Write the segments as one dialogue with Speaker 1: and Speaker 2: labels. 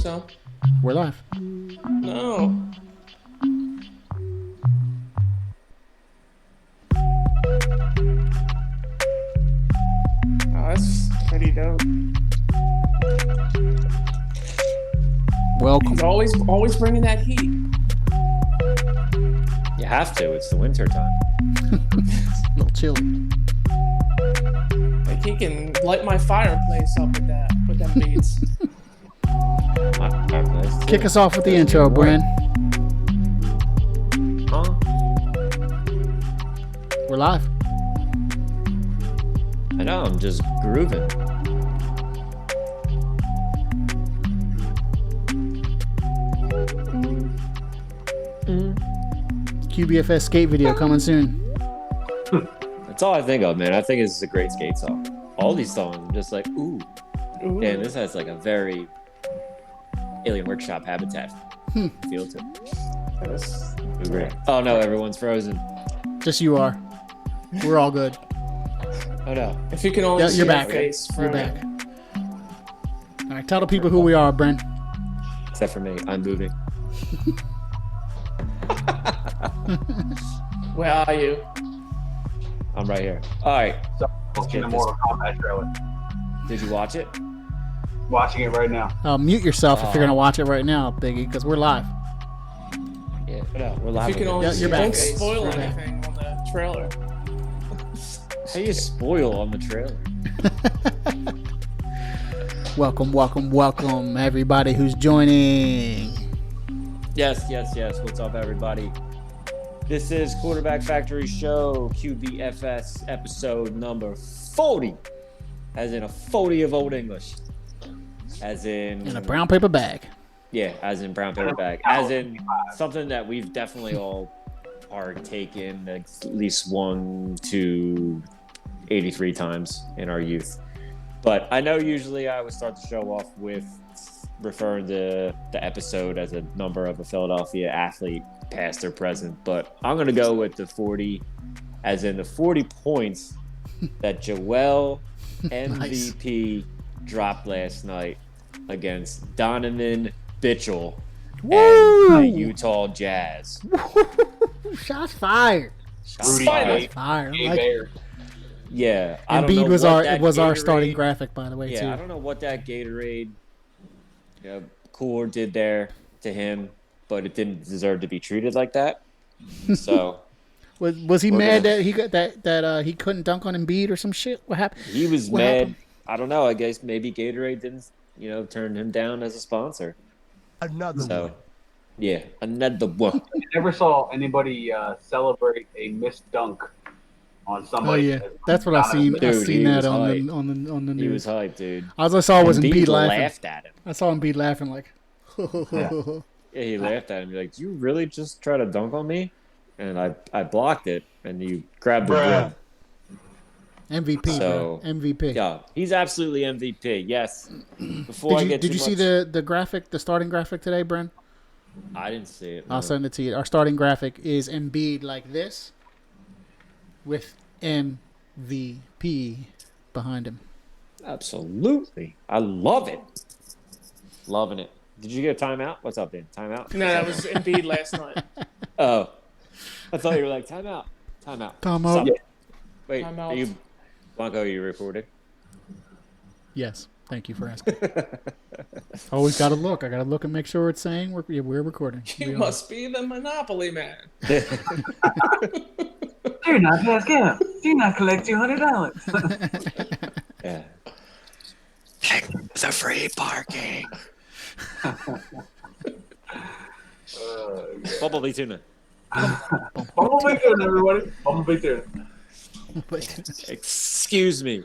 Speaker 1: so.
Speaker 2: We're live.
Speaker 1: No. Oh, that's pretty dope.
Speaker 2: Welcome.
Speaker 1: He's always bringing that heat.
Speaker 3: You have to. It's the winter time.
Speaker 2: It's a little chilly.
Speaker 1: Like he can light my fireplace up with them beats.
Speaker 2: Kick us off with the intro, Bren.
Speaker 3: Huh?
Speaker 2: We're live.
Speaker 3: I know. I'm just grooving.
Speaker 2: QBFS skate video coming soon.
Speaker 3: That's all I think of, man. I think this is a great skate song. All these songs, I'm just like, ooh. Damn, this has like a very Alien Workshop habitat feel to it. Great. Oh no, everyone's frozen.
Speaker 2: Just you are. We're all good.
Speaker 3: Oh no.
Speaker 1: If you can only
Speaker 2: Yeah,
Speaker 1: see
Speaker 2: you're
Speaker 1: your
Speaker 2: back.
Speaker 1: face.
Speaker 2: You're back. All right, tell the people who we are, Bren.
Speaker 3: Except for me, I'm moving.
Speaker 1: Where are you?
Speaker 3: I'm right here. All right.
Speaker 4: So, watching the Mortal Kombat trailer.
Speaker 3: Did you watch it?
Speaker 4: Watching it right now.
Speaker 2: Mute yourself if you're gonna watch it right now, Biggie, because we're live.
Speaker 3: Yeah. No, we're
Speaker 1: If
Speaker 3: live.
Speaker 1: you can only
Speaker 2: Yeah,
Speaker 1: see
Speaker 2: you're
Speaker 1: your
Speaker 2: back.
Speaker 1: face. Don't spoil
Speaker 2: You're back.
Speaker 1: anything on the trailer.
Speaker 3: How you spoil on the trailer?
Speaker 2: Welcome, everybody who's joining.
Speaker 3: Yes. What's up, everybody? This is Quarterback Factory Show, QBFS, episode number 40. As in a 40 of Old English. As in
Speaker 2: In a brown paper bag.
Speaker 3: Yeah, as in brown paper bag. As in something that we've definitely all partaken at least 1 to 83 times in our youth. But I know usually I would start the show off with referring to the episode as a number of a Philadelphia athlete, past or present. But I'm going to go with the 40, as in the 40 points that Joel MVP dropped last night against Donovan Mitchell and the Utah Jazz.
Speaker 2: Shots fired.
Speaker 4: Rudy
Speaker 1: Finally.
Speaker 2: Fire.
Speaker 4: Gay
Speaker 2: Like,
Speaker 4: Bear.
Speaker 3: Yeah, I don't know
Speaker 2: Embiid was
Speaker 3: what
Speaker 2: our
Speaker 3: that
Speaker 2: starting
Speaker 3: Gatorade-
Speaker 2: graphic, by the way,
Speaker 3: Yeah,
Speaker 2: too.
Speaker 3: I don't know what that Gatorade cooler did there to him, but it didn't deserve to be treated like that. So
Speaker 2: Was he
Speaker 3: We're
Speaker 2: mad
Speaker 3: gonna-
Speaker 2: that he got that he couldn't dunk on Embiid or some shit? What happened?
Speaker 3: he was
Speaker 2: What
Speaker 3: mad.
Speaker 2: happened?
Speaker 3: I don't know. I guess maybe Gatorade didn't, turn him down as a sponsor.
Speaker 5: Another
Speaker 3: So,
Speaker 5: one.
Speaker 3: yeah, another one.
Speaker 4: I never saw anybody celebrate a missed dunk on
Speaker 2: Oh
Speaker 4: somebody.
Speaker 2: yeah, that's what I seen. I
Speaker 3: Dude,
Speaker 2: seen
Speaker 3: he
Speaker 2: that
Speaker 3: was
Speaker 2: on
Speaker 3: hyped.
Speaker 2: the
Speaker 3: He was
Speaker 2: news.
Speaker 3: hyped, dude.
Speaker 2: All I saw was Embiid laughing.
Speaker 3: laughed at him.
Speaker 2: I saw Embiid laughing like.
Speaker 3: Yeah, he laughed at him. He's like, "Do you really just try to dunk on me?" And I blocked it, and you grabbed the
Speaker 4: Bruh.
Speaker 3: rim.
Speaker 2: MVP,
Speaker 3: So,
Speaker 2: bro. MVP.
Speaker 3: Yeah, he's absolutely MVP. Yes. Before
Speaker 2: Did you see the graphic, the starting graphic today, Bren?
Speaker 3: I didn't see it.
Speaker 2: I'll
Speaker 3: no.
Speaker 2: send it to you. Our starting graphic is Embiid like this, with MVP behind him.
Speaker 3: Absolutely, I love it. Loving it. Did you get a timeout? What's up, Dan? Timeout?
Speaker 1: No, that was Embiid last night.
Speaker 3: Oh, I thought you were like timeout. Timeout.
Speaker 2: Timeout.
Speaker 3: Stop.
Speaker 4: Yeah.
Speaker 3: Wait,
Speaker 1: Timeout.
Speaker 3: are you Blanco? Are you recording?
Speaker 2: Yes. Thank you for asking. Always got to look. I got to look and make sure it's saying we're recording.
Speaker 1: You
Speaker 2: We are.
Speaker 1: must be the Monopoly man.
Speaker 4: Do not pass gas. Do not collect $200.
Speaker 3: Yeah. The free parking. Bumblebee tuna.
Speaker 4: Bumblebee tune, everybody. Bumblebee tune.
Speaker 3: Excuse me.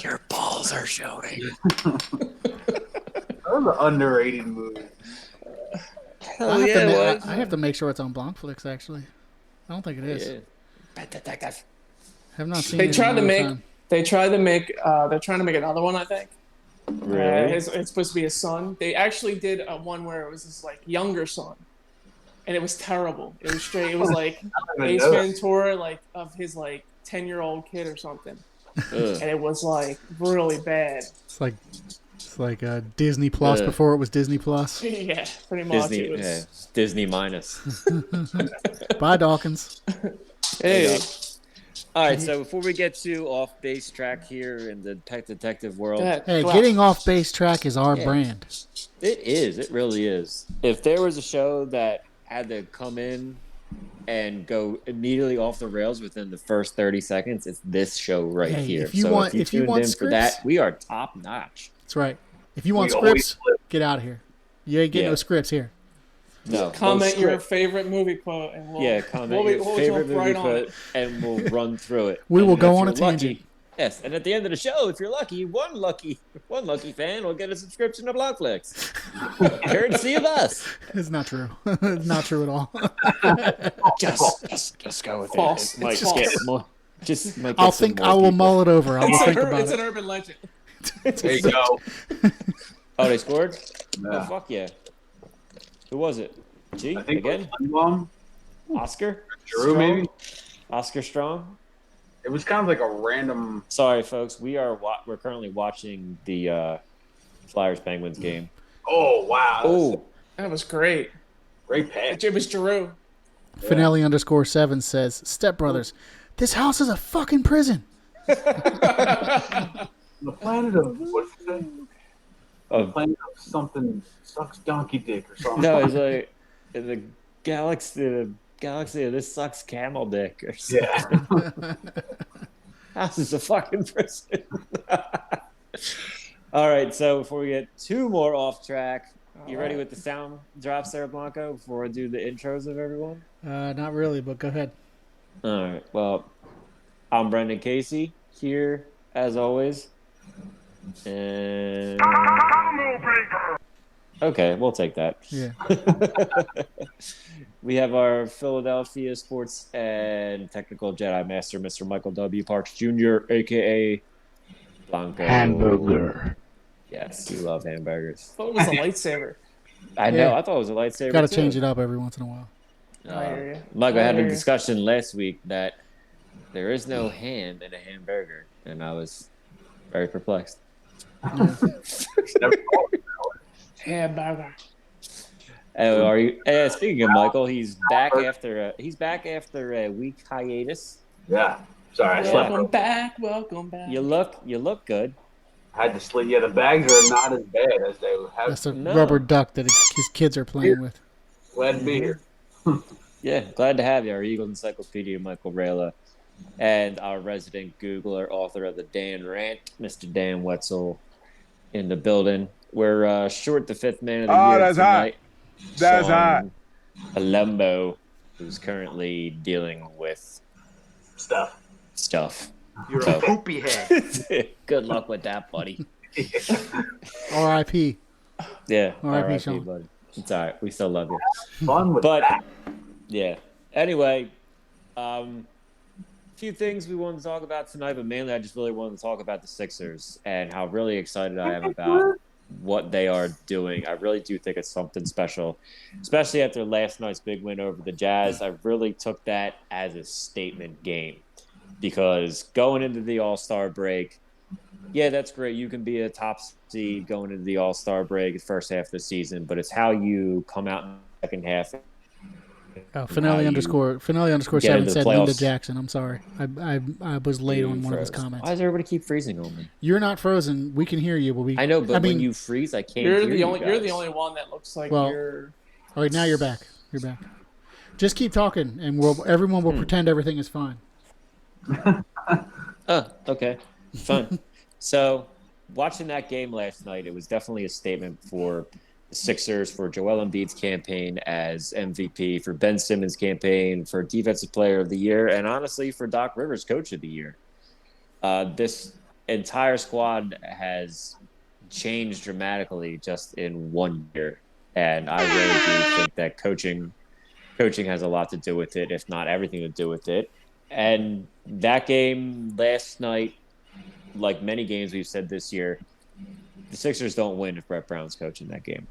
Speaker 3: Your balls are showing.
Speaker 4: That was an underrated movie.
Speaker 1: Hell
Speaker 2: I have to make sure it's on Blankflix, actually. I don't think it is.
Speaker 3: Yeah. Bad detective.
Speaker 2: Have not seen
Speaker 1: They
Speaker 2: it.
Speaker 1: tried
Speaker 2: in
Speaker 1: to
Speaker 2: a long
Speaker 1: make.
Speaker 2: time.
Speaker 1: They're trying to make another one. I think.
Speaker 3: Really?
Speaker 1: It's supposed to be his son. They actually did one where it was his like younger son, and it was terrible. It was straight. It was like Ace Ventura, like of his like 10-year-old kid or something,
Speaker 3: Ugh.
Speaker 1: and it was like really bad.
Speaker 2: It's like like Disney Plus before it was Disney Plus.
Speaker 1: Yeah, pretty much.
Speaker 3: Disney minus.
Speaker 2: Bye, Dawkins.
Speaker 1: Hey.
Speaker 3: All right, so before we get to off base track here in the Pet Detective world,
Speaker 2: hey, getting off base track is our brand.
Speaker 3: It is. It really is. If there was a show that had to come in and go immediately off the rails within the first 30 seconds, it's this show right here.
Speaker 2: If you want
Speaker 3: scripts,
Speaker 2: for
Speaker 3: that, we are top notch.
Speaker 2: That's right. If you want scripts, get out of here. You ain't getting no scripts here.
Speaker 3: No.
Speaker 1: Comment your favorite movie quote, and
Speaker 3: comment your favorite movie quote, and we'll run through it.
Speaker 2: We will go on a tangent.
Speaker 3: Yes, and at the end of the show, if you're lucky, one lucky fan will get a subscription to Blockflix. Courtesy of us.
Speaker 2: It's not true. It's not true at all.
Speaker 3: just go with
Speaker 1: False.
Speaker 3: it. Might get more. Just might get
Speaker 2: I will mull it over. I will think about it.
Speaker 1: It's an urban legend.
Speaker 4: There you go.
Speaker 3: Oh, they scored?
Speaker 4: Yeah.
Speaker 3: Oh, fuck yeah. Who was it? G
Speaker 4: I think
Speaker 3: again? Oscar?
Speaker 4: Drew, maybe?
Speaker 3: Oscar Strong?
Speaker 4: It was kind of like a random.
Speaker 3: Sorry, folks. We're currently watching the Flyers Penguins game.
Speaker 4: Oh wow!
Speaker 3: Oh,
Speaker 1: that was great.
Speaker 4: Great pass.
Speaker 1: It was Giroux.
Speaker 2: Finale _7 says, "Stepbrothers, this house is a fucking prison."
Speaker 4: The planet of what's that? The planet of something sucks donkey dick or something.
Speaker 3: No, it's like in the galaxy of this sucks camel dick or something.
Speaker 4: Yeah.
Speaker 3: House is a fucking prison. All right, so before we get two more off track, you ready with the sound drops there, Blanco, before I do the intros of everyone?
Speaker 2: Not really, but go ahead.
Speaker 3: All right, well, I'm Brendan Casey, here as always. And okay, we'll take that.
Speaker 2: Yeah.
Speaker 3: We have our Philadelphia sports and technical Jedi Master, Mr. Michael W. Parks Jr., a.k.a. Blanco.
Speaker 5: Hamburger.
Speaker 3: Yes, you love hamburgers.
Speaker 1: I thought it was a lightsaber.
Speaker 3: I know. I thought it was a lightsaber.
Speaker 2: Got to change it up every once in a while.
Speaker 3: Michael had a discussion last week that there is no ham in a hamburger, and I was very perplexed.
Speaker 1: Hamburger.
Speaker 3: Are you? Speaking of Michael, he's back after a week hiatus.
Speaker 4: Yeah. Sorry, I slept.
Speaker 1: Welcome back.
Speaker 3: You look good.
Speaker 4: I had to sleep. Yeah, the bags are not as bad as they have.
Speaker 2: That's a rubber duck that his kids are playing with.
Speaker 4: Glad to be here.
Speaker 3: Yeah, glad to have you, our Eagle Encyclopedia, Michael Rayla, and our resident Googler, author of the Dan Rant, Mr. Dan Wetzel, in the building. We're short the fifth man of the year
Speaker 5: that's
Speaker 3: tonight.
Speaker 5: That's hot.
Speaker 3: Palumbo, who's currently dealing with
Speaker 4: Stuff.
Speaker 5: You're a poopy head.
Speaker 3: Good luck with that, buddy.
Speaker 2: R.I.P.
Speaker 3: Yeah,
Speaker 2: R.I.P. Sean.
Speaker 3: buddy. It's all right. We still love you.
Speaker 4: Fun with that.
Speaker 3: Yeah. Anyway, few things we wanted to talk about tonight, but mainly I just really wanted to talk about the Sixers and how really excited I am about what they are doing. I really do think it's something special, especially after last night's big win over the Jazz. I really took that as a statement game because going into the All-Star break, yeah, that's great. You can be a top seed going into the All-Star break the first half of the season, but it's how you come out in the second half.
Speaker 2: Finale _7 said Linda Jackson. I'm sorry. I was late on one of his comments.
Speaker 3: Why does everybody keep freezing on me?
Speaker 2: You're not frozen. We can hear you, but
Speaker 3: I know, but when you freeze, I can't hear you guys.
Speaker 1: You're the only one that looks like you're...
Speaker 2: All right, now you're back. You're back. Just keep talking, and everyone will pretend everything is fine.
Speaker 3: Okay. Fine. So, watching that game last night, it was definitely a statement for the Sixers, for Joel Embiid's campaign as MVP, for Ben Simmons' campaign for Defensive Player of the Year, and honestly for Doc Rivers' Coach of the Year. This entire squad has changed dramatically just in 1 year, and I really do think that coaching has a lot to do with it, if not everything to do with it. And that game last night, like many games we've said this year, the Sixers don't win if Brett Brown's coaching that game.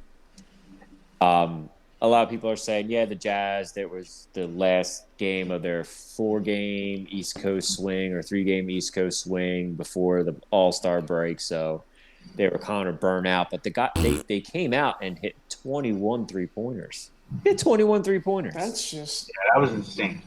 Speaker 3: A lot of people are saying, yeah, the Jazz, that was the last game of their 4-game East Coast swing or 3-game East Coast swing before the All-Star break. So they were kind of burnt out, but they came out and hit 21 3-pointers. Hit 21 3-pointers.
Speaker 1: That's just
Speaker 4: that was insane.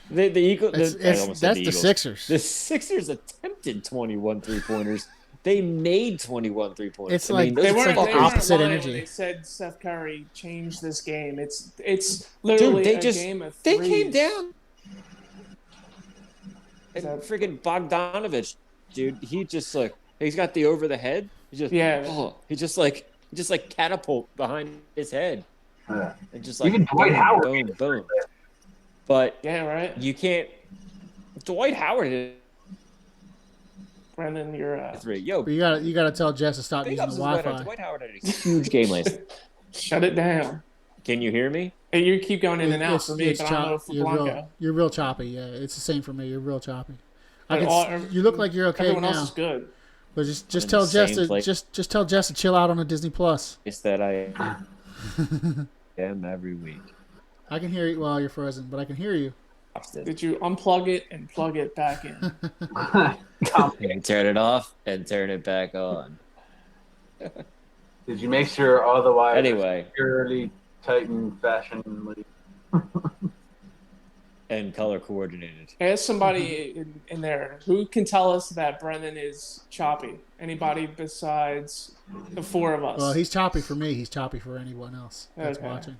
Speaker 3: The Eagles.
Speaker 2: That's the Sixers.
Speaker 3: The Sixers attempted 21 3-pointers. They made 21 3-pointers.
Speaker 2: It's like
Speaker 1: they weren't
Speaker 2: opposite
Speaker 1: lying
Speaker 2: energy.
Speaker 1: when they said Steph Curry changed this game. It's literally a game of threes.
Speaker 3: They came down. And freaking Bogdanovich, dude, he's got the over the head. He just catapult behind his head.
Speaker 4: Yeah.
Speaker 3: And just like
Speaker 4: even Dwight Howard.
Speaker 3: Boom. But
Speaker 1: yeah, right.
Speaker 3: You can't. Dwight Howard hit
Speaker 1: Brendan, you're
Speaker 3: three. Yo,
Speaker 2: you gotta tell Jess to stop using the Wi-Fi.
Speaker 3: Dwight Howard had a huge game last.
Speaker 1: Shut it down.
Speaker 3: Can you hear me?
Speaker 1: Hey, you keep going in and out for me, but I don't know for Blanco.
Speaker 2: You're real choppy. Yeah, it's the same for me. You're real choppy.
Speaker 1: You
Speaker 2: look like you're okay
Speaker 1: everyone
Speaker 2: now.
Speaker 1: Else is good.
Speaker 2: But just tell Jess to just tell Jess to chill out on the Disney Plus.
Speaker 3: It's that I am every week.
Speaker 2: I can hear you. Well, you're frozen, but I can hear you.
Speaker 1: Did you unplug it and plug it back in?
Speaker 3: Turn it off and turn it back on.
Speaker 4: Did you make sure all the wires
Speaker 3: anyway
Speaker 4: purely Titan fashionably
Speaker 3: and color coordinated?
Speaker 1: Ask somebody in there who can tell us that Brendan is choppy. Anybody besides the four of us?
Speaker 2: Well, he's choppy for me. He's choppy for anyone else that's watching.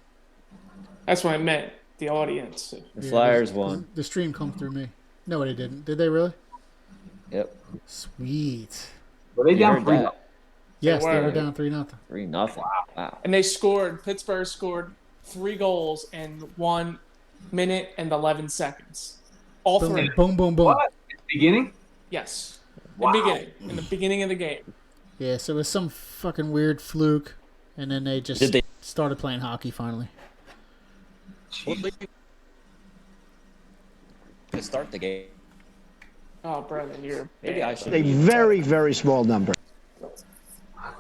Speaker 1: That's what I meant. The audience.
Speaker 3: The Flyers won.
Speaker 2: The stream come through me. No, they didn't. Did they really?
Speaker 3: Yep.
Speaker 2: Sweet.
Speaker 4: Were they down 3-0?
Speaker 2: Yes, they were down 3-0.
Speaker 3: 3-0. Wow.
Speaker 1: And they scored. Pittsburgh scored 3 goals in 1 minute and 11 seconds. All
Speaker 2: boom,
Speaker 1: 3.
Speaker 2: Boom, boom, boom.
Speaker 4: What? In the beginning?
Speaker 1: Yes.
Speaker 4: Wow.
Speaker 1: In the beginning of the game.
Speaker 2: Yeah, so it was some fucking weird fluke, and then they just started playing hockey finally.
Speaker 3: To start the game.
Speaker 1: Oh, Brendan, you're
Speaker 3: maybe I should.
Speaker 6: A very, very small number.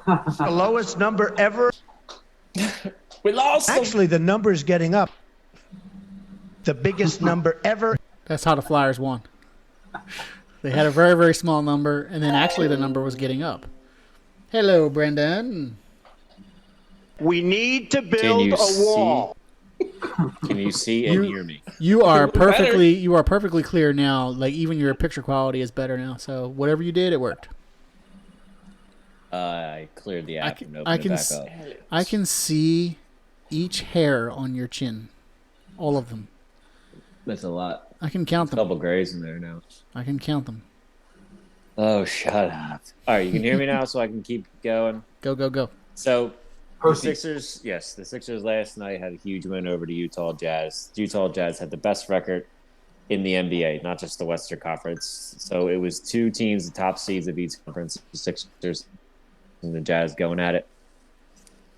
Speaker 6: The lowest number ever.
Speaker 1: We lost.
Speaker 6: Actually, the number is getting up. The biggest number ever.
Speaker 2: That's how the Flyers won. They had a very, very small number, and then actually the number was getting up. Hello, Brendan.
Speaker 6: We need to build a wall.
Speaker 3: Can you see and hear me?
Speaker 2: You are perfectly clear now. Like even your picture quality is better now. So whatever you did, it worked.
Speaker 3: I cleared the app and opened it back up.
Speaker 2: I can see each hair on your chin, all of them.
Speaker 3: That's a lot.
Speaker 2: I can count them.
Speaker 3: A couple grays in there now.
Speaker 2: I can count them.
Speaker 3: Oh, shut up! All right, you can hear me now, so I can keep going.
Speaker 2: Go.
Speaker 3: So. The Sixers last night had a huge win over the Utah Jazz. Utah Jazz had the best record in the NBA, not just the Western Conference. So it was 2 teams, the top seeds of each conference, the Sixers and the Jazz going at it.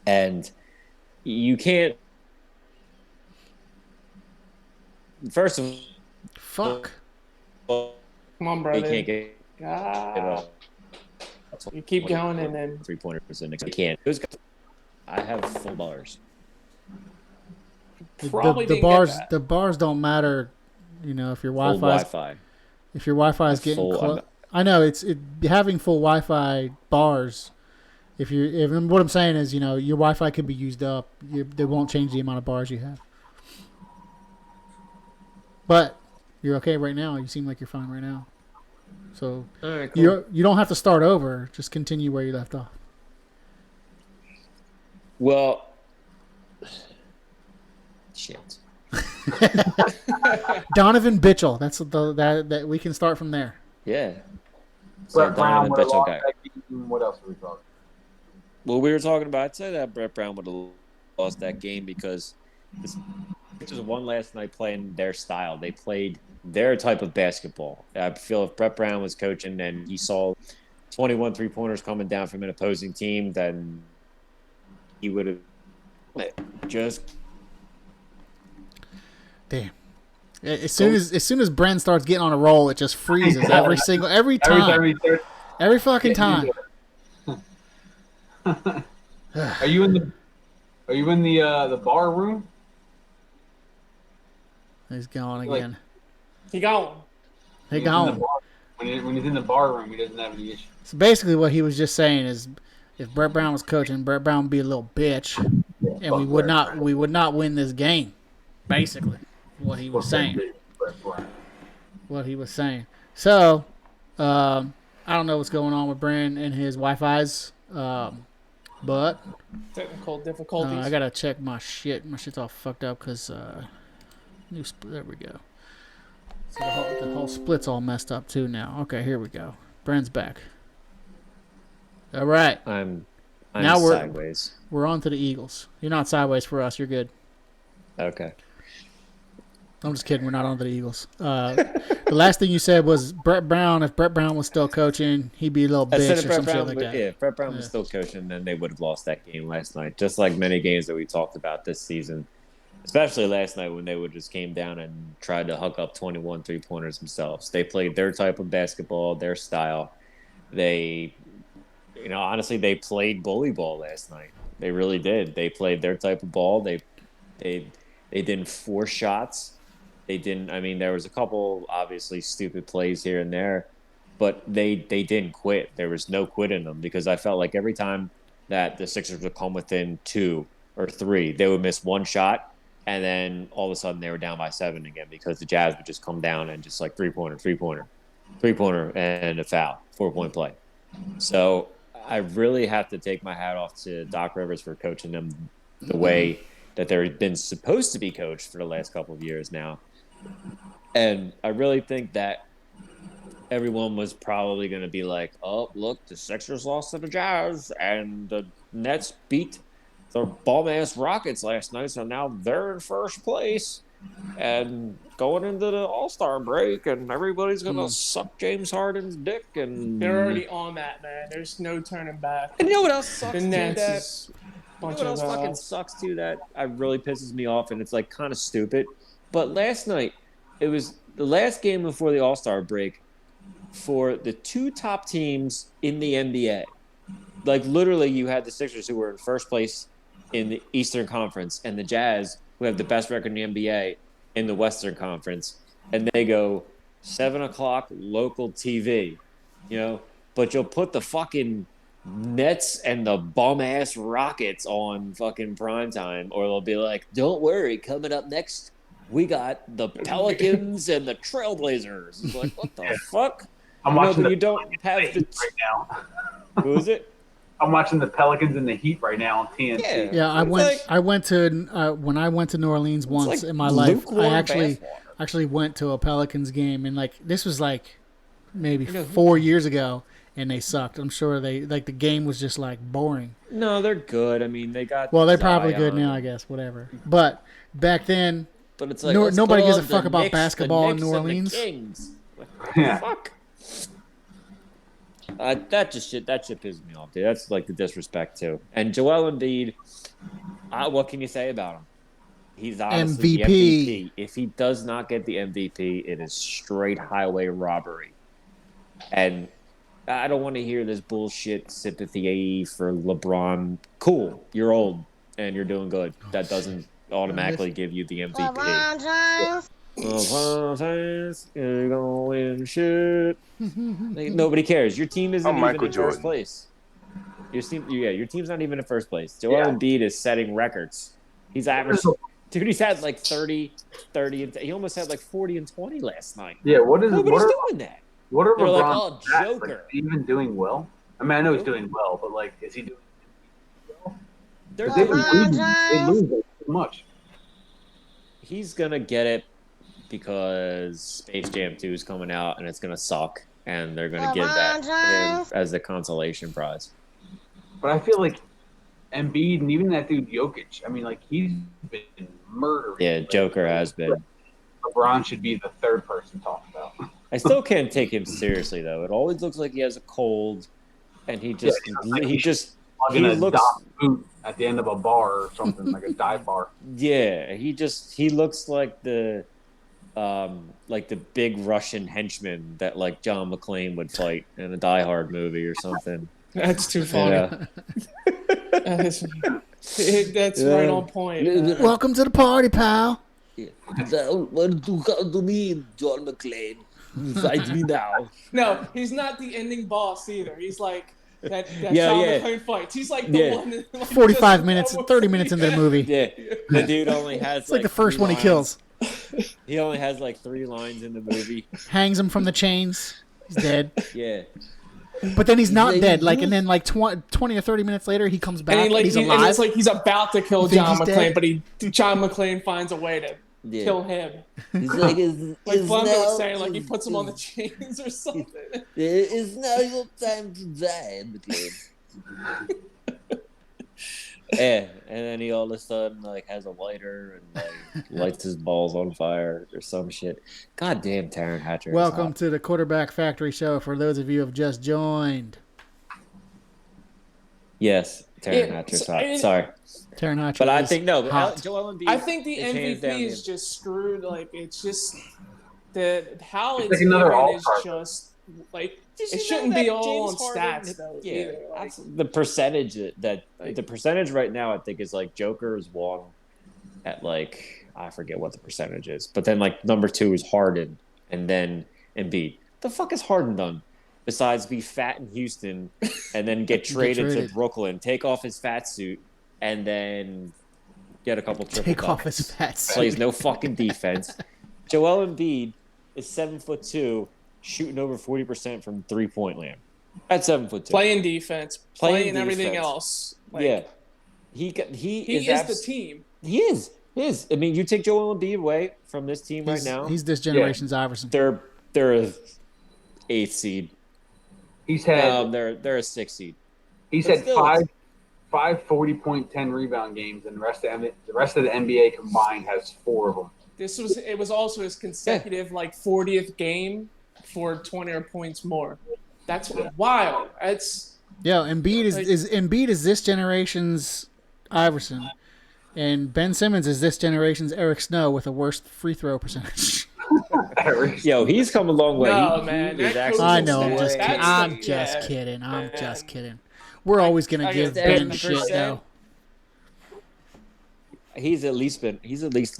Speaker 3: And you can't... First of all...
Speaker 1: Come on, brother.
Speaker 3: You can't get
Speaker 1: you keep going and then...
Speaker 3: 3-pointers in. You can't. I have full bars.
Speaker 2: The bars don't matter, you know, if your Wi-Fi is getting close. I know it's having full Wi-Fi bars. If what I'm saying is, you know, your Wi-Fi could be used up. They won't change the amount of bars you have. But you're okay right now. You seem like you're fine right now. So
Speaker 3: right, cool.
Speaker 2: You don't have to start over. Just continue where you left off.
Speaker 3: Well, shit.
Speaker 2: Donovan Mitchell. That's that we can start from there.
Speaker 3: Yeah.
Speaker 4: Brett Brown would have lost that game. What else are we talking?
Speaker 3: Well, we were talking about. I'd say that Brett Brown would have lost that game because the Sixers won last night playing their style. They played their type of basketball. I feel if Brett Brown was coaching and he saw 21 3-pointers coming down from an opposing team, then he would have just
Speaker 2: damn. As soon as Bren starts getting on a roll, it just freezes every time. Every fucking time.
Speaker 4: Are you in the bar room?
Speaker 2: He's gone again.
Speaker 1: He gone.
Speaker 4: With When he's in the bar room, he doesn't have any issues.
Speaker 2: So basically, what he was just saying is, if Brett Brown was coaching, Brett Brown would be a little bitch, and we would not win this game. Basically, what he was saying. What he was saying. So, I don't know what's going on with Brandon and his Wi-Fi's, but
Speaker 1: technical difficulties.
Speaker 2: I gotta check my shit. My shit's all fucked up because there we go. So the whole split's all messed up too now. Okay, here we go. Brand's back. All right.
Speaker 3: I'm
Speaker 2: now
Speaker 3: sideways.
Speaker 2: We're on to the Eagles. You're not sideways for us. You're good.
Speaker 3: Okay.
Speaker 2: I'm just kidding. We're not on to the Eagles. The last thing you said was Brett Brown. If Brett Brown was still coaching, he'd be a little bitch or some shit like that.
Speaker 3: Yeah, if Brett Brown was still coaching, then they would have lost that game last night. Just like many games that we talked about this season. Especially last night when they would just came down and tried to hook up 21 3-pointers themselves. They played their type of basketball, their style. They, honestly, they played bully ball last night. They really did. They played their type of ball. They didn't force shots. They didn't. I mean, there was a couple obviously stupid plays here and there, but they didn't quit. There was no quit in them because I felt like every time that the Sixers would come within 2 or 3, they would miss one shot. And then all of a sudden they were down by 7 again because the Jazz would just come down and just like three-pointer, and a foul, 4-point play. So I really have to take my hat off to Doc Rivers for coaching them the way that they've been supposed to be coached for the last couple of years now. And I really think that everyone was probably going to be like, oh, look, the Sixers lost to the Jazz and the Nets beat the bum-ass Rockets last night, so now they're in first place and going into the All-Star break, and everybody's going to suck James Harden's dick. And
Speaker 1: they're already on that, man. There's no turning back.
Speaker 3: And you know what else sucks,
Speaker 1: the Nets
Speaker 3: too? You know what else fucking sucks, too, that really pisses me off, and it's, like, kind of stupid? But last night, it was the last game before the All-Star break for the 2 top teams in the NBA. Like, literally, you had the Sixers who were in first place in the Eastern Conference, and the Jazz, who have the best record in the NBA, in the Western Conference, and they go 7 o'clock local TV, but you'll put the fucking Nets and the bum-ass Rockets on fucking primetime, or they'll be like, don't worry, coming up next, we got the Pelicans and the Trailblazers. It's like, what the fuck?
Speaker 4: I'm watching
Speaker 3: you don't have the
Speaker 4: right now.
Speaker 3: Who is it?
Speaker 4: I'm watching the Pelicans and the Heat right now on TNT.
Speaker 2: Yeah, I went to when I went to New Orleans once in my life. I actually went to a Pelicans game, and like this was like maybe 4 years ago, and they sucked. I'm sure the game was just like boring.
Speaker 3: No, they're good. I mean, they got
Speaker 2: they're probably good now, I guess. Whatever. But back then,
Speaker 3: it's like
Speaker 2: nobody gives a fuck about basketball in New Orleans.
Speaker 3: Yeah. Fuck. That shit pisses me off, dude. That's like the disrespect too. And Joel Embiid, what can you say about him? He's honestly the MVP. If he does not get the MVP, it is straight highway robbery. And I don't want to hear this bullshit sympathy for LeBron. Cool, you're old and you're doing good. That doesn't automatically give you the MVP. You're gonna win shit. Nobody cares. Your team isn't even in first place. Your team's not even in first place. Joel Embiid is setting records. He's averaged, dude. He's had like 30, and he almost had like 40 and 20 last night.
Speaker 4: Yeah,
Speaker 3: nobody's doing that.
Speaker 4: What are
Speaker 3: They're
Speaker 4: LeBron's
Speaker 3: like, Joker.
Speaker 4: Like, is he even doing well? I mean, I know he's doing well, but like, is he doing well? They lose too much.
Speaker 3: He's gonna get it because Space Jam 2 is coming out and it's gonna suck, and they're gonna give that him as the consolation prize.
Speaker 4: But I feel like Embiid and even that dude Jokic, I mean, like he's been murdering.
Speaker 3: Yeah, Joker has been.
Speaker 4: LeBron should be the third person talked about.
Speaker 3: I still can't take him seriously though. It always looks like he has a cold, and he looks
Speaker 4: boot at the end of a bar or something like a dive bar.
Speaker 3: Yeah, he looks like the big Russian henchman that like John McClane would fight in a Die Hard movie or something.
Speaker 1: That's too funny. Yeah. That's right on point.
Speaker 2: Welcome to the party, pal.
Speaker 3: Yeah. What do you mean, John McClane? Fight me now.
Speaker 1: No, he's not the ending boss either. He's like that Sean McClane fights. He's like the one that, like,
Speaker 2: 45 minutes, 30 minutes into the movie.
Speaker 3: Yeah, the dude only has
Speaker 2: it's like the first one he kills.
Speaker 3: He only has like 3 lines in the movie.
Speaker 2: Hangs him from the chains. He's dead.
Speaker 3: Yeah.
Speaker 2: But then he's not dead. Like, and then like 20 or 30 minutes later, he comes back. And he's alive.
Speaker 1: And it's like he's about to kill John McClane, but John McClane finds a way to kill him.
Speaker 3: He's like,
Speaker 1: like Flounder was saying, like he puts him on the chains or something.
Speaker 3: It is now your time to die, McClane. Yeah, and then he all of a sudden like has a lighter and like lights his balls on fire or some shit. God damn, Taryn Hatcher.
Speaker 2: Welcome to the Quarterback Factory Show. For those of you who have just joined.
Speaker 3: Yes, Taryn Hatcher's hot. Sorry,
Speaker 2: Taryn Hatcher.
Speaker 3: But I think
Speaker 2: Joel
Speaker 1: Embiid. I think the MVP is just screwed. Like it's just how it's given is just like. It shouldn't be all on stats, though.
Speaker 3: Yeah, like, the percentage the percentage right now, I think, is like Joker is 1 at like I forget what the percentage is, but then like number 2 is Harden, and then Embiid. The fuck is Harden done besides be fat in Houston and then get traded to Brooklyn, take off his fat suit, and then get a couple triple
Speaker 2: take off his fat suit.
Speaker 3: Plays no fucking defense. Joel Embiid is 7'2". Shooting over 40% from 3-point land. At 7'2".
Speaker 1: Playing defense, playing everything else. Like,
Speaker 3: yeah, he is
Speaker 1: the team.
Speaker 3: He is. I mean, you take Joel Embiid away from this team right now.
Speaker 2: He's this generation's Iverson.
Speaker 3: They're a 8th seed.
Speaker 4: He's had.
Speaker 3: They're a 6th seed.
Speaker 4: He's had five 40-point, 10 rebound games, and the rest of the NBA combined has 4 of them.
Speaker 1: It was also his consecutive 40th game for 20 or points more. That's wild.
Speaker 2: Embiid is this generation's Iverson, and Ben Simmons is this generation's Eric Snow with a worse free throw percentage.
Speaker 3: Yo, he's come a long way.
Speaker 1: No, man.
Speaker 2: I know. I'm just kidding. We're always gonna give Ben shit though.
Speaker 3: He's at least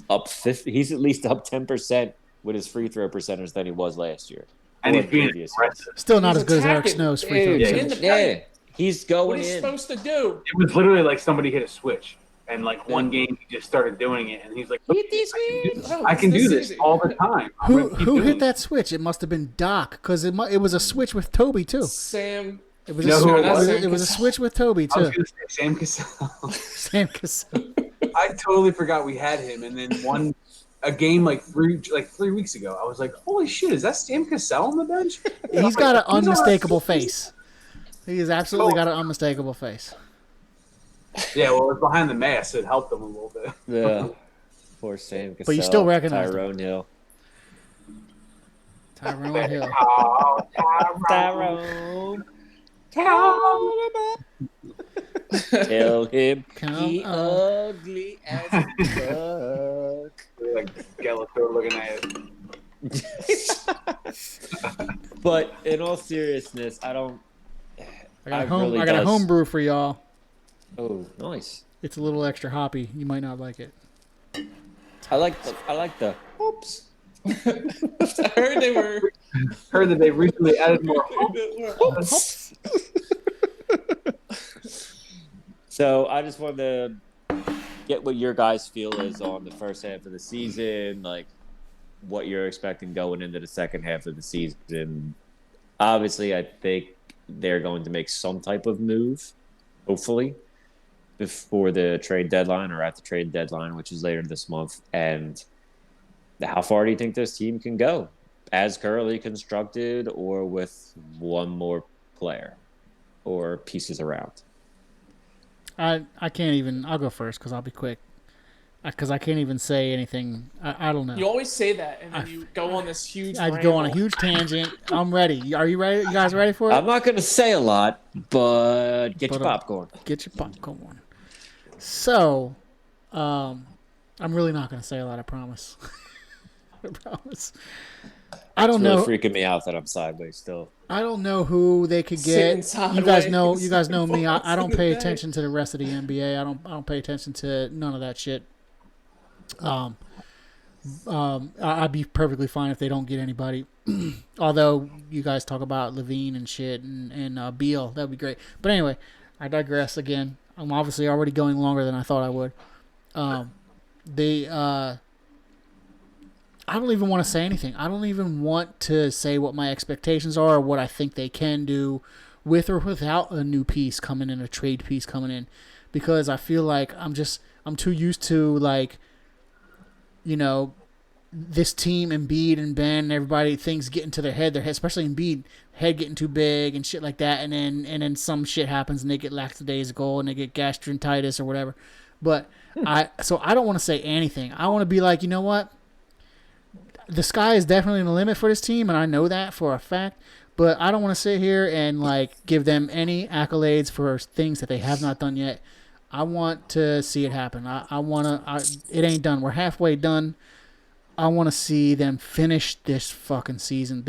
Speaker 3: up 50. He's at least up 10% with his free throw percentage than he was last year.
Speaker 4: And he's being aggressive.
Speaker 2: Still not as good as Eric Snow's free throw percentage.
Speaker 3: Yeah, he's going
Speaker 1: what he's supposed to do.
Speaker 4: It was literally like somebody hit a switch, and like one game he just started doing it, and he's like, I can do this all the time.
Speaker 2: Who hit that switch? It must have been Doc, because it was a switch with Toby too.
Speaker 1: Sam.
Speaker 2: It was a switch with Toby too.
Speaker 4: I was going to say Sam Cassell.
Speaker 2: Sam Cassell.
Speaker 4: I totally forgot we had him, and then a game like 3 weeks ago, I was like, "Holy shit, is that Sam Cassell on the bench?"
Speaker 2: He's got an unmistakable face. He has absolutely got an unmistakable face.
Speaker 4: Yeah, well, it was behind the mask, so it helped him a little bit.
Speaker 3: Yeah, poor Sam Cassell.
Speaker 2: But you still recognize
Speaker 3: Tyrone Hill.
Speaker 2: Tyrone Hill.
Speaker 3: Tyrone. Tell him he ugly as a fuck.
Speaker 4: Like Skeletor looking at
Speaker 3: it. But in all seriousness, I got
Speaker 2: a homebrew for y'all.
Speaker 3: Oh, nice.
Speaker 2: It's a little extra hoppy. You might not like it.
Speaker 3: I like the oops.
Speaker 1: I
Speaker 4: heard that they recently added more hops.
Speaker 3: So I just wanted to get what your guys' feel is on the first half of the season, like what you're expecting going into the second half of the season. Obviously, I think they're going to make some type of move, hopefully, before the trade deadline or at the trade deadline, which is later this month. And how far do you think this team can go as currently constructed or with one more player or pieces around?
Speaker 2: I can't even. I'll go first because I'll be quick. Because I can't even say anything. I don't know.
Speaker 1: You always say that, and then you go on this huge.
Speaker 2: I go on a huge tangent. I'm ready. Are you ready? You guys ready for it?
Speaker 3: I'm not going to say a lot, but get your popcorn.
Speaker 2: Get your popcorn. So, I'm really not going to say a lot. I promise. I promise. I don't know.
Speaker 3: It's really freaking me out that I'm sideways still.
Speaker 2: I don't know who they could get. You guys know me. I don't pay attention to the rest of the NBA. I don't pay attention to none of that shit. I'd be perfectly fine if they don't get anybody. Although you guys talk about Levine and shit and Beal, that would be great. But anyway, I digress again. I'm obviously already going longer than I thought I would. I don't even want to say anything. I don't even want to say what my expectations are or what I think they can do with or without a new piece coming in, a trade piece coming in, because I feel like I'm too used to, like, you know, this team, Embiid and Ben and everybody, things getting to their head, especially Embiid, head getting too big and shit like that, and then some shit happens and they get lackadaisical and they get gastroenteritis or whatever. But I don't want to say anything. I want to be like, you know what? The sky is definitely the limit for this team, and I know that for a fact. But I don't want to sit here and like give them any accolades for things that they have not done yet. I want to see it happen. I want to. It ain't done. We're halfway done. I want to see them finish this fucking season.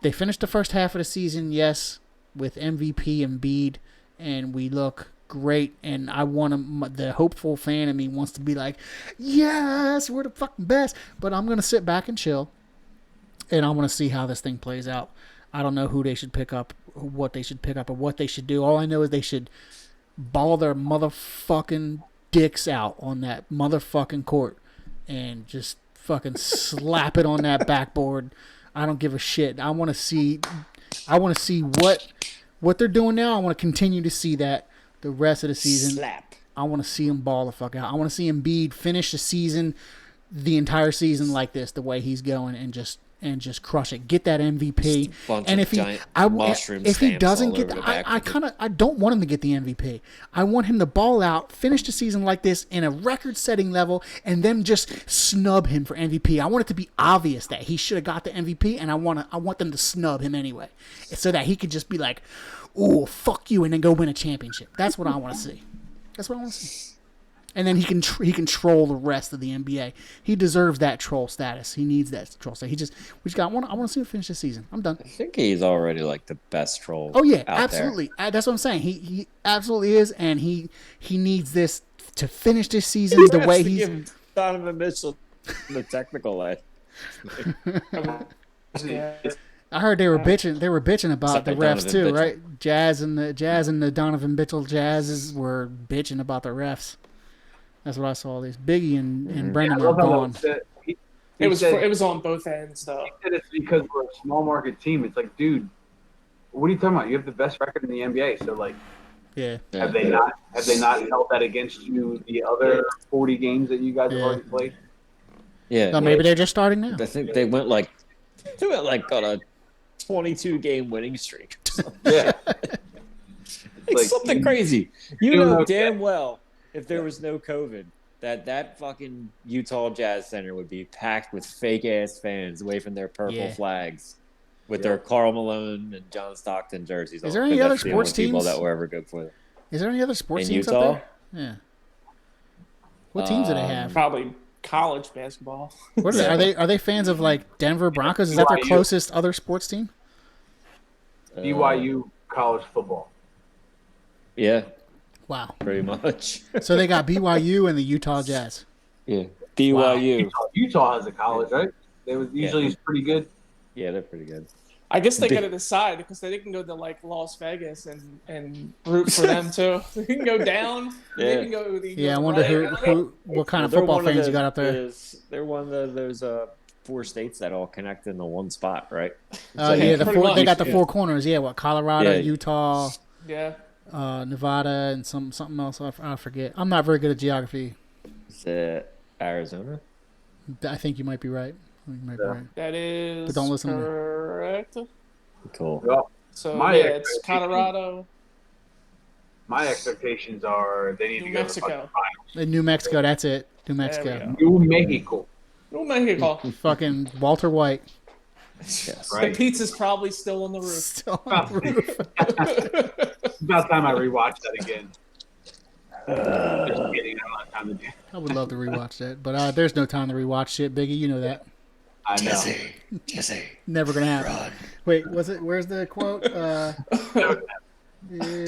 Speaker 2: They finished the first half of the season, yes, with MVP Embiid, and we look great. And I want the hopeful fan in me wants to be like, yes, we're the fucking best. But I'm gonna sit back and chill, and I want to see how this thing plays out. I don't know who they should pick up, what they should pick up, or what they should do. All I know is they should ball their motherfucking dicks out on that motherfucking court and just fucking slap it on that backboard. I don't give a shit. I want to see what they're doing now. I want to continue to see that the rest of the season.
Speaker 3: Slap.
Speaker 2: I want to see him ball the fuck out. I want to see Embiid finish the entire season like this, the way he's going, and just crush it. Get that MVP. And if he doesn't get, I don't want him to get the MVP. I want him to ball out, finish the season like this in a record-setting level, and then just snub him for MVP. I want it to be obvious that he should have got the MVP, and I want them to snub him anyway, so that he could just be like, "Ooh, fuck you," and then go win a championship. That's what I want to see. That's what I want to see. And then he can troll the rest of the NBA. He deserves that troll status. He needs that troll status. I want to see him finish the season. I'm done.
Speaker 3: I think he's already like the best troll.
Speaker 2: Oh yeah,
Speaker 3: out
Speaker 2: absolutely.
Speaker 3: There.
Speaker 2: That's what I'm saying. He absolutely is, and he needs this to finish this season the way he's.
Speaker 3: Give Donovan Mitchell the technical edge.
Speaker 2: I heard they were bitching. They were bitching about the refs too, right? Jazz and the Donovan Mitchell Jazzes were bitching about the refs. That's what I saw. These Biggie and Brendan are gone.
Speaker 1: It was on both ends though.
Speaker 4: He said it's because we're a small market team. It's like, dude, what are you talking about? You have the best record in the NBA. So like,
Speaker 2: yeah.
Speaker 4: Have they not held that against you the other 40 games that you guys have already played?
Speaker 3: Yeah.
Speaker 2: No, maybe they're just starting now.
Speaker 3: I think they went like on a 22-game winning streak.
Speaker 4: Yeah.
Speaker 3: Like something crazy. You know damn well if there was no COVID, that fucking Utah Jazz Center would be packed with fake-ass fans waving their purple flags with their Karl Malone and John Stockton jerseys on.
Speaker 2: Is there any other sports teams?
Speaker 3: People that were ever good for them.
Speaker 2: Is there any other sports
Speaker 3: in
Speaker 2: teams
Speaker 3: Utah?
Speaker 2: out there? Yeah. What teams do they have?
Speaker 1: Probably college basketball.
Speaker 2: What are they? Are they fans of like Denver Broncos? Is that their closest other sports team?
Speaker 4: BYU college football.
Speaker 3: Yeah.
Speaker 2: Wow.
Speaker 3: Pretty much.
Speaker 2: So they got BYU and the Utah Jazz.
Speaker 3: Yeah. BYU.
Speaker 4: Wow. Utah has a college, right? They was usually pretty good.
Speaker 3: Yeah, they're pretty good.
Speaker 1: I guess they got to decide because they can go to like Las Vegas and root for them too. They can go down.
Speaker 3: Yeah.
Speaker 1: They can go.
Speaker 2: I wonder what kind of football fans you got up there.
Speaker 3: They're one of those 4 states that all connect in the one spot, right?
Speaker 2: They got the 4 corners. Yeah, what Colorado, Utah, Nevada, and something else. I forget. I'm not very good at geography.
Speaker 3: Is it Arizona?
Speaker 2: I think you might be right.
Speaker 1: That is.
Speaker 2: But don't listen
Speaker 1: correct.
Speaker 3: Cool.
Speaker 4: Well,
Speaker 1: so it's Colorado.
Speaker 4: My expectations are they need to go to the finals.
Speaker 2: New Mexico, that's it. New Mexico.
Speaker 4: New Mexico.
Speaker 1: New Mexico.
Speaker 2: Fucking Walter White.
Speaker 3: Yes.
Speaker 1: Right. The pizza's probably still on the roof.
Speaker 2: Still on the roof.
Speaker 4: It's about time I rewatch that again. Just kidding. I don't have time to do.
Speaker 2: I would love to rewatch that, but there's no time to rewatch shit, Biggie. You know that.
Speaker 4: I know.
Speaker 3: Jesse.
Speaker 2: Never gonna happen.
Speaker 3: Run.
Speaker 2: Wait, was it? Where's the quote?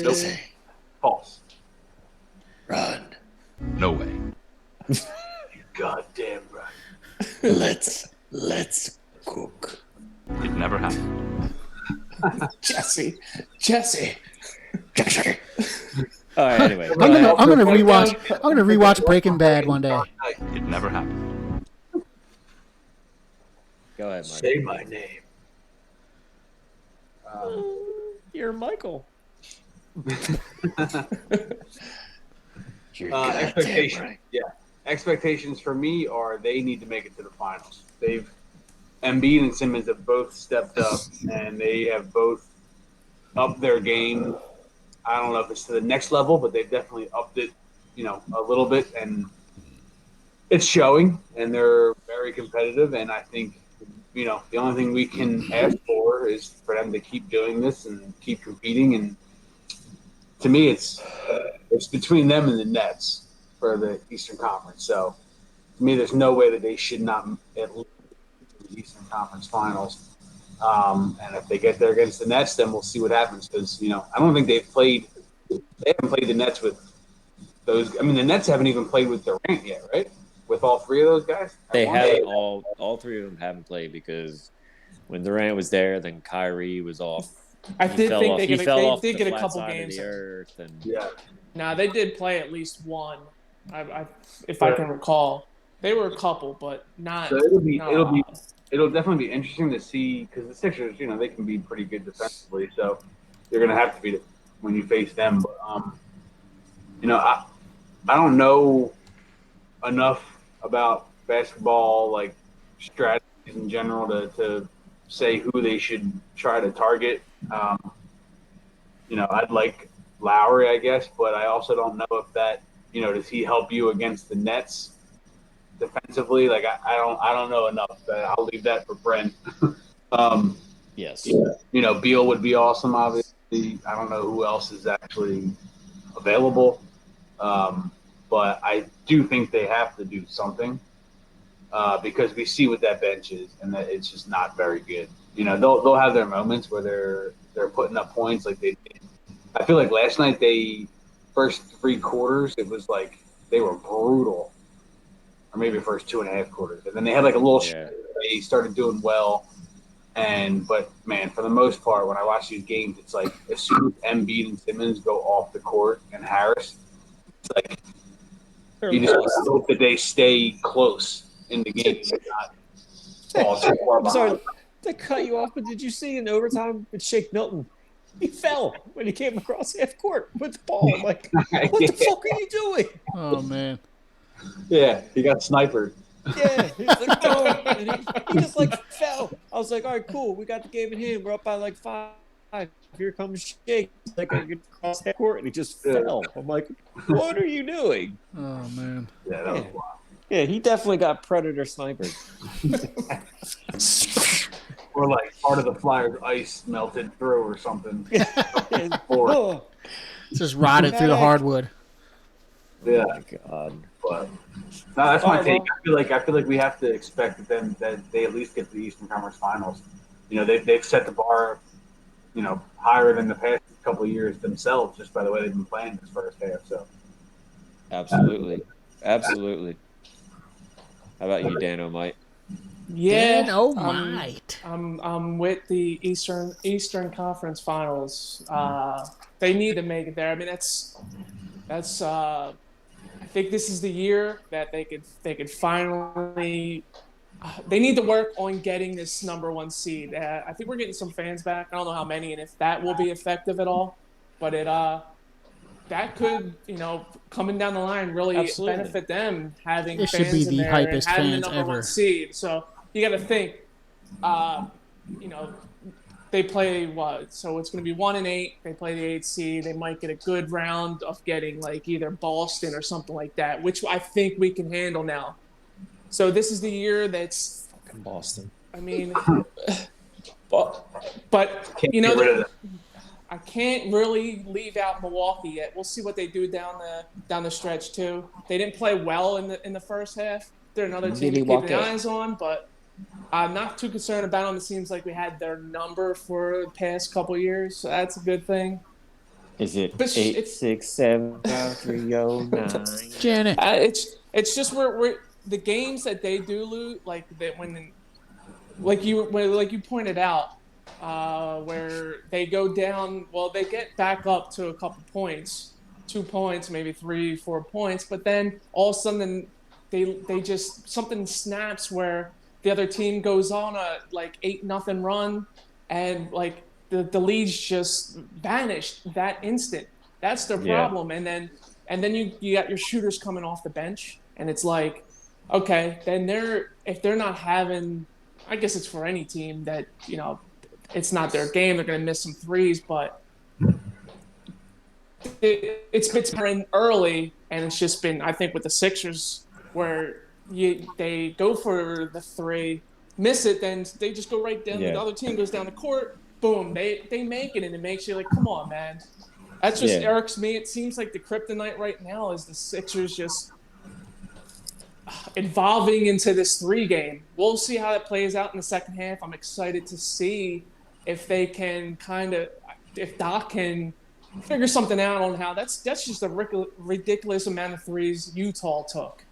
Speaker 3: Jesse.
Speaker 4: False.
Speaker 3: Run.
Speaker 5: No way.
Speaker 4: You goddamn right.
Speaker 3: Let's cook.
Speaker 5: It never happened.
Speaker 1: Jesse.
Speaker 3: All right, anyway.
Speaker 2: I'm gonna rewatch Breaking Bad one day.
Speaker 5: It never happened.
Speaker 3: Go ahead, Mike.
Speaker 4: Say my name.
Speaker 3: You're Michael.
Speaker 4: Expectations. Right. Yeah. Expectations for me are they need to make it to the finals. Embiid and Simmons have both stepped up, and they have both upped their game. I don't know if it's to the next level, but they've definitely upped it, a little bit, and it's showing. And they're very competitive. And I think, the only thing we can ask for is for them to keep doing this and keep competing. And to me, it's between them and the Nets for the Eastern Conference. So to me, there's no way that they should not at least the Eastern Conference Finals. And if they get there against the Nets, then we'll see what happens. Because, I don't think they haven't played the Nets with those. I mean, the Nets haven't even played with Durant yet, right? With all three of those guys?
Speaker 3: They haven't all three of them haven't played because when Durant was there, then Kyrie was off.
Speaker 1: I did think they did get a couple
Speaker 3: games.
Speaker 1: Nah, they did play at least one. If I can recall, they were a couple, but not.
Speaker 4: So it'll definitely be interesting to see because the Sixers, they can be pretty good defensively, so you're going to have to be when you face them. But I don't know enough about basketball like strategies in general to say who they should try to target. I'd like Lowry, I guess, but I also don't know if that, does he help you against the Nets defensively? Like I don't know enough. I'll leave that for Brent.
Speaker 3: Yes.
Speaker 4: Beal would be awesome. Obviously, I don't know who else is actually available, but I do think they have to do something because we see what that bench is, and that it's just not very good. They'll have their moments where they're putting up points like they did. I feel like last night first 3 quarters it was like they were brutal. Or maybe the first 2.5 quarters. And then they had like a little they started doing well. But man, for the most part, when I watch these games, it's like as soon as Embiid and Simmons go off the court and Harris, it's like you just hope that they stay close in the game and not fall too far behind.
Speaker 3: I'm sorry to cut you off, but did you see in overtime with Shake Milton? He fell when he came across half court with the ball. I'm like, what the fuck are you doing?
Speaker 2: Oh man.
Speaker 4: Yeah, he got sniped.
Speaker 3: Yeah, he's like, no, and he just like fell. I was like, all right, cool, we got the game in hand. We're up by like 5. Here comes Shake. Like I get across half court, and he just fell. I'm like, what are you doing?
Speaker 2: Oh man.
Speaker 4: Yeah, that was wild.
Speaker 3: Yeah, he definitely got predator snipers.
Speaker 4: Or like part of the Flyers ice melted through or something.
Speaker 3: Oh.
Speaker 2: Just rotted through the hardwood.
Speaker 4: Yeah.
Speaker 3: Oh my God.
Speaker 4: But no, that's my take. Well, I feel like we have to expect that they at least get to the Eastern Conference Finals. They've set the bar, higher than the past couple of years themselves, just by the way they've been playing this first half. So.
Speaker 3: Absolutely. How about you, Dan O'Mite?
Speaker 1: Yeah,
Speaker 2: Dan O'Mite.
Speaker 1: I'm with the Eastern Conference Finals. They need to make it there. I mean, that's. I think this is the year that they could finally. They need to work on getting this number 1 seed. I think we're getting some fans back. I don't know how many and if that will be effective at all, but that could, coming down the line, really benefit them having fans
Speaker 2: should be the
Speaker 1: in there
Speaker 2: hypest
Speaker 1: and having
Speaker 2: fans
Speaker 1: the number
Speaker 2: ever.
Speaker 1: 1 seed. So you got to think, they play what? So it's going to be 1 and 8. They play the 8th seed. They might get a good round of getting like either Boston or something like that, which I think we can handle now. So this is the year that's
Speaker 3: fucking Boston.
Speaker 1: I mean, but I can't really leave out Milwaukee yet. We'll see what they do down the stretch too. They didn't play well in the first half. They're another team to keep their eyes on, but I'm not too concerned about them. It seems like we had their number for the past couple of years, so that's a good thing.
Speaker 3: Is it 867-309?
Speaker 2: Janet.
Speaker 1: It's just we're the games that they do lose, like that when like you pointed out, where they go down. Well, they get back up to a couple points, 2 points, maybe 3, 4 points, but then all of a sudden they just something snaps where the other team goes on a like 8-0 run, and like the leads just vanished that instant. That's their problem, and then you got your shooters coming off the bench, and it's like, okay, then if they're not having, I guess it's for any team that it's not their game. They're going to miss some threes, but it's been early, and it's just been, I think, with the Sixers where they go for the three, miss it, then they just go right down. The other team goes down the court, boom, they make it, and it makes you like, come on, man. That's just irks me. It seems like the kryptonite right now is the Sixers just evolving into this 3 game. We'll see how that plays out in the second half. I'm excited to see if they can if Doc can figure something out on how that's just a ridiculous amount of threes Utah took.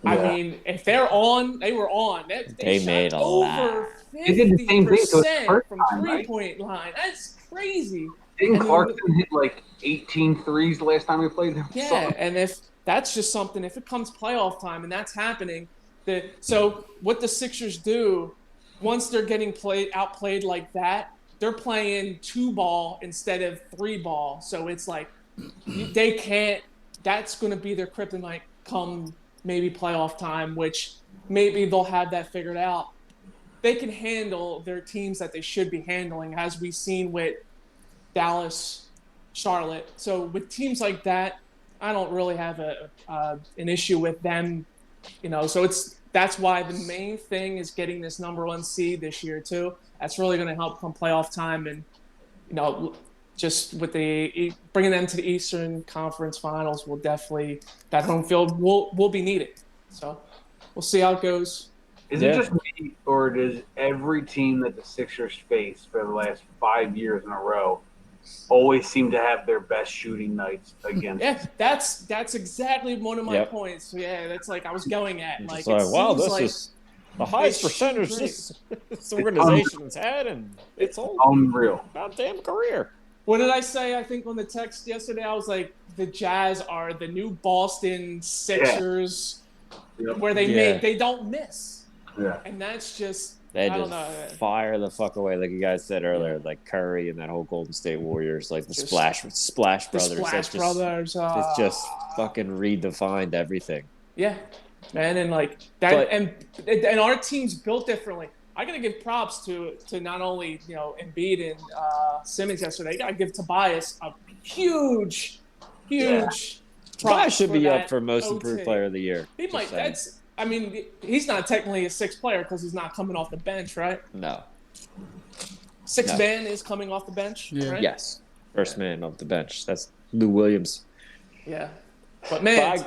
Speaker 1: Yeah. I mean, if they're on, they were on. They made over 50% from 3-point line. That's crazy.
Speaker 4: Didn't Clarkson hit like 18 threes the last time we played them?
Speaker 1: Yeah, and if that's just something, if it comes playoff time and that's happening, so what the Sixers do, once they're getting outplayed like that, they're playing 2-ball instead of 3-ball. So it's like they can't. That's going to be their kryptonite come maybe playoff time, which maybe they'll have that figured out. They can handle their teams that they should be handling, as we've seen with Dallas, Charlotte. So with teams like that, I don't really have an issue with them, So that's why the main thing is getting this number 1 seed this year too. That's really going to help come playoff time, and just with bringing them to the Eastern Conference Finals will definitely, that home field will be needed. So we'll see how it goes.
Speaker 4: Is it just me, or does every team that the Sixers face for the last 5 years in a row always seem to have their best shooting nights against?
Speaker 1: Yeah, that's exactly one of my points. Yeah, that's like I was going at. Like,
Speaker 3: wow, this is the highest percentage this organization's had, and it's all
Speaker 4: unreal.
Speaker 3: Goddamn career.
Speaker 1: What did I say? I think on the text yesterday, I was like, the Jazz are the new Boston Sixers, where they don't miss. Yeah, and that's just.
Speaker 3: They just fire the fuck away, like you guys said earlier, like Curry and that whole Golden State Warriors, like the Splash Brothers. It's just fucking redefined everything.
Speaker 1: Yeah, man, and like that, and our team's built differently. I gotta give props to not only Embiid and Simmons yesterday. I gotta give Tobias a huge.
Speaker 3: Tobias should be up for Most Improved Player of the Year.
Speaker 1: He might. I mean, he's not technically a 6th player because he's not coming off the bench, right?
Speaker 3: No.
Speaker 1: 6th man is coming off the bench, right?
Speaker 3: Yes. First man off the bench. That's Lou Williams.
Speaker 1: Yeah. But, man,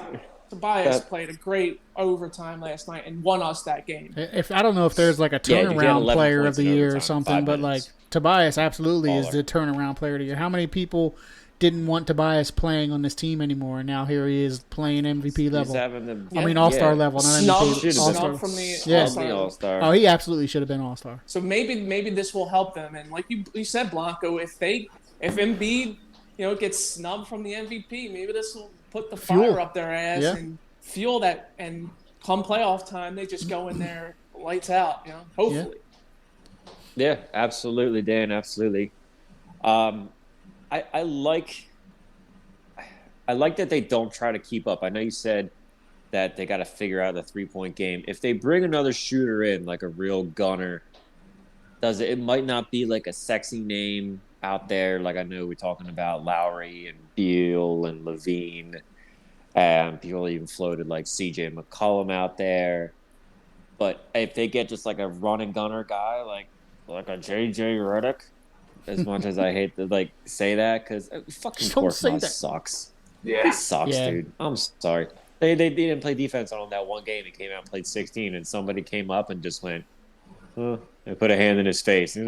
Speaker 1: Tobias played a great overtime last night and won us that game.
Speaker 2: I don't know if there's like a turnaround player of the year or something, but like Tobias absolutely is the turnaround player of the year. How many people didn't want Tobias playing on this team anymore, and now here he is playing MVP level. All-star level, not MVP.
Speaker 1: All-star from the All-Star.
Speaker 2: Oh, he absolutely should have been All-Star.
Speaker 1: So maybe this will help them. And like you said, Blanco, if Embiid gets snubbed from the MVP, maybe this will put the fire up their ass and fuel that. And come playoff time, they just go in there lights out. Hopefully.
Speaker 3: Yeah, absolutely, Dan. Absolutely. I like that they don't try to keep up. I know you said that they got to figure out the 3-point game. If they bring another shooter in, like a real gunner, it might not be like a sexy name out there. Like I know we're talking about Lowry and Beal and Levine, and people even floated like CJ McCollum out there. But if they get just like a run and gunner guy, like a JJ Redick, as much as I hate to say that, because fucking Korkmaz sucks.
Speaker 4: Yeah,
Speaker 3: he sucks, dude. I'm sorry. They didn't play defense on that one game. He came out and played 16, and somebody came up and just went, and put a hand in his face.
Speaker 1: I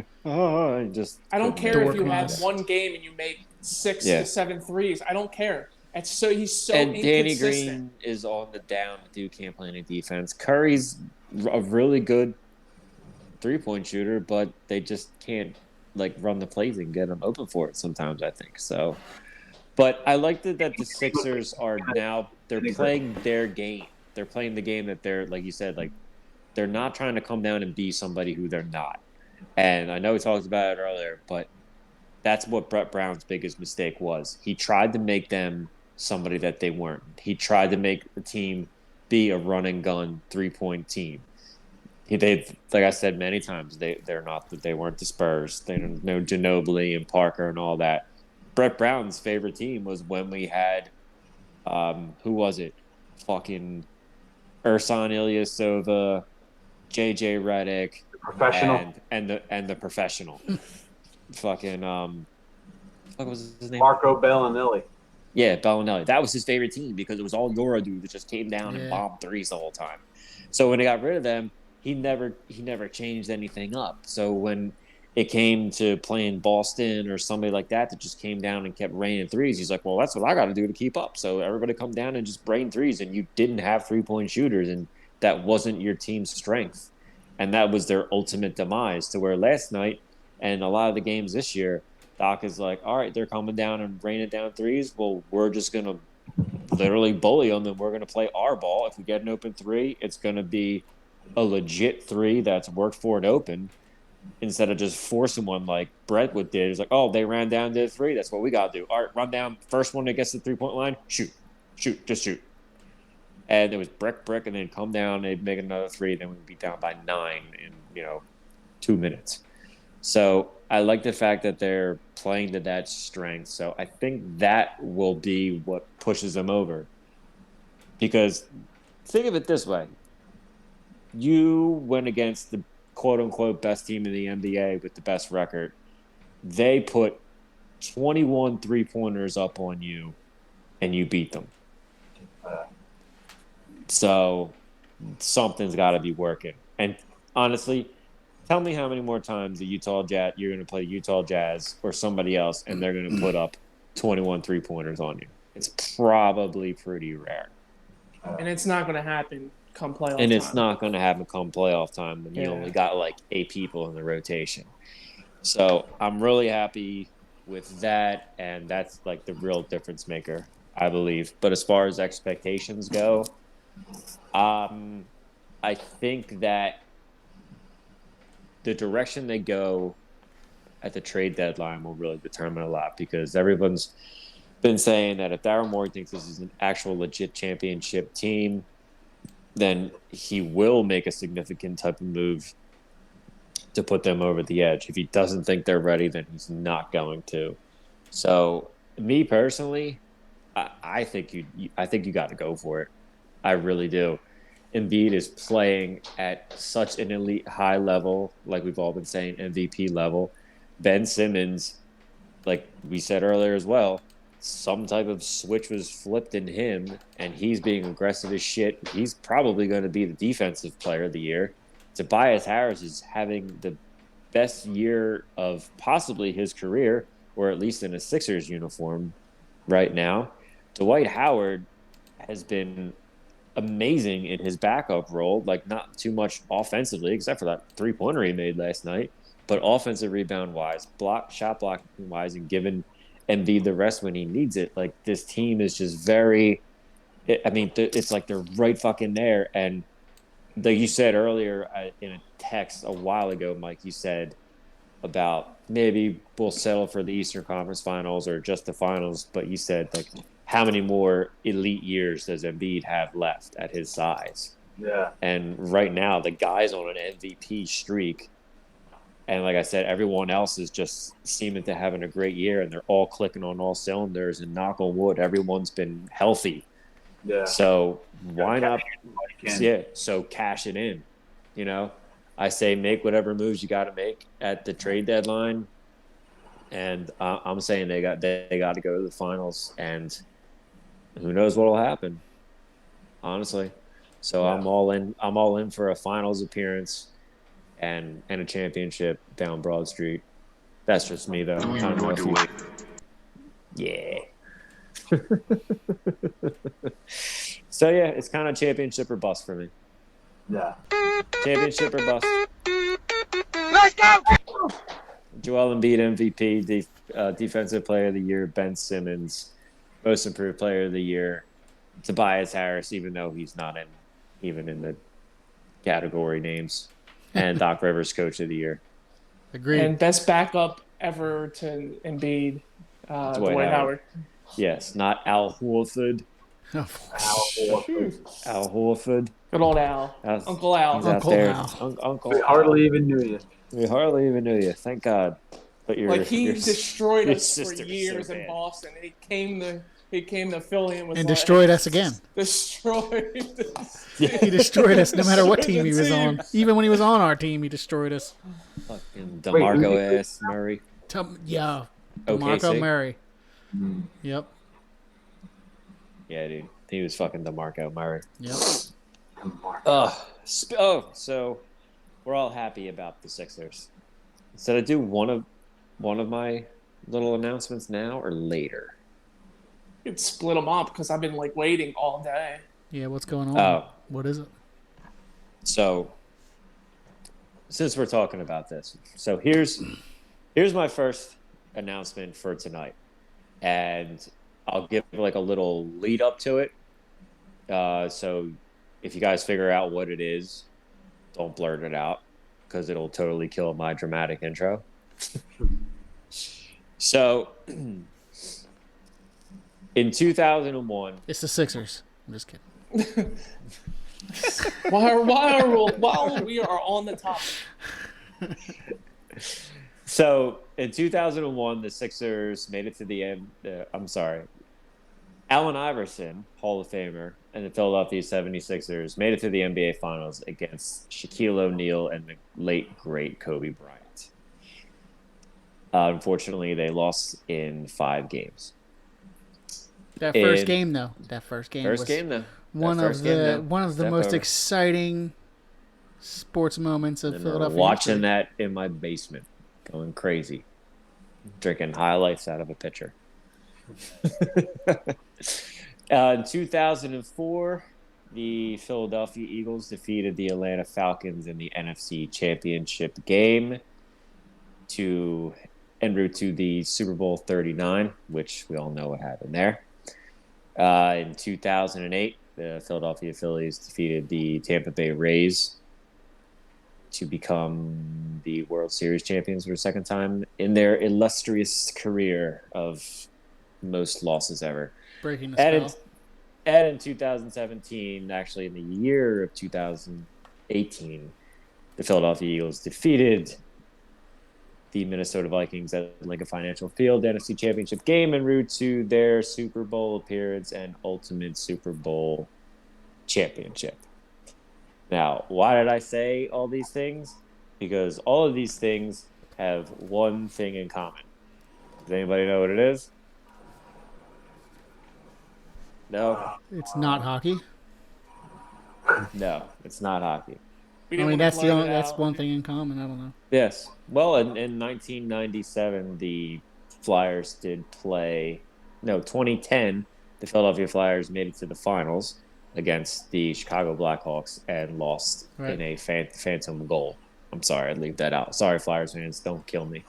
Speaker 1: don't care if you have one game and you make 6 to 7 threes. I don't care. He's so
Speaker 3: and
Speaker 1: inconsistent.
Speaker 3: Danny Green is on the down. Dude can't play any defense. Curry's a really good 3-point shooter, but they just can't like run the plays and get them open for it sometimes, I think. So, but I like that the Sixers are now they're playing their game. They're playing the game that they're like you said, like they're not trying to come down and be somebody who they're not. And I know we talked about it earlier, but that's what Brett Brown's biggest mistake was. He tried to make them somebody that they weren't. He tried to make the team be a run and gun 3-point team. They like I said many times, they're not that they weren't the Spurs. They don't know Ginobili and Parker and all that. Brett Brown's favorite team was when we had who was it? Fucking Ersan Ilyasova, JJ Redick,
Speaker 4: Professional
Speaker 3: and the professional. Fucking what was his name?
Speaker 4: Marco Bellinelli.
Speaker 3: Yeah, Bellinelli. That was his favorite team because it was all Euro dudes that just came down and bombed threes the whole time. So when they got rid of them, he never changed anything up. So when it came to playing Boston or somebody like that just came down and kept raining threes, he's like, well, that's what I got to do to keep up. So everybody come down and just rain threes, and you didn't have 3-point shooters, and that wasn't your team's strength. And that was their ultimate demise, to where last night and a lot of the games this year, Doc is like, all right, they're coming down and raining down threes. Well, we're just going to literally bully them, and we're going to play our ball. If we get an open three, it's going to be a legit three that's worked for an open, instead of just forcing one like Brentwood did. It's like, oh, they ran down to the three. That's what we got to do. All right, run down. First one that gets to the 3-point line, shoot, just shoot. And it was brick, and then come down, they'd make another three, then we'd be down by 9 in, 2 minutes. So I like the fact that they're playing to that strength. So I think that will be what pushes them over. Because think of it this way. You went against the quote-unquote best team in the NBA with the best record. They put 21 3-pointers up on you, and you beat them. So something's got to be working. And honestly, tell me how many more times you're going to play Utah Jazz or somebody else, and they're going to put up 21 3-pointers on you. It's probably pretty rare.
Speaker 1: And it's not going to happen come playoff time.
Speaker 3: And it's not going to happen come playoff time when you only got like 8 people in the rotation. So I'm really happy with that, and that's like the real difference maker, I believe. But as far as expectations go, I think that the direction they go at the trade deadline will really determine a lot, because everyone's been saying that if Daryl Morey thinks this is an actual legit championship team, then he will make a significant type of move to put them over the edge. If he doesn't think they're ready, then he's not going to. So, me personally, I think you got to go for it. I really do. Embiid is playing at such an elite high level, like we've all been saying, MVP level. Ben Simmons, like we said earlier as well, some type of switch was flipped in him, and he's being aggressive as shit. He's probably going to be the defensive player of the year. Tobias Harris is having the best year of possibly his career, or at least in a Sixers uniform right now. Dwight Howard has been amazing in his backup role, like not too much offensively, except for that 3-pointer he made last night, but offensive rebound-wise, shot blocking-wise, and giving Embiid the rest when he needs it. Like, this team is just very – it's like they're right fucking there. And like you said earlier in a text a while ago, Mike, you said about maybe we'll settle for the Eastern Conference Finals or just the Finals, but you said, like, how many more elite years does Embiid have left at his size?
Speaker 4: Yeah.
Speaker 3: And right now, the guy's on an MVP streak. And like I said, everyone else is just seeming to having a great year, and they're all clicking on all cylinders, and knock on wood, everyone's been healthy.
Speaker 4: Yeah.
Speaker 3: So why not? Yeah. So cash it in. I say make whatever moves you got to make at the trade deadline. And I'm saying they got to go to the finals, and who knows what will happen, honestly. So yeah. I'm all in for a finals appearance and a championship down Broad Street. That's just me, though. Yeah. So yeah, it's kind of championship or bust for me.
Speaker 4: Yeah.
Speaker 3: Championship or bust. Joel Embiid MVP, Defensive Player of the Year. Ben Simmons, Most Improved Player of the Year. Tobias Harris, even though he's not even in the category names, and Doc Rivers Coach of the Year.
Speaker 2: Agreed.
Speaker 1: And best backup ever to Embiid, Dwight Howard.
Speaker 3: Yes, not Al Horford.
Speaker 4: Al Horford.
Speaker 3: Al Horford.
Speaker 1: Good old Al. Uncle Al.
Speaker 3: He's out
Speaker 2: Uncle
Speaker 3: there.
Speaker 2: Al.
Speaker 3: Uncle
Speaker 4: We
Speaker 3: Al.
Speaker 4: hardly even knew you.
Speaker 3: We hardly even knew you. Thank God. But
Speaker 1: He destroyed us for
Speaker 3: sister's
Speaker 1: years
Speaker 3: so
Speaker 1: in
Speaker 3: bad.
Speaker 1: Boston. He came to Philly and was
Speaker 2: And
Speaker 1: like,
Speaker 2: destroyed us again.
Speaker 1: Destroyed.
Speaker 2: He destroyed us no matter what team he was
Speaker 1: Destroyed the
Speaker 2: on. Even when he was on our team, he destroyed us.
Speaker 3: Fucking DeMarco ass Murray.
Speaker 2: Yeah.
Speaker 3: OKC.
Speaker 2: DeMarco Murray. Yep.
Speaker 3: Yeah, dude. He was fucking DeMarco Murray.
Speaker 2: Yep.
Speaker 3: So we're all happy about the Sixers. Should I do one of my little announcements now or later?
Speaker 1: You could split them up because I've been waiting all day.
Speaker 2: Yeah, what's going on?
Speaker 3: Oh.
Speaker 2: What is it?
Speaker 3: So since we're talking about this, so here's my first announcement for tonight, and I'll give a little lead up to it. So if you guys figure out what it is, don't blurt it out because it'll totally kill my dramatic intro. So in 2001,
Speaker 2: It's the Sixers. I'm just kidding.
Speaker 1: While we are on the topic.
Speaker 3: So in 2001, the Sixers made it to the end. Allen Iverson, Hall of Famer, and the Philadelphia 76ers made it to the NBA Finals against Shaquille O'Neal and the late, great Kobe Bryant. Unfortunately, they lost in 5 games.
Speaker 2: That first game, though. Was one of the most exciting sports moments of Philadelphia.
Speaker 3: Watching that in my basement, going crazy, drinking highlights out of a pitcher. In 2004, the Philadelphia Eagles defeated the Atlanta Falcons in the NFC Championship game en route to the Super Bowl 39, which we all know what happened there. In 2008, the Philadelphia Phillies defeated the Tampa Bay Rays to become the World Series champions for the second time in their illustrious career of most losses ever.
Speaker 2: Breaking the spell.
Speaker 3: And in 2017, actually in the year of 2018, the Philadelphia Eagles defeated the Minnesota Vikings at Lincoln Financial Field NFC Championship game en route to their Super Bowl appearance and ultimate Super Bowl championship. Now, why did I say all these things? Because all of these things have one thing in common. Does anybody know what it is? No?
Speaker 2: It's not hockey.
Speaker 3: No, it's not hockey.
Speaker 2: That's one thing in common. I don't know.
Speaker 3: Yes. Well, in 1997, the Flyers did play. No, 2010, the Philadelphia Flyers made it to the finals against the Chicago Blackhawks and lost in a phantom goal. I'm sorry, I'd leave that out. Sorry, Flyers fans, don't kill me.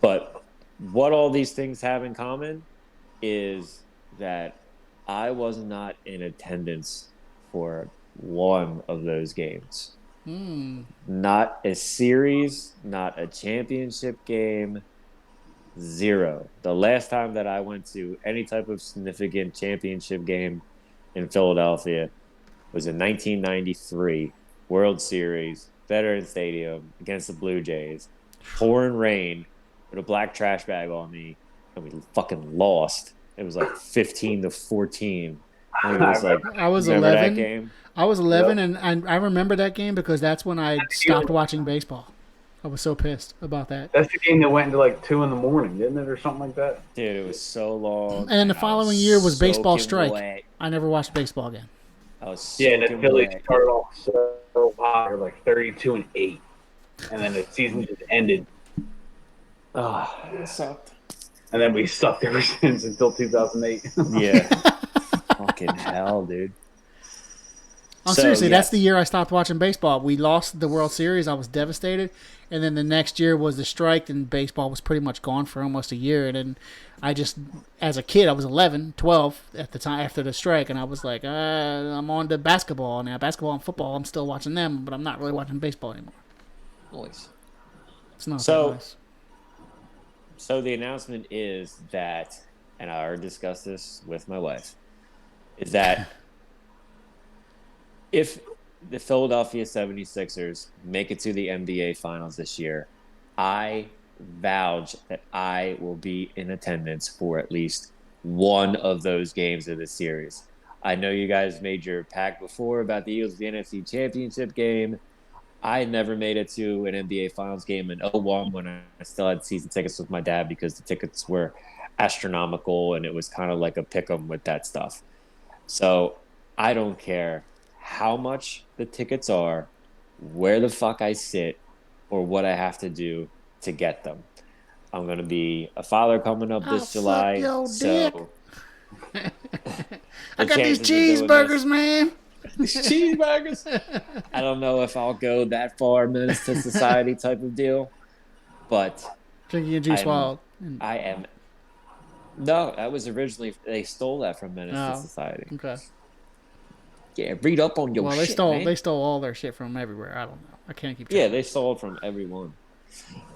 Speaker 3: But what all these things have in common is that I was not in attendance for one of those games. Not a series, not a championship game, 0. The last time that I went to any type of significant championship game in Philadelphia was in 1993 World Series, Veterans Stadium against the Blue Jays. Pouring rain with a black trash bag on me, and we fucking lost. It was 15-14.
Speaker 2: I was 11.
Speaker 3: That game?
Speaker 2: I was 11, and I remember that game because that's when I stopped watching baseball. I was so pissed about that.
Speaker 4: That's the game that went into 2 in the morning, didn't it, or something like that?
Speaker 3: Dude, it was so long.
Speaker 2: And then the following year was baseball strike.
Speaker 3: Wet.
Speaker 2: I never watched baseball again.
Speaker 3: I was
Speaker 4: the Phillies
Speaker 3: wet.
Speaker 4: started off so hot, they were 32-8, and then the season just ended.
Speaker 1: It sucked.
Speaker 4: And then we sucked ever since until 2008.
Speaker 3: Yeah. Fucking hell, dude.
Speaker 2: Seriously, that's the year I stopped watching baseball. We lost the World Series. I was devastated. And then the next year was the strike, and baseball was pretty much gone for almost a year. And then I just, as a kid, I was 11, 12 at the time after the strike, and I was like, I'm on to basketball now. Basketball and football, I'm still watching them, but I'm not really watching baseball anymore.
Speaker 3: Nice.
Speaker 2: It's not that nice.
Speaker 3: So the announcement is that, and I already discussed this with my wife, is that if the Philadelphia 76ers make it to the NBA Finals this year, I vouch that I will be in attendance for at least one of those games of this series. I know you guys made your pact before about the Eagles, the NFC Championship game. I never made it to an NBA Finals game in 2001 when I still had season tickets with my dad because the tickets were astronomical and it was kind of like a pick 'em with that stuff. So I don't care how much the tickets are, where the fuck I sit, or what I have to do to get them. I'm going to be a father coming up this July. So
Speaker 2: I got these cheeseburgers, man.
Speaker 1: These cheeseburgers.
Speaker 3: I don't know if I'll go that far, Menace to Society type of deal, but
Speaker 2: drinking a juice wild.
Speaker 3: I am. No, that was originally they stole that from Menace to Society.
Speaker 2: Okay.
Speaker 3: Yeah, read up on your shit, man.
Speaker 2: They stole all their shit from everywhere. I don't know. I can't keep track.
Speaker 3: Yeah, they stole it from everyone.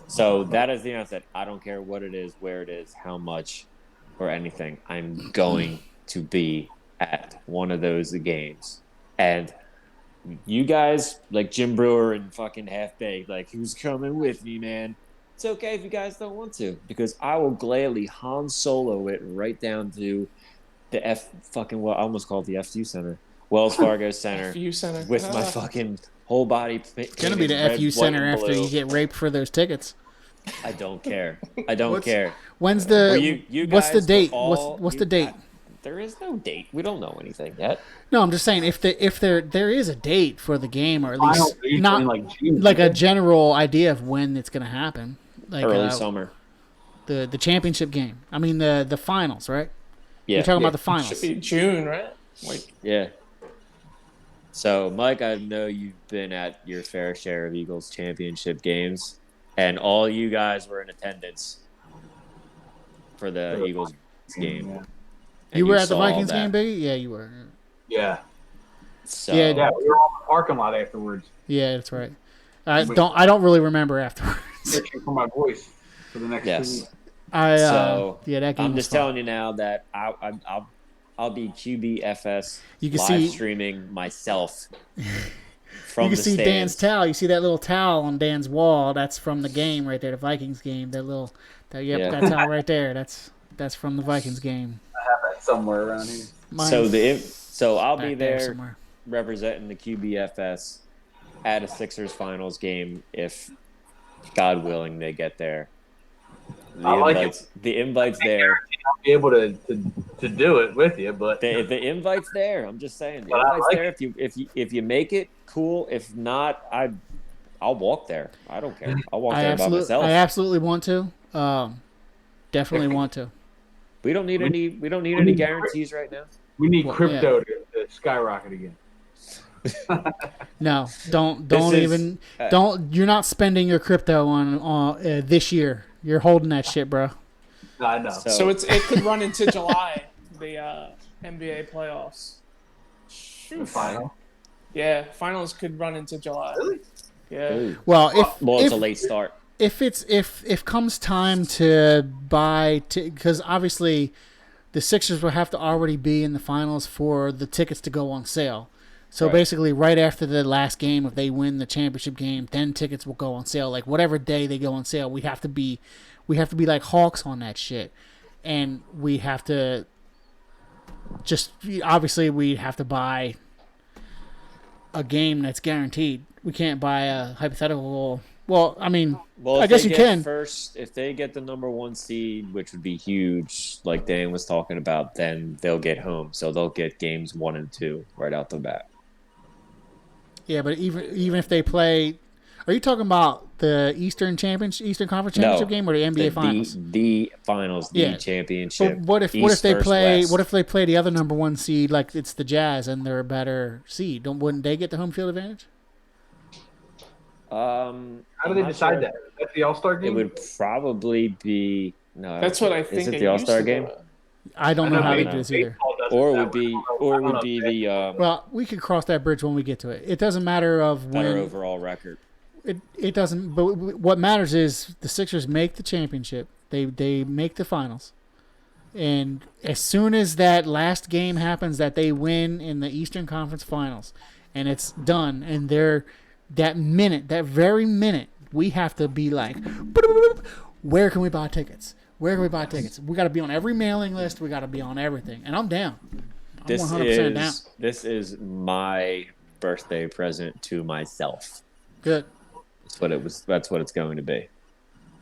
Speaker 3: So that is the answer. I don't care what it is, where it is, how much, or anything. I'm going to be at one of those games. And you guys, like Jim Brewer and fucking Half Baked, like, who's coming with me, man? It's okay if you guys don't want to, because I will gladly Han Solo it right down to the I almost called it the FU Center. Wells Fargo Center.
Speaker 1: FU Center.
Speaker 3: With my fucking whole body.
Speaker 2: It's going to be the FU Center after you get raped for those tickets.
Speaker 3: I don't care. I don't care.
Speaker 2: When's the... what's the date? What's the date?
Speaker 3: There is no date. We don't know anything yet.
Speaker 2: No, I'm just saying if there is a date for the game, or at least not like a general idea of when it's going to happen. Like
Speaker 3: early summer.
Speaker 2: The championship game. I mean the finals, right?
Speaker 3: Yeah.
Speaker 2: You're talking about the finals.
Speaker 1: Should be June, right?
Speaker 3: Yeah. So, Mike, I know you've been at your fair share of Eagles championship games, and all you guys were in attendance for the Eagles game.
Speaker 4: Yeah.
Speaker 2: You were at the Vikings game, Biggie? Yeah, you were.
Speaker 4: Yeah.
Speaker 3: So,
Speaker 4: yeah, we were on the parking lot afterwards.
Speaker 2: Yeah, that's right. I don't really remember afterwards.
Speaker 4: Searching for my voice for the next 2 weeks.
Speaker 3: So
Speaker 2: that game
Speaker 3: I'm just telling you now that I'll be QBFS streaming myself from the stands. You can see
Speaker 2: Dan's towel. You see that little towel on Dan's wall? That's from the game right there, the Vikings game. That towel right there. That's from the Vikings game.
Speaker 4: I have that somewhere around here.
Speaker 3: So I'll be there representing the QBFS at a Sixers finals game if, God willing, they get there. The invite's there.
Speaker 4: I'll be able to do it with you, but
Speaker 3: the invite's there. I'm just saying the invite's there. If you make it, cool. If not, I'll walk there. I don't care. I'll walk there by myself.
Speaker 2: I absolutely want to. Definitely want to.
Speaker 3: We don't need any guarantees right now.
Speaker 4: We need crypto to skyrocket again.
Speaker 2: No, don't you're not spending your crypto on this year. You're holding that shit, bro.
Speaker 4: I know.
Speaker 1: So it could run into July, the NBA playoffs.
Speaker 4: The final?
Speaker 1: Yeah, finals could run into July.
Speaker 4: Really?
Speaker 1: Yeah.
Speaker 2: Well,
Speaker 3: it's a late start.
Speaker 2: If comes time to buy, because obviously the Sixers will have to already be in the finals for the tickets to go on sale. So basically, right after the last game, if they win the championship game, then tickets will go on sale. Like whatever day they go on sale, we have to be like hawks on that shit, and we have to we have to buy a game that's guaranteed. We can't buy a hypothetical. Well, I mean, I guess you can.
Speaker 3: First, if they get the number 1 seed, which would be huge, like Dan was talking about, then they'll get home. So they'll get games 1 and 2 right out the bat.
Speaker 2: Yeah, but even if they play, Are you talking about the Eastern Conference Championship game or the NBA Finals?
Speaker 3: The finals, the championship.
Speaker 2: But what if they play? West. What if they play the other number 1 seed, like it's the Jazz, and they're a better seed? Wouldn't they get the home field advantage?
Speaker 4: How do they decide that? Is that the All-Star game?
Speaker 3: It would probably be
Speaker 1: That's what I think.
Speaker 3: Is it the All-Star game?
Speaker 2: I don't know how they do this either.
Speaker 3: Or it would be the.
Speaker 2: Well, we could cross that bridge when we get to it. It doesn't matter of
Speaker 3: better
Speaker 2: when
Speaker 3: overall record.
Speaker 2: It doesn't. But what matters is the Sixers make the championship. They make the finals, and as soon as that last game happens, that they win in the Eastern Conference Finals, and it's done, and that very minute, we have to be like, where can we buy tickets? Where can we buy tickets? We got to be on every mailing list. We got to be on everything, and I'm down. I'm 100% down.
Speaker 3: This is my birthday present to myself.
Speaker 2: Good.
Speaker 3: That's what it's going to be.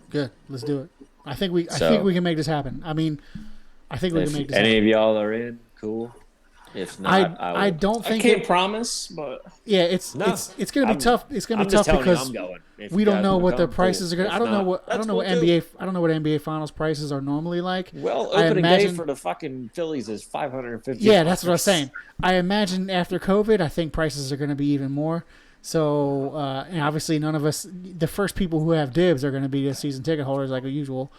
Speaker 2: Good. Let's do it. I think we can make this happen. I mean, I think we can make this happen.
Speaker 3: Any of y'all are in, cool. If not,
Speaker 2: I don't think
Speaker 1: I can't promise, but
Speaker 2: yeah, it's going to be tough. It's going to be tough because we don't know what the prices are going. I don't know what NBA Finals prices are normally like.
Speaker 3: Well, opening day for the fucking Phillies is $550.
Speaker 2: Yeah, that's what I was saying. I imagine after COVID, I think prices are going to be even more. So, and obviously, none of us, the first people who have dibs are going to be the season ticket holders, like usual.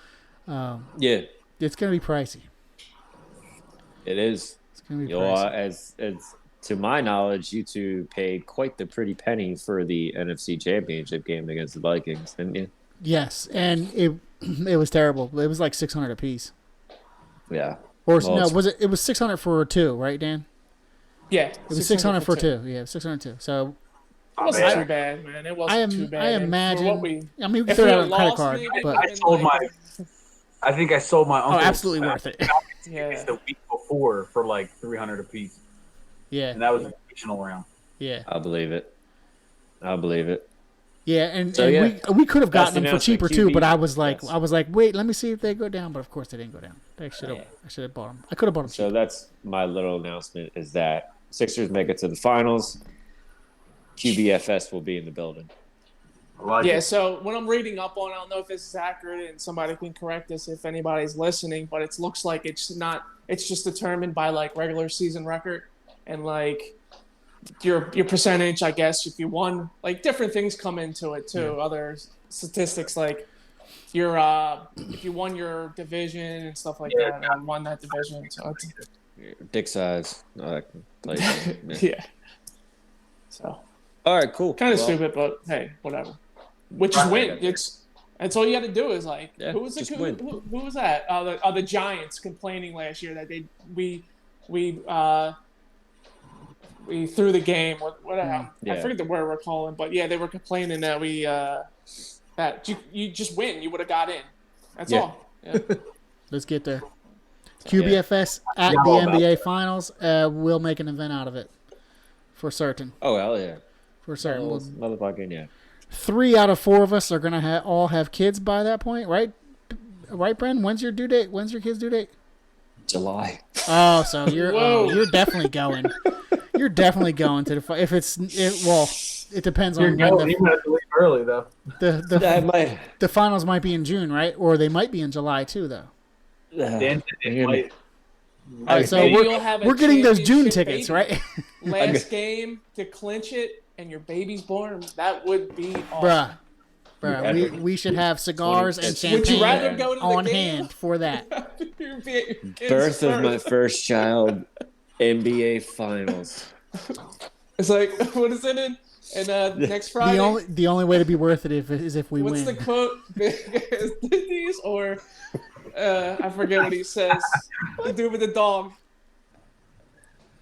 Speaker 3: Yeah,
Speaker 2: it's going to be pricey.
Speaker 3: It is.
Speaker 2: It's going to be pricey.
Speaker 3: As to my knowledge, you two paid quite the pretty penny for the NFC Championship game against the Vikings, didn't you?
Speaker 2: Yes, and it was terrible. It was like $600 a piece.
Speaker 3: Yeah.
Speaker 2: Or no, was it? It was $600 for 2, right, Dan?
Speaker 1: Yeah,
Speaker 2: it was $600 for 2. Yeah, $602. So.
Speaker 1: It wasn't too bad, man. It wasn't too bad.
Speaker 2: I imagine. We could
Speaker 1: throw
Speaker 2: it out on credit card, but
Speaker 4: I think I sold my uncle.
Speaker 2: Oh, absolutely worth it.
Speaker 4: Yeah. The week before for like $300 a piece.
Speaker 2: Yeah.
Speaker 4: And that was an additional round.
Speaker 2: Yeah.
Speaker 3: I'll believe it.
Speaker 2: Yeah, and we could have gotten them for cheaper too, but I was like, wait, let me see if they go down. But of course, they didn't go down. I should have bought them. I could have bought them.
Speaker 3: So that's my little announcement: is that Sixers make it to the finals. QBFS will be in the building.
Speaker 1: So when I'm reading up on it, I don't know if this is accurate, and somebody can correct us if anybody's listening, but it looks like it's not. It's just determined by like regular season record and like your percentage, I guess. If you won, like different things come into it too. Yeah. Other statistics like if you won your division and stuff like that, and won that division. So it's
Speaker 3: dick size.
Speaker 1: Yeah. So.
Speaker 3: All right, cool.
Speaker 1: Kind of stupid, but hey, whatever. Which is win. That's all you got to do is like who was that? The Giants complaining last year that we threw the game. Whatever. Yeah. I forget the word we're calling, but yeah, they were complaining that that you just win. You would have got in. That's all. Yeah.
Speaker 2: Let's get there. QBFS at the NBA Finals. We'll make an event out of it for certain.
Speaker 3: Oh hell yeah.
Speaker 2: For certain.
Speaker 3: Motherfucking yeah.
Speaker 2: 3 out of 4 of us are gonna all have kids by that point, right? Right, Bren? When's your due date? When's your kid's due date?
Speaker 3: July.
Speaker 2: Oh, so you're definitely going. You're definitely going to the. It depends on.
Speaker 4: You might have to leave early though.
Speaker 2: The finals might be in June, right? Or they might be in July too, though. All right, so we're getting those June tickets, right?
Speaker 1: Last game to clinch it, and your baby's born. That would be awesome.
Speaker 2: Bruh, we should have cigars and champagne on hand for that.
Speaker 3: Birth of my first child, NBA Finals.
Speaker 1: It's like, what is it in next Friday?
Speaker 2: The only way to be worth it is if we win.
Speaker 1: What's the quote? These or I forget what he says. The dude with the dog.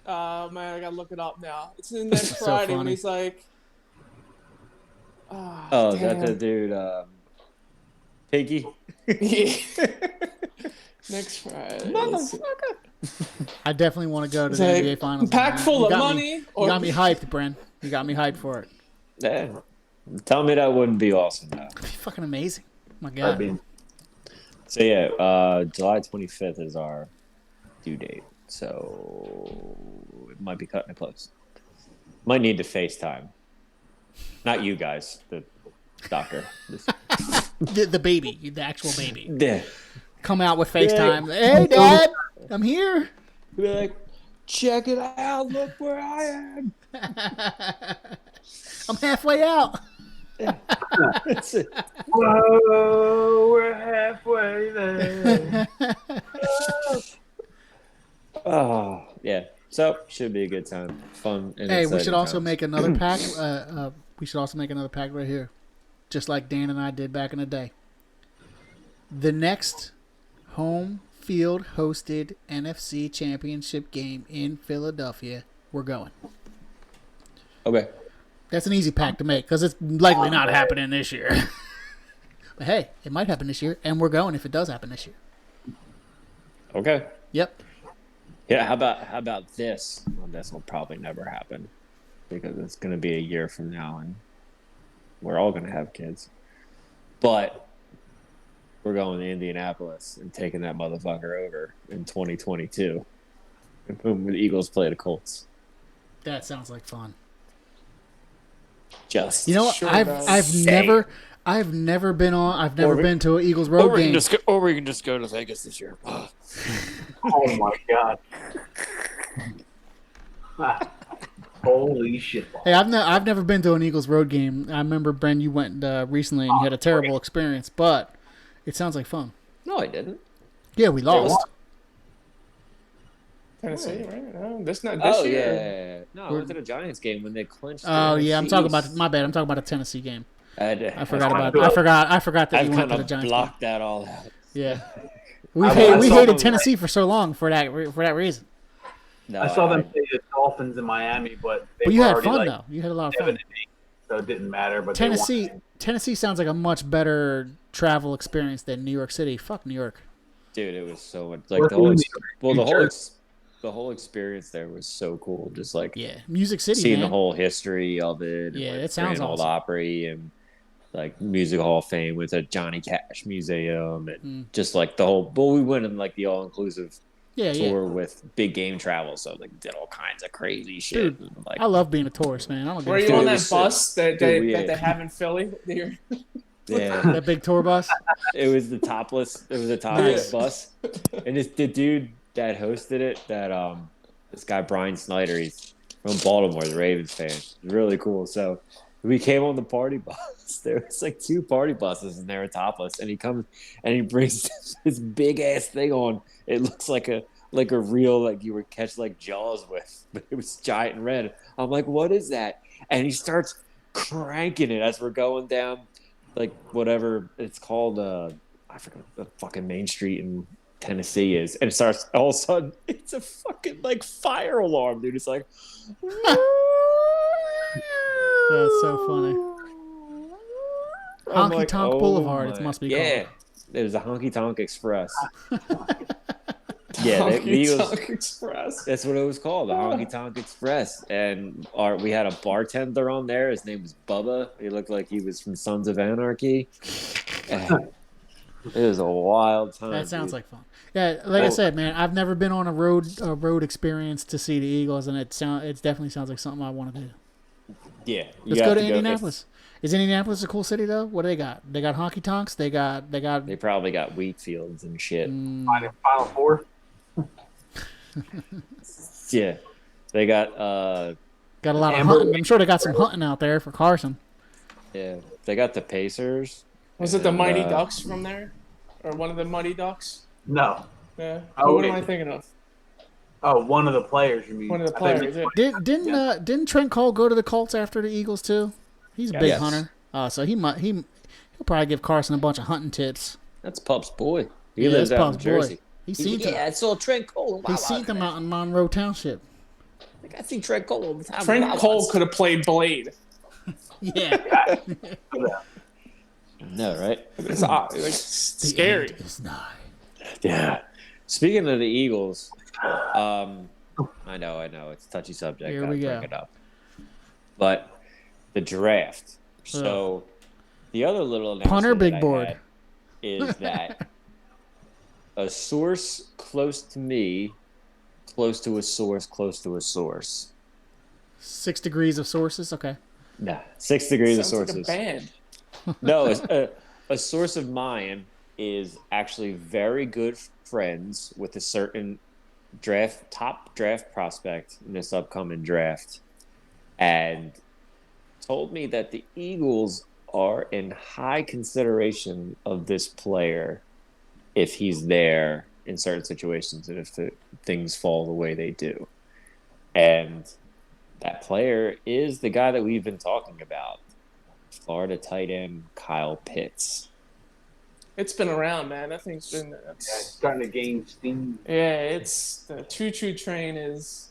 Speaker 1: Man, I gotta look it up now. It's in next Friday when he's like,
Speaker 3: is that the dude, Piggy?
Speaker 1: Yeah. Next Friday.
Speaker 3: Motherfucker.
Speaker 2: I definitely want to go to the NBA Finals.
Speaker 1: Pack full of money.
Speaker 2: You got me hyped, Bren. You got me hyped for it.
Speaker 3: Yeah. Tell me that wouldn't be awesome, though.
Speaker 2: That'd be fucking amazing. My God.
Speaker 3: So, yeah, July 25th is our due date. So, it might be cutting it close. Might need to FaceTime. Not you guys. Doctor.
Speaker 2: The baby, the actual baby.
Speaker 3: Yeah.
Speaker 2: Come out with FaceTime. Hey, Dad, I'm here.
Speaker 3: Be like, check it out. Look where I am.
Speaker 2: I'm halfway out.
Speaker 3: That's it.
Speaker 4: Whoa, we're halfway there.
Speaker 3: Oh, yeah. So, should be a good time. Fun and
Speaker 2: Hey, we should also
Speaker 3: times.
Speaker 2: make another pack. We should also make another pack right here, just like Dan and I did back in the day. The next home field hosted NFC Championship game in Philadelphia, we're going.
Speaker 3: Okay.
Speaker 2: That's an easy pack to make because it's likely not happening this year. But hey, it might happen this year, and we're going if it does happen this year.
Speaker 3: Okay.
Speaker 2: Yep.
Speaker 3: Yeah, how about this? Well, this will probably never happen because it's going to be a year from now and we're all going to have kids. But we're going to Indianapolis and taking that motherfucker over in 2022. And boom, the Eagles play the Colts.
Speaker 2: That sounds like fun.
Speaker 3: Just
Speaker 2: You know what?
Speaker 1: Sure
Speaker 2: I've
Speaker 1: does.
Speaker 2: never been to an Eagles road game.
Speaker 3: or we can just go to Vegas this year.
Speaker 4: Oh my god. Holy shit.
Speaker 2: Hey, I've never been to an Eagles road game. I remember, Bren, you went recently and you had a terrible experience, but it sounds like fun.
Speaker 3: No, I didn't.
Speaker 2: Yeah, we lost.
Speaker 1: Tennessee, right? No, this not this
Speaker 3: Oh
Speaker 1: year.
Speaker 3: yeah. No, I went to the Giants game when they clinched.
Speaker 2: Oh
Speaker 3: the
Speaker 2: yeah, I'm
Speaker 3: NFC
Speaker 2: talking
Speaker 3: East.
Speaker 2: about my bad. I'm talking about a Tennessee game. I forgot
Speaker 4: I've
Speaker 2: that
Speaker 3: I've
Speaker 2: you went
Speaker 3: kind
Speaker 2: to the
Speaker 3: of
Speaker 2: Giants
Speaker 3: blocked that all out.
Speaker 2: game. Yeah,
Speaker 4: I
Speaker 2: we
Speaker 4: saw
Speaker 2: hated
Speaker 4: them-
Speaker 2: Tennessee for so long for that reason.
Speaker 3: No,
Speaker 4: I saw them play the Dolphins in Miami, but they
Speaker 2: But you
Speaker 4: were
Speaker 2: had
Speaker 4: already
Speaker 2: fun
Speaker 4: like
Speaker 2: though. You had a lot of
Speaker 4: 7
Speaker 2: fun.
Speaker 4: and 8, so it didn't matter. But they won.
Speaker 2: Tennessee sounds like a much better travel experience than New York City. Fuck New York.
Speaker 3: Dude, it was so much like
Speaker 4: We're
Speaker 3: the whole
Speaker 4: in
Speaker 3: the whole experience there was so cool. Just like
Speaker 2: Yeah, Music City.
Speaker 3: seeing
Speaker 2: man.
Speaker 3: the whole history of it.
Speaker 2: Yeah,
Speaker 3: and,
Speaker 2: it sounds
Speaker 3: Grand Ole
Speaker 2: awesome.
Speaker 3: Opry and like Music Hall of Fame with a Johnny Cash museum and just like the whole. Well, we went in like the all inclusive
Speaker 2: Yeah,
Speaker 3: tour with big game travel, so like did all kinds of crazy shit.
Speaker 2: Dude,
Speaker 3: and, like
Speaker 2: I love being a tourist, man. I don't
Speaker 1: Were
Speaker 2: give
Speaker 1: you
Speaker 2: a
Speaker 1: on
Speaker 2: fuck.
Speaker 3: it
Speaker 1: that
Speaker 3: was
Speaker 1: bus that
Speaker 3: dude, we-
Speaker 1: they have in Philly?
Speaker 3: yeah,
Speaker 2: That big tour bus.
Speaker 3: it was the topless. It was a topless bus, and it's the dude that hosted it. That this guy Brian Snyder, he's from Baltimore, the Ravens fan. It's really cool. So we came on the party bus. There was like 2 party buses, and they were topless. And he comes and he brings this big ass thing on. It looks like a real like you would catch like Jaws with, but it was giant and red. I'm like, what is that? And he starts cranking it as we're going down. Like whatever it's called, I forget what the fucking main street in Tennessee is, and it starts all of a sudden. It's a fucking like fire alarm, dude. It's like,
Speaker 2: That's so funny.
Speaker 3: I'm
Speaker 2: Honky
Speaker 3: like,
Speaker 2: Tonk
Speaker 3: oh
Speaker 2: Boulevard,
Speaker 3: my-
Speaker 2: it must be
Speaker 3: yeah.
Speaker 2: called.
Speaker 3: It was a Honky Tonk Express. Yeah, the Eagles.
Speaker 1: Tonk Express.
Speaker 3: That's what it was called, the Honky Tonk Express. And we had a bartender on there. His name was Bubba. He looked like he was from Sons of Anarchy. And it was a wild time.
Speaker 2: That sounds
Speaker 3: dude.
Speaker 2: like fun. Yeah, like I said, man, I've never been on a road experience to see the Eagles, and it definitely sounds like something I want to do.
Speaker 3: Yeah. you
Speaker 2: Let's
Speaker 3: have
Speaker 2: go to
Speaker 3: if-
Speaker 2: Indianapolis. Is Indianapolis a cool city though? What do they got? They got honky tonks. They got.
Speaker 3: They probably got wheat fields and shit.
Speaker 4: Final Four.
Speaker 3: Yeah. They got
Speaker 2: Got a lot of
Speaker 4: Amber-
Speaker 2: hunting. I'm sure they got some hunting out there for Carson.
Speaker 3: they got the Pacers.
Speaker 1: Was it the
Speaker 3: And,
Speaker 1: Mighty Ducks from there, or one of the Mighty Ducks?
Speaker 4: No.
Speaker 1: Yeah.
Speaker 4: Oh,
Speaker 1: What am
Speaker 4: okay.
Speaker 1: I thinking of?
Speaker 4: Oh, one of the players. You mean?
Speaker 1: One of the
Speaker 4: I thought you
Speaker 1: players.
Speaker 4: meant-
Speaker 1: Yeah.
Speaker 2: Didn't Trent Cole go to the Colts after the Eagles too? He's a big
Speaker 3: Yes.
Speaker 2: hunter. So he'll probably give Carson a bunch of hunting tips.
Speaker 3: That's Pup's boy. He
Speaker 2: Yeah,
Speaker 3: lives
Speaker 2: that's
Speaker 3: out in
Speaker 2: Pup's boy.
Speaker 3: Jersey.
Speaker 2: He's seen
Speaker 3: Yeah, I saw Trent Cole.
Speaker 2: He's seen them out in Monroe Township.
Speaker 3: I see Trent Cole all the time.
Speaker 1: Trent Cole could have played Blade.
Speaker 2: Yeah.
Speaker 3: No, right?
Speaker 1: It's like scary.
Speaker 2: It's not.
Speaker 3: Yeah. Speaking of the Eagles, I know, it's a touchy subject.
Speaker 2: Here
Speaker 3: Gotta
Speaker 2: we
Speaker 3: bring
Speaker 2: go.
Speaker 3: it up. But the draft. So the other little announcement
Speaker 2: Punter, big
Speaker 3: that I
Speaker 2: board.
Speaker 3: had is that a source close to me, close to a source.
Speaker 2: 6 degrees of sources. Okay.
Speaker 3: Nah, 6 degrees of
Speaker 1: Sounds like a
Speaker 3: sources.
Speaker 1: band.
Speaker 3: No, a source of mine is actually very good friends with a certain top draft prospect in this upcoming draft, and told me that the Eagles are in high consideration of this player if he's there in certain situations and if things fall the way they do. And that player is the guy that we've been talking about, Florida tight end Kyle Pitts.
Speaker 1: It's been around, man. That thing's been
Speaker 4: it's starting to gain steam.
Speaker 1: Yeah, it's the choo-choo train is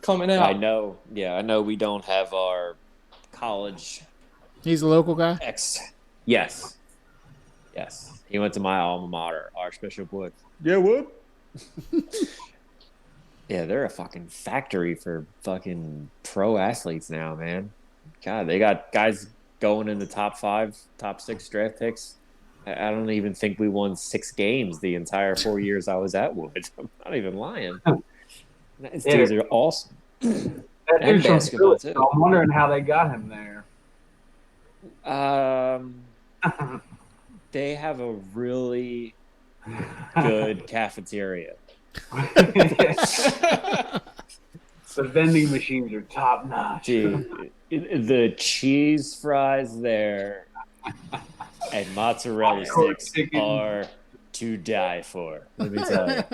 Speaker 1: coming out.
Speaker 3: I know. Yeah, I know we don't have our college.
Speaker 2: He's a local guy?
Speaker 3: Yes. He went to my alma mater, Archbishop Wood. Yeah, Wood. Yeah, they're a fucking factory for fucking pro athletes now, man. God, they got guys going in the top 5, top 6 draft picks. I don't even think we won 6 games the entire 4 years I was at Wood. I'm not even lying. These dudes are awesome.
Speaker 4: That dude's from Philly, too. I'm wondering how they got him there.
Speaker 3: They have a really good cafeteria.
Speaker 4: The vending machines are top notch.
Speaker 3: Dude, the cheese fries there and mozzarella sticks are to die for. Let me tell you.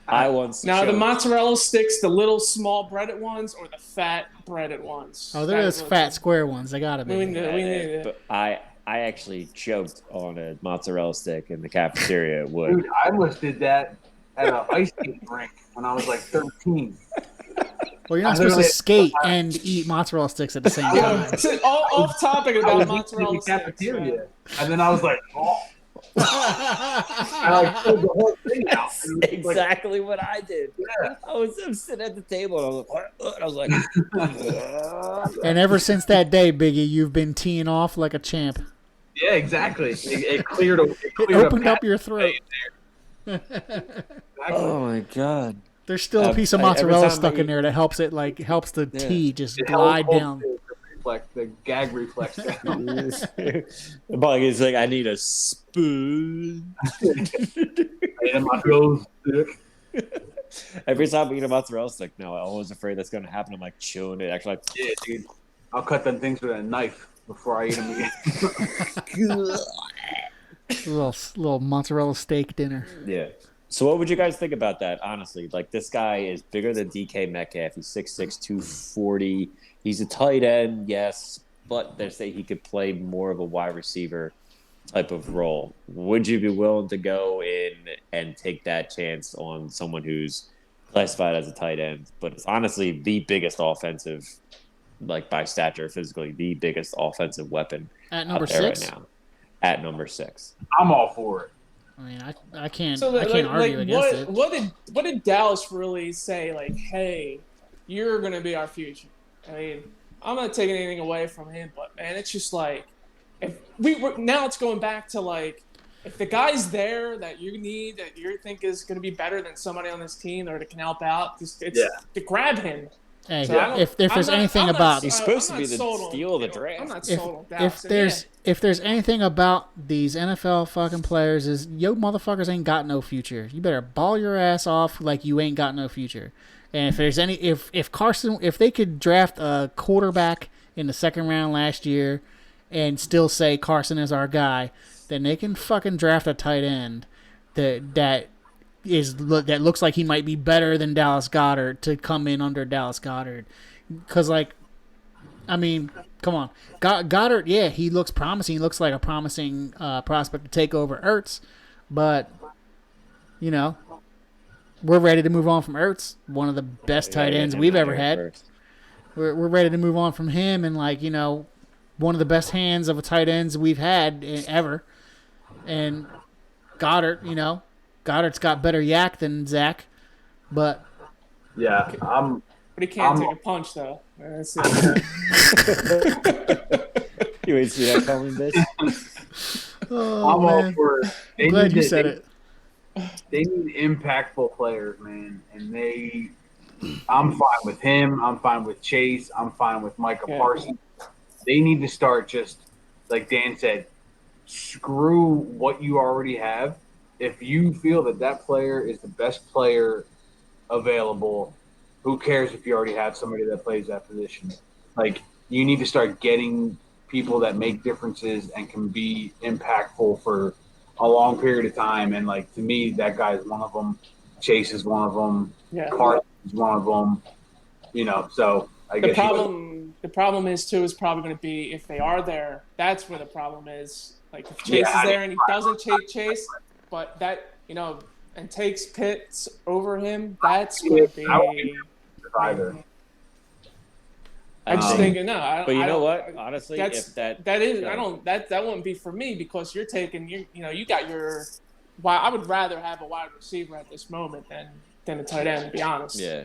Speaker 1: The mozzarella sticks, the little small breaded ones, or the fat breaded ones.
Speaker 2: Oh, they're those fat square ones. They gotta be.
Speaker 1: We need it.
Speaker 3: But I actually choked on a mozzarella stick in the cafeteria at Wood.
Speaker 4: Dude, I almost did that at an ice skate rink when I was like 13.
Speaker 2: Well, you're not supposed to skate and eat mozzarella sticks at the same time.
Speaker 1: All off topic about mozzarella sticks.
Speaker 4: Cafeteria. And then I was like, oh. I pulled the whole thing out.
Speaker 3: That's exactly what I did. Yeah. I'm sitting at the table and I was like,
Speaker 2: and ever since that day, Biggie, you've been teeing off like a champ.
Speaker 4: Yeah, exactly. It
Speaker 2: opened up your throat.
Speaker 4: Exactly.
Speaker 3: Oh my god.
Speaker 2: There's still a piece of mozzarella stuck in there that helps the tea just glide down.
Speaker 4: The gag reflex.
Speaker 3: It's like, I need a spoon. Every time I eat a mozzarella stick now, I'm always afraid that's going to happen. I'm like chewing it. Actually,
Speaker 4: yeah, dude. I'll cut them things with a knife before I eat them again.
Speaker 2: little mozzarella steak dinner.
Speaker 3: Yeah. So what would you guys think about that, honestly? Like, this guy is bigger than DK Metcalf. He's 6'6", 240. He's a tight end, yes, but they say he could play more of a wide receiver type of role. Would you be willing to go in and take that chance on someone who's classified as a tight end, but it's honestly the biggest offensive, like by stature, physically, the biggest offensive weapon
Speaker 2: at number
Speaker 3: out there
Speaker 2: 6?
Speaker 3: right now. At number 6.
Speaker 4: I'm all for it.
Speaker 2: I mean, I can't argue against it.
Speaker 1: What did Dallas really say? Like, hey, you're going to be our future. I mean, I'm not taking anything away from him, but man, it's just like now it's going back to like if the guy's there that you need that you think is going to be better than somebody on this team or that can help out, to grab him.
Speaker 2: Hey, so if there's anything about
Speaker 3: he's supposed to be the steal of the draft.
Speaker 1: I'm not sold on Dallas.
Speaker 2: If there's anything about these NFL fucking players is yo motherfuckers ain't got no future. You better ball your ass off like you ain't got no future. And if there's any if they could draft a quarterback in the second round last year and still say Carson is our guy, then they can fucking draft a tight end that looks like he might be better than Dallas Goedert to come in under Dallas Goedert. Because, like, I mean, come on. Goddard, yeah, he looks promising. He looks like a promising prospect to take over Ertz. But, you know, we're ready to move on from Ertz, one of the best tight ends we've ever had. We're ready to move on from him and, like, you know, one of the best hands of a tight ends we've had ever. And Goddard, you know, Goddard's got better yak than Zach, but
Speaker 4: yeah,
Speaker 1: but he can't take a punch though. That's it.
Speaker 3: You ain't see that coming, bitch.
Speaker 2: Oh,
Speaker 4: I'm all for it.
Speaker 2: I'm glad you said it.
Speaker 4: They need impactful players, man, and I'm fine with him. I'm fine with Chase. I'm fine with Micah Parsons. they need to start just like Dan said, screw what you already have. If you feel that player is the best player available, who cares if you already have somebody that plays that position? Like, you need to start getting people that make differences and can be impactful for a long period of time. And, like, to me, that guy is one of them. Chase is one of them.
Speaker 1: Yeah.
Speaker 4: Carson is one of them. You know, so I guess
Speaker 1: the problem is probably going to be if they are there. That's where the problem is. Like, if Chase is there and he doesn't chase, but that, you know, and takes Pitts over him, that's going to be
Speaker 4: either.
Speaker 1: I just think no.
Speaker 3: But you know what? Honestly, if that wouldn't be for me, because you're taking you got your. Why I would rather have a wide receiver at this moment than a tight end. To be honest. Yeah.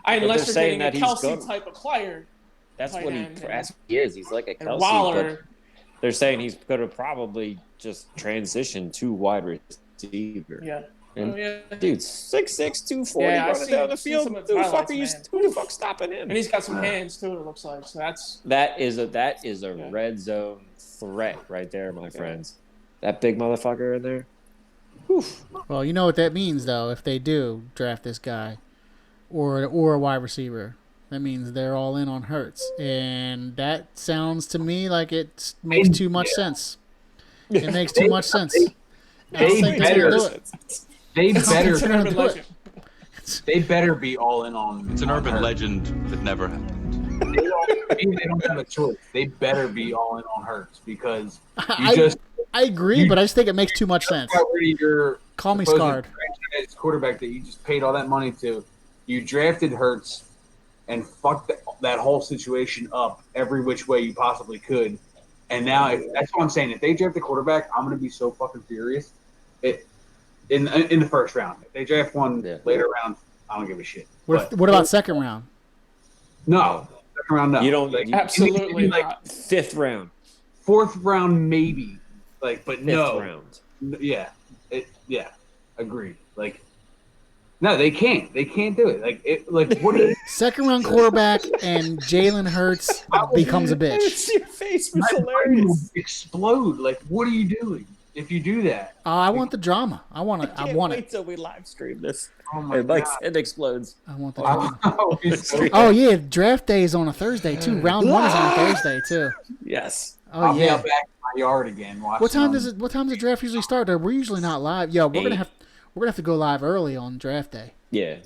Speaker 1: Unless you're getting a Kelsey type of player.
Speaker 3: That's what he is. He's like a Kelsey.
Speaker 1: Waller,
Speaker 3: but they're saying he's going to probably just transition to wide receiver.
Speaker 1: Yeah.
Speaker 3: And dude, 6'6", 240 running down the field. Who the fuck's stopping him?
Speaker 1: And he's got some hands too. It looks like so.
Speaker 3: That is a red zone threat right there, my friends. That big motherfucker in there. Whew.
Speaker 2: Well, you know what that means though. If they do draft this guy, or a wide receiver, that means they're all in on Hurts, and that sounds to me like it makes too much sense. It makes too much sense.
Speaker 4: They better be all in on.
Speaker 5: It's an urban legend that never happened.
Speaker 4: They don't have a choice. They better be all in on Hurts because
Speaker 2: I agree, but I just think it makes too much sense. Call me scarred.
Speaker 4: Quarterback that you just paid all that money to, you drafted Hurts and fucked that whole situation up every which way you possibly could. And now, that's what I'm saying. If they draft the quarterback, I'm going to be so fucking furious. In the first round, if they draft one later round, I don't give a shit.
Speaker 2: What about second round?
Speaker 4: No, second round, no.
Speaker 3: You don't
Speaker 1: absolutely not.
Speaker 3: Fifth round,
Speaker 4: fourth round, maybe. But
Speaker 3: fifth
Speaker 4: no
Speaker 3: round.
Speaker 4: Yeah, agreed. No, they can't. They can't do it. What?
Speaker 2: Second round quarterback and Jalen Hurts becomes a bitch.
Speaker 3: Your face was hilarious.
Speaker 4: Explode. What are you doing if you do that?
Speaker 2: I want the drama. I want it.
Speaker 3: Wait till we live stream this. Oh my God. It explodes.
Speaker 2: I want the drama. Oh yeah, draft day is on a Thursday too. Round 1 is on a Thursday too.
Speaker 3: Yes.
Speaker 2: Oh
Speaker 4: I'll
Speaker 2: yeah.
Speaker 4: be out back in my yard again.
Speaker 2: What time does the draft usually start? We're usually not live. Yo, we're gonna have to go live early on draft day.
Speaker 3: Yeah,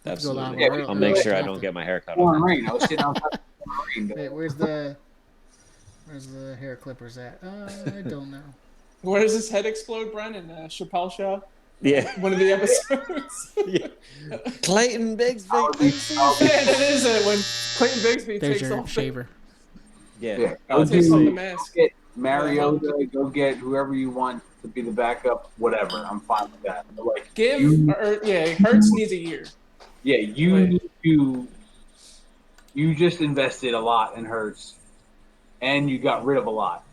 Speaker 3: absolutely.
Speaker 2: I'll
Speaker 3: make sure I don't get my hair cut
Speaker 4: off. I was sitting outside.
Speaker 2: Wait, where's the hair clippers at? I don't know.
Speaker 1: Where does his head explode, Brennan? Chappelle show?
Speaker 3: Yeah.
Speaker 1: One of the episodes.
Speaker 3: Yeah. Clayton Bigsby.
Speaker 1: Yeah, that is it. When Clayton Bigsby
Speaker 2: There's
Speaker 1: takes
Speaker 2: your
Speaker 1: off
Speaker 2: shaver.
Speaker 3: Yeah.
Speaker 1: Takes off the mask.
Speaker 4: Get Mariota, go get whoever you want to be the backup, whatever. I'm fine with that.
Speaker 1: Hurts needs a year.
Speaker 4: Yeah, you just invested a lot in Hurts, and you got rid of a lot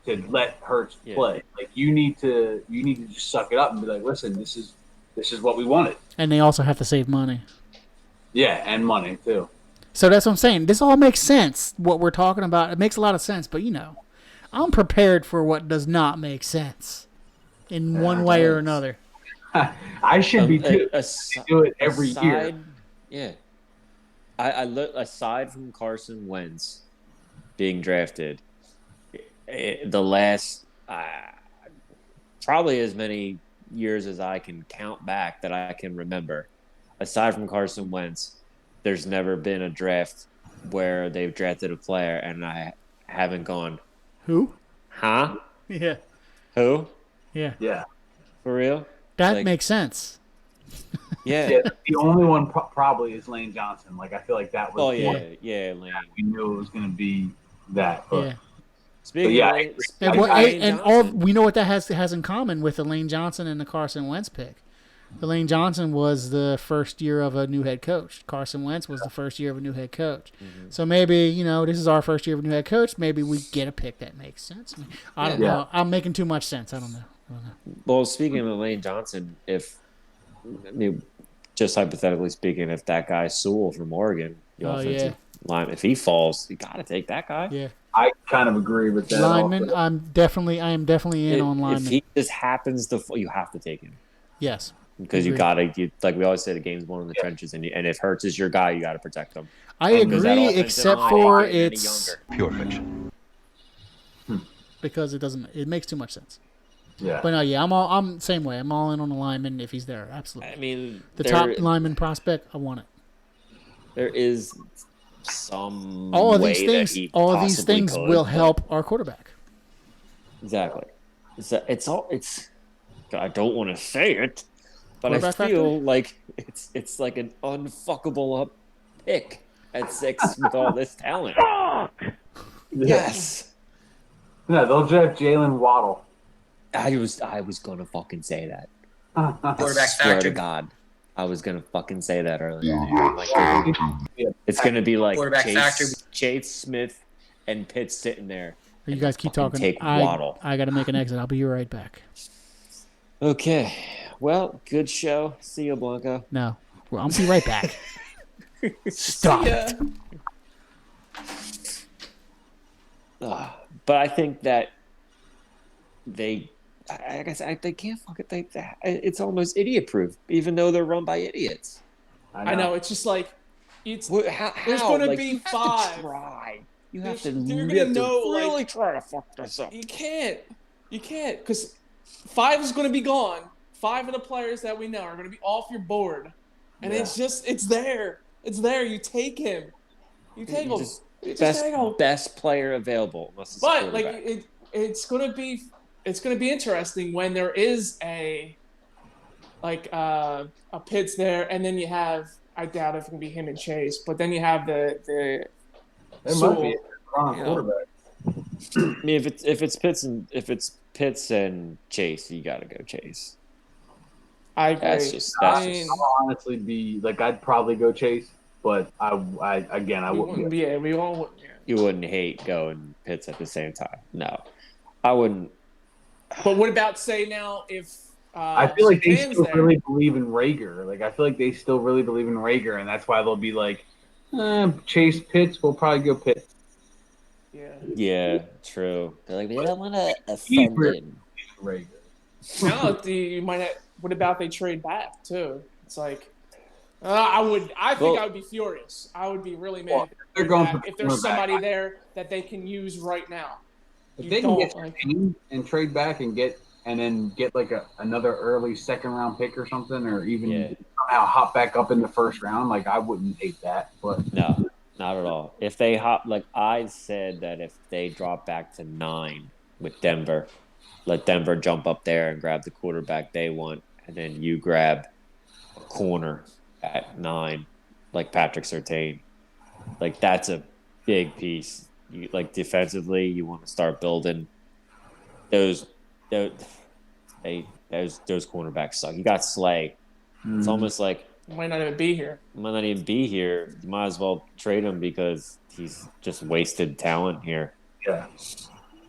Speaker 4: to let Hurts play. You need to just suck it up and be like, listen, this is what we wanted. And
Speaker 2: they also have to save money.
Speaker 4: Yeah, and money too.
Speaker 2: So that's what I'm saying. This all makes sense. What we're talking about, it makes a lot of sense. But I'm prepared for what does not make sense in one way or another.
Speaker 4: I should be too. I do it every year.
Speaker 3: Yeah. I look aside from Carson Wentz being drafted, the last probably as many years as I can count back that I can remember, aside from Carson Wentz, there's never been a draft where they've drafted a player and I haven't gone,
Speaker 2: who?
Speaker 3: Huh?
Speaker 2: Yeah.
Speaker 3: Who?
Speaker 2: Yeah.
Speaker 4: Yeah.
Speaker 3: For real?
Speaker 2: That makes sense.
Speaker 3: Yeah.
Speaker 4: The only one probably is Lane Johnson. I feel like that was.
Speaker 3: Oh yeah, Lane.
Speaker 4: We knew it was going to be that.
Speaker 2: Yeah.
Speaker 3: Speaking of Lane,
Speaker 2: we know what that has in common with the Lane Johnson and the Carson Wentz pick. The Lane Johnson was the first year of a new head coach. Carson Wentz was the first year of a new head coach. Mm-hmm. So maybe, this is our first year of a new head coach. Maybe we get a pick that makes sense. I don't know. I'm making too much sense. I don't know.
Speaker 3: Well, speaking of Lane Johnson, just hypothetically speaking, if that guy Sewell from Oregon The offensive line. If he falls, you got to take that guy.
Speaker 2: Yeah.
Speaker 4: I kind of agree with that.
Speaker 2: Lineman,
Speaker 4: also.
Speaker 2: I am definitely in on lineman.
Speaker 3: If he just happens to fall, you have to take him.
Speaker 2: Yes.
Speaker 3: Because you like we always say, the game's won in the trenches, and if Hurts is your guy, you got to protect him.
Speaker 2: I agree, except for it's
Speaker 5: Pure fiction.
Speaker 2: Because it makes too much sense.
Speaker 4: Yeah.
Speaker 2: But no, yeah, I'm same way. I'm all in on the lineman if he's there. Absolutely.
Speaker 3: I mean,
Speaker 2: the top lineman prospect, I want it.
Speaker 3: There is some
Speaker 2: all of these things
Speaker 3: could,
Speaker 2: will help our quarterback.
Speaker 3: Exactly. It's I don't want to say it, but I feel like it's like an unfuckable up pick at 6 with all this talent. Yes.
Speaker 4: Yeah, they'll draft Jalen Waddle.
Speaker 3: I was gonna fucking say that.
Speaker 7: Quarterback
Speaker 3: swear
Speaker 7: factor.
Speaker 3: to God, I was gonna fucking say that earlier. It's gonna be like Chase Smith and Pitts sitting there.
Speaker 2: You guys keep talking.
Speaker 3: Take Waddle.
Speaker 2: I got to make an exit. I'll be right back.
Speaker 3: Okay. Well, good show. See you, Blanco.
Speaker 2: No, I'll be right back. Stop it.
Speaker 3: But I think that they can't fucking think that. It's almost idiot-proof, even though they're run by idiots.
Speaker 1: I know. It's just like there's
Speaker 3: how?
Speaker 1: going to be 5.
Speaker 3: You have to
Speaker 1: really
Speaker 3: try to fuck this up.
Speaker 1: You can't, because 5 is going to be gone. 5 of the players that we know are going to be off your board, and it's there. It's there. You take him. You take him.
Speaker 3: Best player available.
Speaker 1: But like it's going to be interesting when there is a Pitts there, and then you have, I doubt if it can be him and Chase, but then you have the
Speaker 4: might be a quarterback.
Speaker 3: I mean, if it's Pitts and Chase, you got to go Chase.
Speaker 1: I agree.
Speaker 3: That's just
Speaker 4: I'll honestly be like, I'd probably go Chase, but I wouldn't.
Speaker 1: We all. Yeah.
Speaker 3: You wouldn't hate going Pitts at the same time. No, I wouldn't.
Speaker 1: But what about, say, now if
Speaker 4: I feel like they still really believe in Rager. Like, I feel like they still really believe in Rager, and that's why they'll be like, Chase Pitts. We'll probably go Pitts.
Speaker 3: Yeah, true. They're like, we don't want to offend him.
Speaker 4: Rager.
Speaker 1: No, you might have, what about they trade back too? It's like I think I would be furious. I would be really mad if there's somebody there that they can use right now.
Speaker 4: If they can get and trade back and then get like another early second round pick or something, or even somehow hop back up in the first round, like I wouldn't hate that. But
Speaker 3: no, not at all. If they hop, like I said, that if they drop back to 9 with Denver, let Denver jump up there and grab the quarterback they want, and then you grab a corner at 9, like Patrick Surtain. Like, that's a big piece. You, like, defensively, you want to start building those cornerbacks suck. You got Slay. It's almost like
Speaker 1: might not even be here.
Speaker 3: You might as well trade him because he's just wasted talent here.
Speaker 4: Yeah.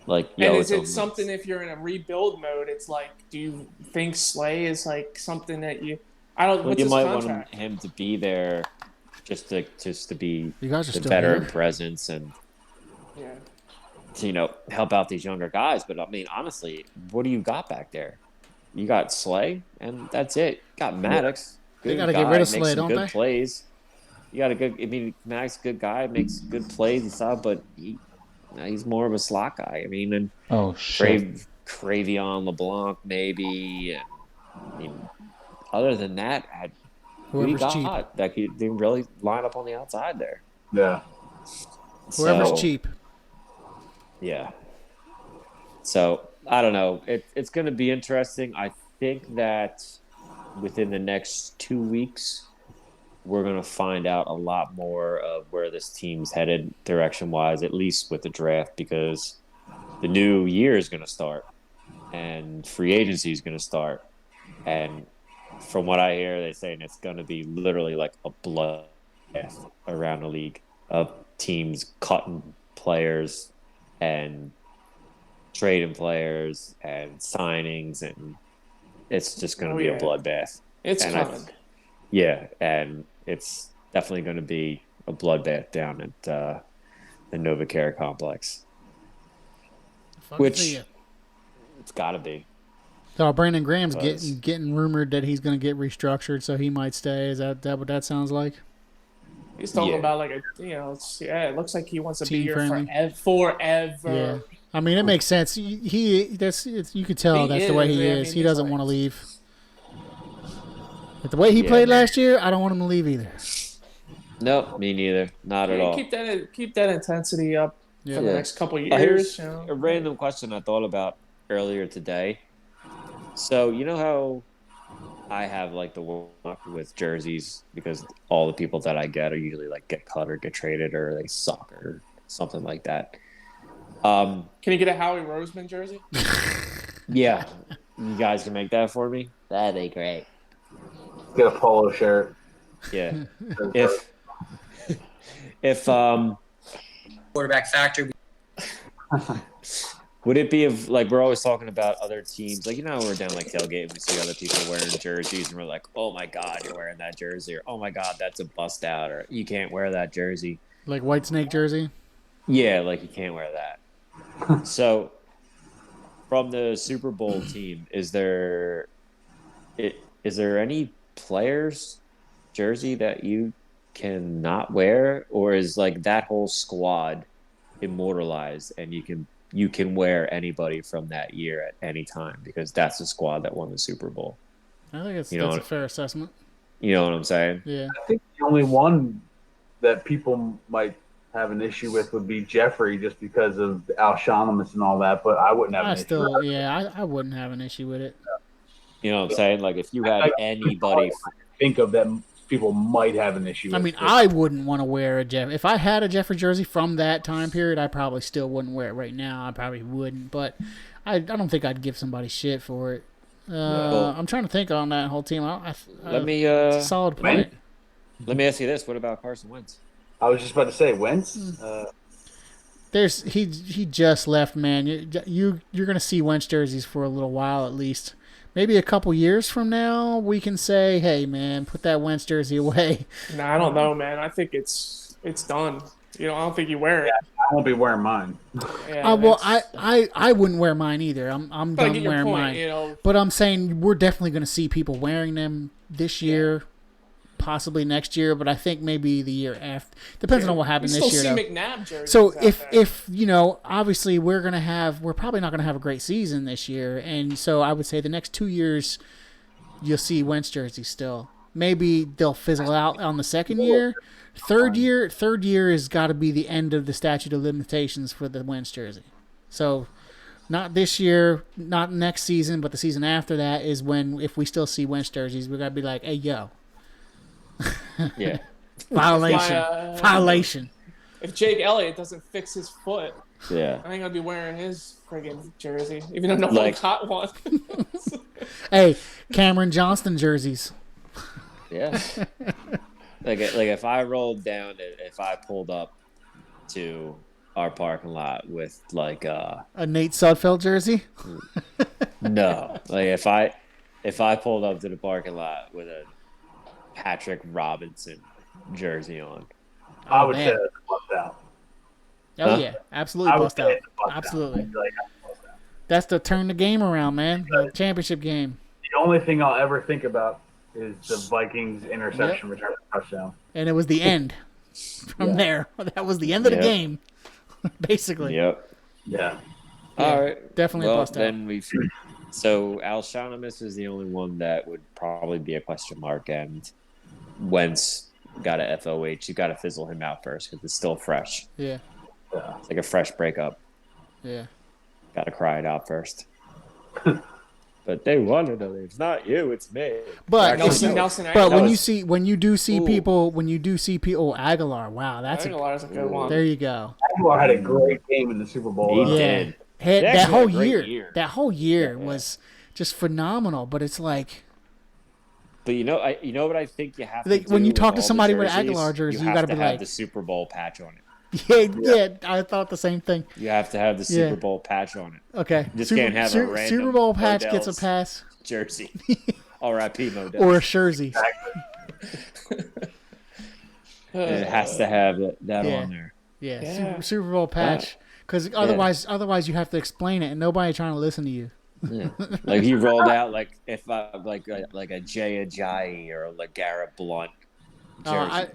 Speaker 3: Like,
Speaker 1: and is it something, if you're in a rebuild mode, it's like, do you think Slay is like something that you? I don't. What's his contract?
Speaker 3: Want him to be there, just to be
Speaker 2: you guys are
Speaker 3: the veteran presence and to, help out these younger guys. But I mean, honestly, what do you got back there? You got Slay, and that's it. You got Maddox.
Speaker 2: They got to get rid of Slay, don't
Speaker 3: they? Plays. You got a good. I mean, Maddox, good guy, makes good plays and stuff, but he's more of a slot guy. I mean, and Cravion LeBlanc maybe. And, I mean, other than that,
Speaker 2: whoever's cheap,
Speaker 3: that he didn't really line up on the outside there.
Speaker 4: Yeah,
Speaker 2: whoever's cheap.
Speaker 3: Yeah. So I don't know. It's going to be interesting. I think that within the next 2 weeks, we're going to find out a lot more of where this team's headed direction-wise, at least with the draft, because the new year is going to start and free agency is going to start. And from what I hear, they're saying it's going to be literally like a bloodbath around the league of teams cutting players and trading players and signings, and it's just going to be a bloodbath.
Speaker 1: It's coming.
Speaker 3: And it's definitely going to be a bloodbath down at the NovaCare complex. Which it's got to be.
Speaker 2: So Brandon Graham's getting rumored that he's going to get restructured, so he might stay. Is that what that sounds like?
Speaker 1: He's talking about like it looks like he wants to be here
Speaker 2: friendly.
Speaker 1: forever.
Speaker 2: Yeah, I mean it makes sense. You could tell that's the way he is. I mean, he doesn't want to leave. But the way he played last year, I don't want him to leave either.
Speaker 3: Nope, me neither. Not at all.
Speaker 1: Keep that intensity up for the next couple of years.
Speaker 3: Here's a random question I thought about earlier today. So you know how I have like the walk with jerseys because all the people that I get are usually like get cut or get traded or they suck or something like that.
Speaker 1: Can you get a Howie Roseman jersey?
Speaker 3: Yeah, you guys can make that for me. That'd be great.
Speaker 4: Get a polo shirt.
Speaker 3: Yeah. if
Speaker 7: quarterback factor.
Speaker 3: Would it be like we're always talking about other teams, like we're down like tailgate and we see other people wearing jerseys and we're like, oh my god, you're wearing that jersey, or oh my god, that's a bust out, or you can't wear that jersey.
Speaker 2: Like Whitesnake jersey?
Speaker 3: Yeah, like you can't wear that. So from the Super Bowl team, is there any players jersey that you cannot wear, or is like that whole squad immortalized and you can wear anybody from that year at any time because that's the squad that won the Super Bowl?
Speaker 2: I think that's a fair assessment.
Speaker 3: You know what I'm saying?
Speaker 2: Yeah.
Speaker 4: I think the only one that people might have an issue with would be Jeffrey, just because of Alshonimus and all that. But I wouldn't have an issue with it.
Speaker 2: Yeah, I wouldn't have an issue with it.
Speaker 3: You know what I'm saying? Like if you had anybody
Speaker 4: think of that people might have an issue with.
Speaker 2: I mean, I wouldn't want to wear a Jeff. If I had a Jeffrey jersey from that time period, I probably still wouldn't wear it right now. I probably wouldn't, but I don't think I'd give somebody shit for it. I'm trying to think on that whole team. It's a solid point.
Speaker 3: Let me ask you this: what about Carson Wentz?
Speaker 4: I was just about to say Wentz.
Speaker 2: He just left, man. You're gonna see Wentz jerseys for a little while at least. Maybe a couple years from now, we can say, "Hey, man, put that Wentz jersey away."
Speaker 1: No, I don't know, man. I think it's done. I don't think you wear it.
Speaker 4: Yeah, I won't be wearing mine.
Speaker 1: Yeah,
Speaker 2: I wouldn't wear mine either. I'm done wearing mine. But I'm saying we're definitely going to see people wearing them this year, possibly next year. But I think maybe the year after. Depends on what happens this year.
Speaker 1: Still see McNabb jerseys.
Speaker 2: So if obviously we're probably not going to have a great season this year, and so I would say the next 2 years you'll see Wentz jerseys still. Maybe they'll fizzle out on the second year. Third year has got to be the end of the statute of limitations for the Wentz jersey. So not this year, not next season, but the season after that is when, if we still see Wentz jerseys, we got to be like, hey, yo.
Speaker 3: Yeah.
Speaker 2: Violation.
Speaker 1: If Jake Elliott doesn't fix his foot,
Speaker 3: yeah,
Speaker 1: I think I'll be wearing his friggin' jersey, even though no one caught one.
Speaker 2: Hey, Cameron Johnston jerseys.
Speaker 3: Yeah. Like if I rolled down, if I pulled up to our parking lot with like
Speaker 2: a Nate Sudfeld jersey.
Speaker 3: No, like if I pulled up to the parking lot with a Patrick Robinson jersey on,
Speaker 4: I would say that's bust out.
Speaker 2: Oh yeah, absolutely bust out. Absolutely. That's the turn the game around, man. The championship game.
Speaker 4: The only thing I'll ever think about is the Vikings interception return touchdown.
Speaker 2: And it was the end. From there, that was the end of the game, basically.
Speaker 3: Yep.
Speaker 4: Yeah.
Speaker 3: All right.
Speaker 2: Definitely a bust out.
Speaker 3: So Alshonimus is the only one that would probably be a question mark, and Wentz got a FOH. You got to fizzle him out first because it's still fresh.
Speaker 2: Yeah.
Speaker 3: It's like a fresh breakup.
Speaker 2: Yeah.
Speaker 3: Got to cry it out first. But they want to know it's not you, it's me.
Speaker 2: But
Speaker 1: Nelson
Speaker 2: when you do see people, Aguilar, wow,
Speaker 1: Aguilar's a good one.
Speaker 2: There you go.
Speaker 4: Aguilar had a great game in the Super Bowl.
Speaker 3: He did.
Speaker 2: That whole year was just phenomenal. But it's like,
Speaker 3: but you know what I think you have to do
Speaker 2: when you talk to somebody
Speaker 3: with
Speaker 2: an Aguilar jersey, you got to be
Speaker 3: have
Speaker 2: like
Speaker 3: the Super Bowl patch on it.
Speaker 2: Yeah, I thought the same thing.
Speaker 3: You have to have the Super Bowl patch on it.
Speaker 2: Okay.
Speaker 3: You just can't have a random
Speaker 2: Super Bowl patch
Speaker 3: Modell's
Speaker 2: gets a pass.
Speaker 3: Jersey. R.I.P. Modell.
Speaker 2: Or a jersey.
Speaker 3: And it has to have that
Speaker 2: Yeah.
Speaker 3: on there.
Speaker 2: Yeah. Super Bowl patch. Because otherwise you have to explain it, and nobody trying to listen to you.
Speaker 3: Yeah. Like he rolled out like if I like a Jay Ajayi or a LeGarrette Blunt jersey.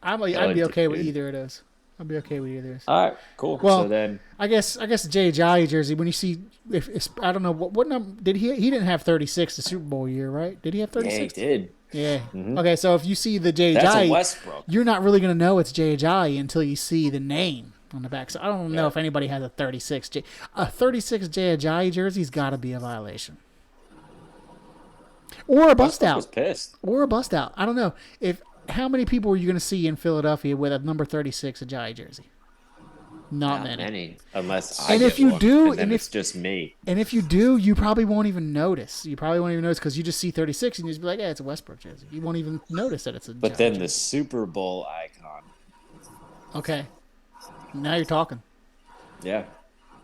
Speaker 2: I'd be okay with either of those. I'd be okay with either of those.
Speaker 3: All right, cool.
Speaker 2: Well,
Speaker 3: so then
Speaker 2: I guess Jay Ajayi jersey. When you see, if I don't know what number did he didn't have 36 the Super Bowl year, right? Did he have 36?
Speaker 3: Yeah, he did.
Speaker 2: Yeah. Mm-hmm. Okay, so if you see the Jay
Speaker 3: That's
Speaker 2: Ajayi,
Speaker 3: a Westbrook.
Speaker 2: You're not really gonna know it's Jay Ajayi until you see the name on the back. So I don't know if anybody has a 36. A 36 Jay Ajayi jersey's got to be a violation. Or a bust out.
Speaker 3: Was pissed.
Speaker 2: Or a bust out. I don't know. How many people are you going to see in Philadelphia with a number 36 Ajayi jersey? Not many.
Speaker 3: Unless I
Speaker 2: and
Speaker 3: get
Speaker 2: if you
Speaker 3: one,
Speaker 2: do,
Speaker 3: and it's just me.
Speaker 2: And if you do, you probably won't even notice. Because you just see 36 and you just be like, yeah, it's a Westbrook jersey. You won't even notice that it's a
Speaker 3: But
Speaker 2: Ajayi
Speaker 3: then
Speaker 2: jersey.
Speaker 3: the Super Bowl icon.
Speaker 2: Okay. Now you're talking.
Speaker 3: Yeah.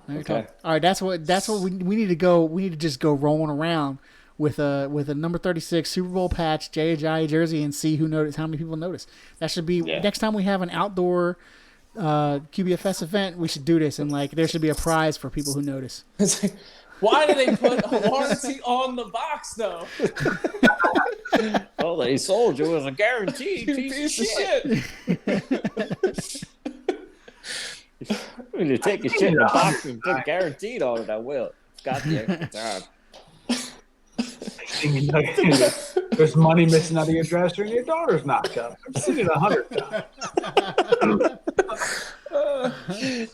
Speaker 2: Now you're talking. All right, that's what we need to go. We need to just go rolling around with a number 36 Super Bowl patch, Jay Ajayi jersey, and see how many people notice. That should be next time we have an outdoor QBFS event. We should do this, and there should be a prize for people who notice.
Speaker 1: It's like, why do they put a warranty on the box though?
Speaker 3: Well, they sold you as a guaranteed piece of shit. I'm going to take a shit in a box and put guaranteed on it. I will. It's got the extra time.
Speaker 4: There's money missing out of your dresser and your daughter's knocked up. I've seen it 100 times.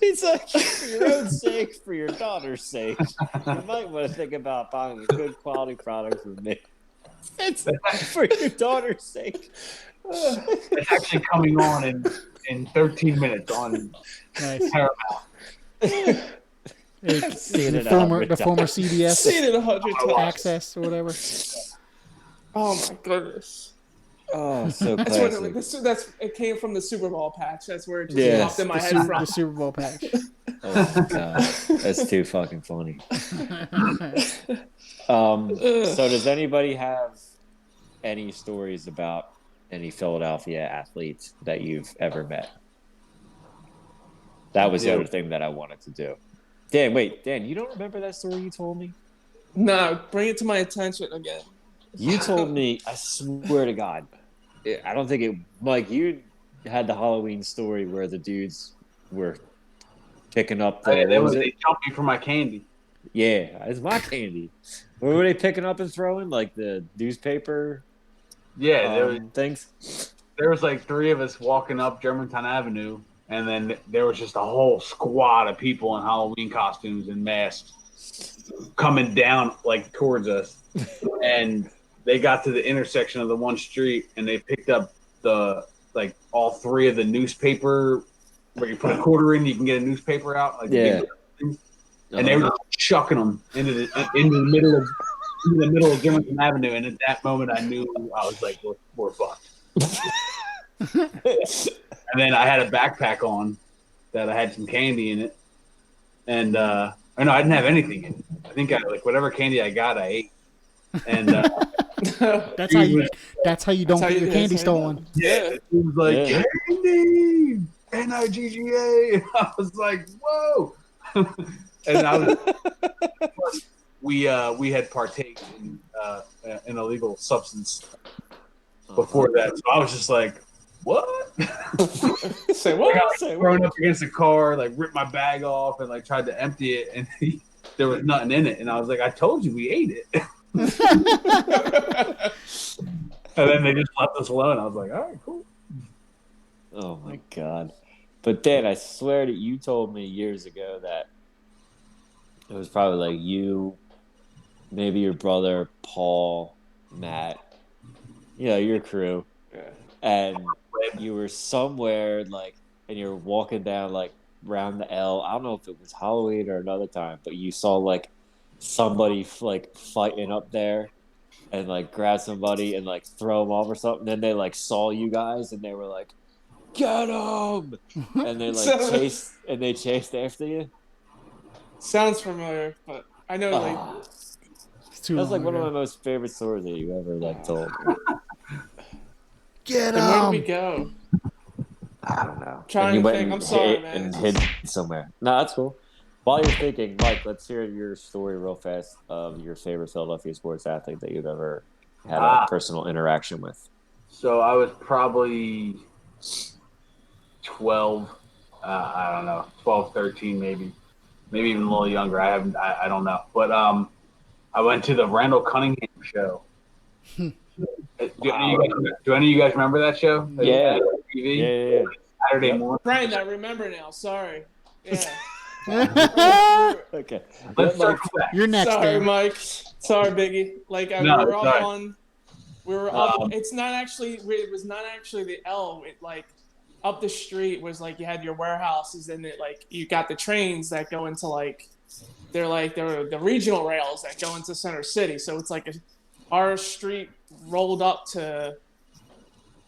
Speaker 3: It's like, for your own sake, for your daughter's sake, you might want to think about buying a good quality product from me. It's for your daughter's sake.
Speaker 4: It's actually coming on in 13 minutes on Paramount.
Speaker 2: The former CBS
Speaker 1: seen it 100 times.
Speaker 2: access or whatever.
Speaker 1: Oh my goodness!
Speaker 3: Oh, so classic.
Speaker 1: It came from the Super Bowl patch. That's where it just popped in my head from.
Speaker 2: The Super Bowl patch.
Speaker 3: Oh my god, that's too fucking funny. So does anybody have any stories about any Philadelphia athletes that you've ever met? That was the other thing that I wanted to do. Dan, you don't remember that story you told me?
Speaker 1: No, bring it to my attention again.
Speaker 3: You told me, I swear to God, I don't think it, Mike, you had the Halloween story where the dudes were picking up
Speaker 4: they jumped me for my candy.
Speaker 3: Yeah, it's my candy. What were they picking up and throwing? Like the newspaper?
Speaker 4: Yeah,
Speaker 3: things?
Speaker 4: There was like three of us walking up Germantown Avenue, and then there was just a whole squad of people in Halloween costumes and masks coming down towards us. And they got to the intersection of the one street, and they picked up all three of the newspaper where you put a quarter in, you can get a newspaper out. And they were chucking them into the middle of Germantown Avenue. And at that moment, I knew I was like, we're fucked. And then I had a backpack on that I had some candy in it, and I didn't have anything in it. I think whatever candy I got, I ate. And
Speaker 2: that's how you don't get your candy stolen.
Speaker 4: Yeah, it was like candy, NIGGA. I was like, whoa. And we had partaken in an illegal substance before that, so I was just like, what?
Speaker 1: Say what?
Speaker 4: Thrown up against the car, ripped my bag off and tried to empty it, and there was nothing in it. And I was like, I told you we ate it. And then they just left us alone. I was like, all right, cool.
Speaker 3: Oh my god. But Dan, I swear that you told me years ago that it was probably you, maybe your brother, Paul, Matt, your crew.
Speaker 1: Yeah.
Speaker 3: And you were somewhere and you're walking down around the L. I don't know if it was Halloween or another time, but you saw somebody fighting up there and grab somebody and throw them off or something. Then they saw you guys and they were like, get him! And they chased after you.
Speaker 1: Sounds familiar, but I know
Speaker 3: that's one of my most favorite stories that you ever told.
Speaker 2: Get
Speaker 1: him!
Speaker 2: him!
Speaker 1: Where do we go?
Speaker 3: I don't know.
Speaker 1: Trying
Speaker 3: and
Speaker 1: to
Speaker 3: you
Speaker 1: think.
Speaker 3: went
Speaker 1: I'm sorry,
Speaker 3: and
Speaker 1: man.
Speaker 3: hid somewhere. No, that's cool. While you're thinking, Mike, let's hear your story real fast of your favorite Philadelphia sports athlete that you've ever had a personal interaction with.
Speaker 4: So I was probably 12. I don't know, 12, 13 maybe even a little younger. I don't know. But I went to the Randall Cunningham show. Do any of you guys remember that show?
Speaker 3: Yeah.
Speaker 4: TV? Saturday morning.
Speaker 1: Brian, I remember now. Sorry. Yeah.
Speaker 3: Okay.
Speaker 4: Let's circle back.
Speaker 2: You're next.
Speaker 1: Sorry,
Speaker 2: Dan.
Speaker 1: Mike. Sorry, Biggie. Like
Speaker 4: No,
Speaker 1: we were up
Speaker 4: sorry.
Speaker 1: on. We were up. It's not actually. It was not actually the L. It like up the street was like you had your warehouses and it like you got the trains that go into they're the regional rails that go into Center City. So it's like our street rolled up to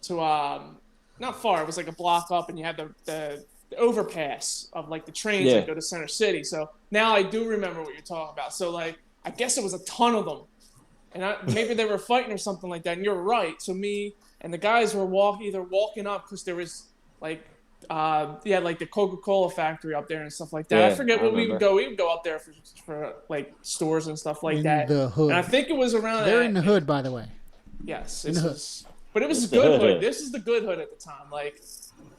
Speaker 1: not far. It was like a block up, and you had the overpass of like the trains that go to Center City. So now I do remember what you're talking about. So like I guess it was a ton of them, and maybe they were fighting or something like that. And you're right. So me and the guys were walking up because there was like like the Coca-Cola factory up there and stuff like that.
Speaker 3: Yeah,
Speaker 1: I forget where we would go. We would go up there for like stores and stuff like that.
Speaker 2: In the hood.
Speaker 1: And I think it was around.
Speaker 2: They're in the hood, by the way.
Speaker 1: Yes,
Speaker 2: in the hood.
Speaker 1: But it was a good hood. This is the good hood at the time. Like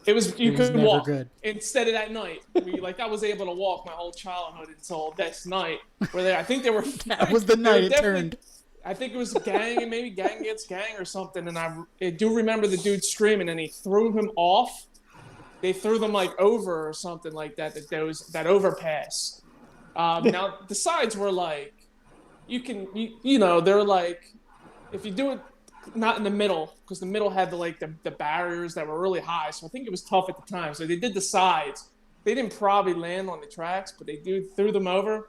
Speaker 1: it was, you could walk
Speaker 2: good.
Speaker 1: instead of that night. I was able to walk my whole childhood until this night. I think they were.
Speaker 2: That was the night it turned.
Speaker 1: I think it was gang and maybe gang against gang or something. And I do remember the dude screaming, and he threw him off. They threw them like over or something like that. That overpass. Now the sides were like, they're like, if you do it not in the middle, because the middle had the barriers that were really high. So I think it was tough at the time. So they did the sides. They didn't probably land on the tracks, but they threw them over.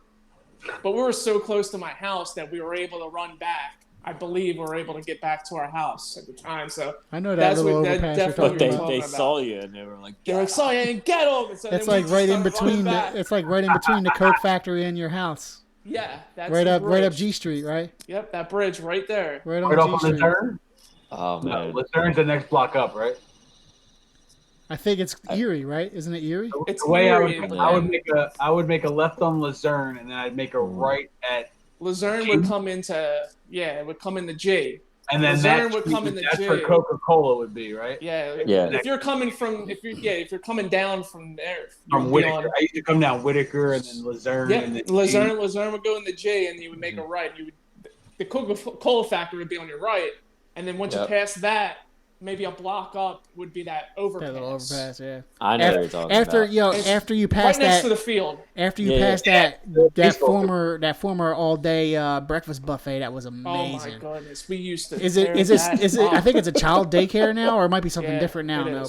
Speaker 1: But we were so close to my house that we were able to run back. I believe we were able to get back to our house at the time. So
Speaker 2: I know that little overpass you're talking
Speaker 3: But
Speaker 2: about.
Speaker 3: they saw you and they were like,
Speaker 1: saw you and get over. So
Speaker 2: it's like right in between. It's like right in between the Coke factory and your house.
Speaker 1: Yeah, that's
Speaker 2: right up G Street, right?
Speaker 1: Yep, that bridge right there.
Speaker 2: Right on
Speaker 4: Right
Speaker 2: G
Speaker 4: off
Speaker 2: Street.
Speaker 4: Luzerne?
Speaker 3: oh man,
Speaker 4: No, Luzerne's the next block up, right?
Speaker 2: I think it's Erie, right? Isn't it Erie?
Speaker 1: It's
Speaker 4: the way
Speaker 1: Erie,
Speaker 4: I would make a left on Luzerne, and then I'd make a right at
Speaker 1: Luzerne would come into it would come into G.
Speaker 4: and then
Speaker 1: Luzerne would come in the
Speaker 4: that's
Speaker 1: G.
Speaker 4: where Coca-Cola would be, right?
Speaker 1: Yeah.
Speaker 3: Yeah.
Speaker 1: If you're coming down from there,
Speaker 4: From Whitaker. I used to come down Whitaker and then Luzerne.
Speaker 1: Yeah,
Speaker 4: and then
Speaker 1: Luzerne would go in the J, and you would make a right. The Coca-Cola factory would be on your right, and then once you pass that, maybe a block up would be that overpass.
Speaker 2: That little overpass, yeah.
Speaker 3: I know what you're talking about.
Speaker 2: After you pass
Speaker 1: right next to the field.
Speaker 2: After you pass that former all day breakfast buffet, that was amazing.
Speaker 1: Oh my goodness, we used to.
Speaker 2: Is it? I think it's a child daycare now, or it might be something different now. No,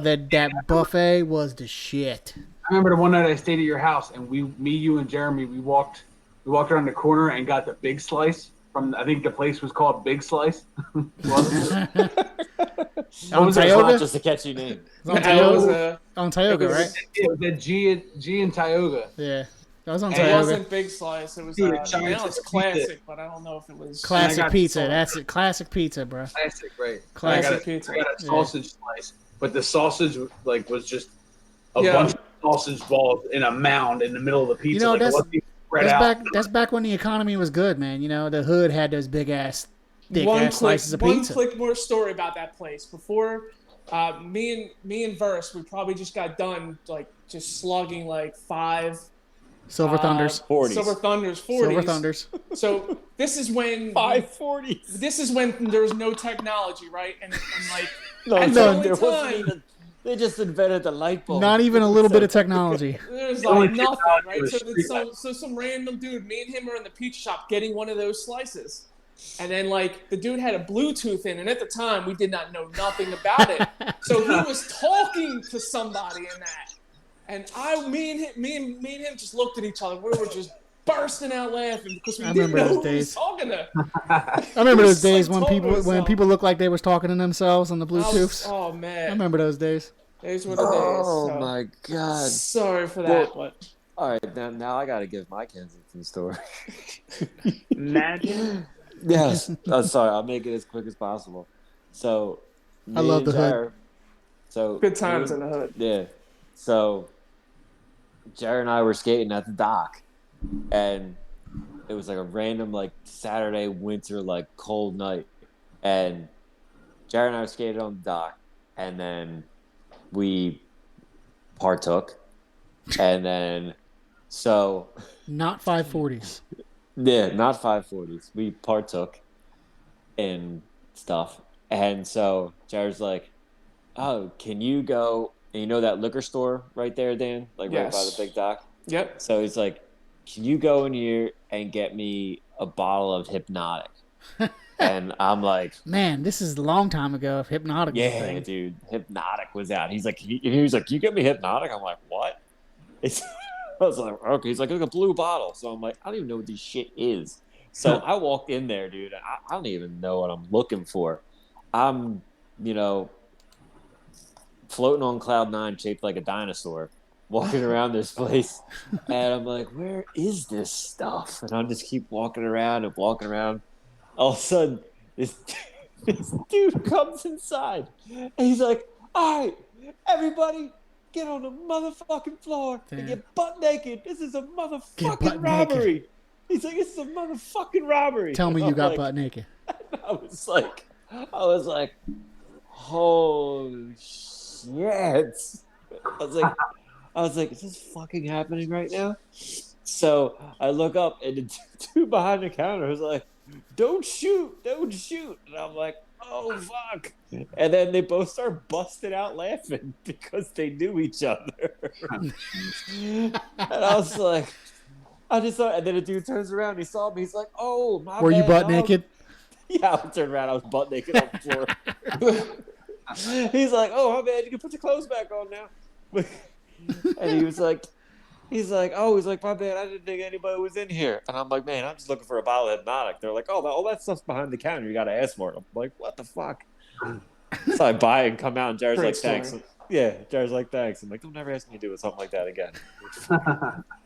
Speaker 2: but that buffet was the shit.
Speaker 4: I remember the one night I stayed at your house, and you and Jeremy, we walked around the corner and got the big slice from. I think the place was called Big Slice.
Speaker 2: On Tioga?
Speaker 3: Just a catchy name.
Speaker 2: On Tioga, right?
Speaker 4: It was at G and Tioga.
Speaker 2: Yeah, that was on
Speaker 1: It
Speaker 2: Tioga.
Speaker 1: wasn't Big Slice. It was now it's classic, but I don't know if it was
Speaker 2: classic pizza. That's it. Classic pizza, bro.
Speaker 4: Classic, right?
Speaker 1: Classic pizza.
Speaker 4: I got a sausage slice, but the sausage was just a bunch of sausage balls in a mound in the middle of the pizza.
Speaker 2: That's back when the economy was good, man. The hood had those big ass. Slices of pizza.
Speaker 1: One quick more story about that place. Before me and Verse, we probably just got done just slugging 5
Speaker 2: Silver Thunders.
Speaker 3: 40s.
Speaker 1: Silver Thunders 40s.
Speaker 2: Silver Thunders.
Speaker 1: So this is when
Speaker 3: 540s.
Speaker 1: This is when there was no technology, right? And
Speaker 3: there wasn't even. They just invented the light bulb.
Speaker 2: Not even a little bit of technology.
Speaker 1: There's nothing, right? So some random dude, me and him are in the pizza shop getting one of those slices. And then the dude had a Bluetooth in, and at the time we did not know nothing about it. So he was talking to somebody in that, and me and him just looked at each other. We were just bursting out laughing because we didn't know who was talking to.
Speaker 2: I remember those days when people looked like they was talking to themselves on the Bluetooths.
Speaker 1: Oh man,
Speaker 2: I remember those days.
Speaker 1: Those were the days.
Speaker 3: Oh my god!
Speaker 1: Sorry for that, but.
Speaker 3: All right, now I got to give my Kensington story.
Speaker 4: Imagine.
Speaker 3: Yes. Sorry, I'll make it as quick as possible. So,
Speaker 2: I love the hood.
Speaker 3: So
Speaker 1: good times in the hood.
Speaker 3: Yeah. So Jared and I were skating at the dock, and it was like a random like Saturday winter like cold night, and Jared and I skated on the dock, and then we partook, and then so
Speaker 2: Not 540s.
Speaker 3: yeah, not 540s. We partook in stuff, and so Jared's like, "Oh, can you go?" And you know that liquor store right there, Dan, like right by the big dock.
Speaker 1: Yep.
Speaker 3: So he's like, "Can you go in here and get me a bottle of Hypnotic?" And I'm like,
Speaker 2: man, this is a long time ago. If Hypnotic was a
Speaker 3: yeah,
Speaker 2: thing.
Speaker 3: dude, Hypnotic was out. He's like, can you get me Hypnotic? I'm like, what? I was like, okay. He's like, it's a blue bottle. So I'm like, I don't even know what this shit is. So I walked in there, dude. I don't even know what I'm looking for. I'm, floating on cloud 9, shaped like a dinosaur, walking around this place, and I'm like, where is this stuff? And I just keep walking around and walking around. All of a sudden, this dude comes inside, and he's like, all right, everybody, get on the motherfucking floor and get butt naked. This is a motherfucking robbery. Naked. He's like, this is a motherfucking robbery.
Speaker 2: Tell me you got butt naked.
Speaker 3: I was like, holy shit. I was like, is this fucking happening right now? So I look up, and the dude behind the counter was like, don't shoot. And I'm like, oh, fuck. And then they both start busting out laughing because they knew each other. And I was like, I just thought, and then the dude turns around, he saw me, he's like, oh, my
Speaker 2: Were
Speaker 3: bad,
Speaker 2: you butt
Speaker 3: dog.
Speaker 2: naked?
Speaker 3: Yeah, I turned around, I was butt naked on the floor. He's like, oh, my bad, you can put your clothes back on now. And he's like, my bad, I didn't think anybody was in here. And I'm like, man, I'm just looking for a bottle of Hypnotic. They're like, oh, all that stuff's behind the counter. You got to ask for it. I'm like, what the fuck? So I buy it and come out, and Jared's like, thanks. Yeah, Jared's like, thanks. I'm like, don't ever ask me to do something like that again.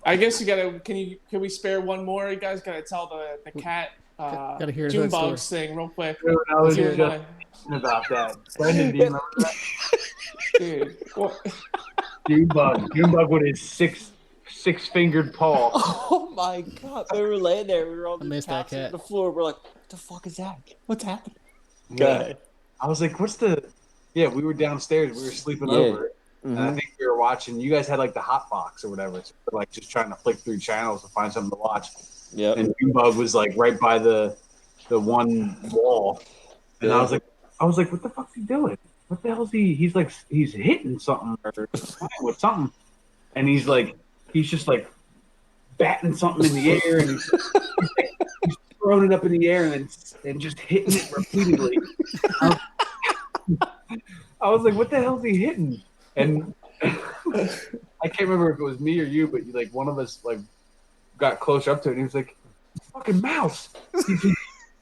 Speaker 1: I guess you gotta. Can we spare one more? You guys gotta tell the cat
Speaker 2: gotta hear
Speaker 1: Junebugs thing real quick.
Speaker 4: Dude, I was just about that. Brendan, do you remember that?
Speaker 1: Dude, what?
Speaker 4: Junebug with his six-fingered paw.
Speaker 3: Oh my god! We were laying there. We were on the couch on the floor. We're like, what the fuck is that? What's happening? Go ahead.
Speaker 4: I was like, what's the... Yeah, we were downstairs. We were sleeping over. Mm-hmm. And I think we were watching... You guys had like the hot box or whatever. So we're like just trying to flick through channels to find something to watch.
Speaker 3: Yeah.
Speaker 4: And Junebug was like right by the one wall. And I was like, what the fuck's he doing? What the hell is he? He's like, he's hitting something or playing with something. And he's just like batting something in the air, and he's throwing it up in the air and just hitting it repeatedly. I was like, what the hell is he hitting? And I can't remember if it was me or you, but like one of us like got closer up to it, and he was like, fucking mouse.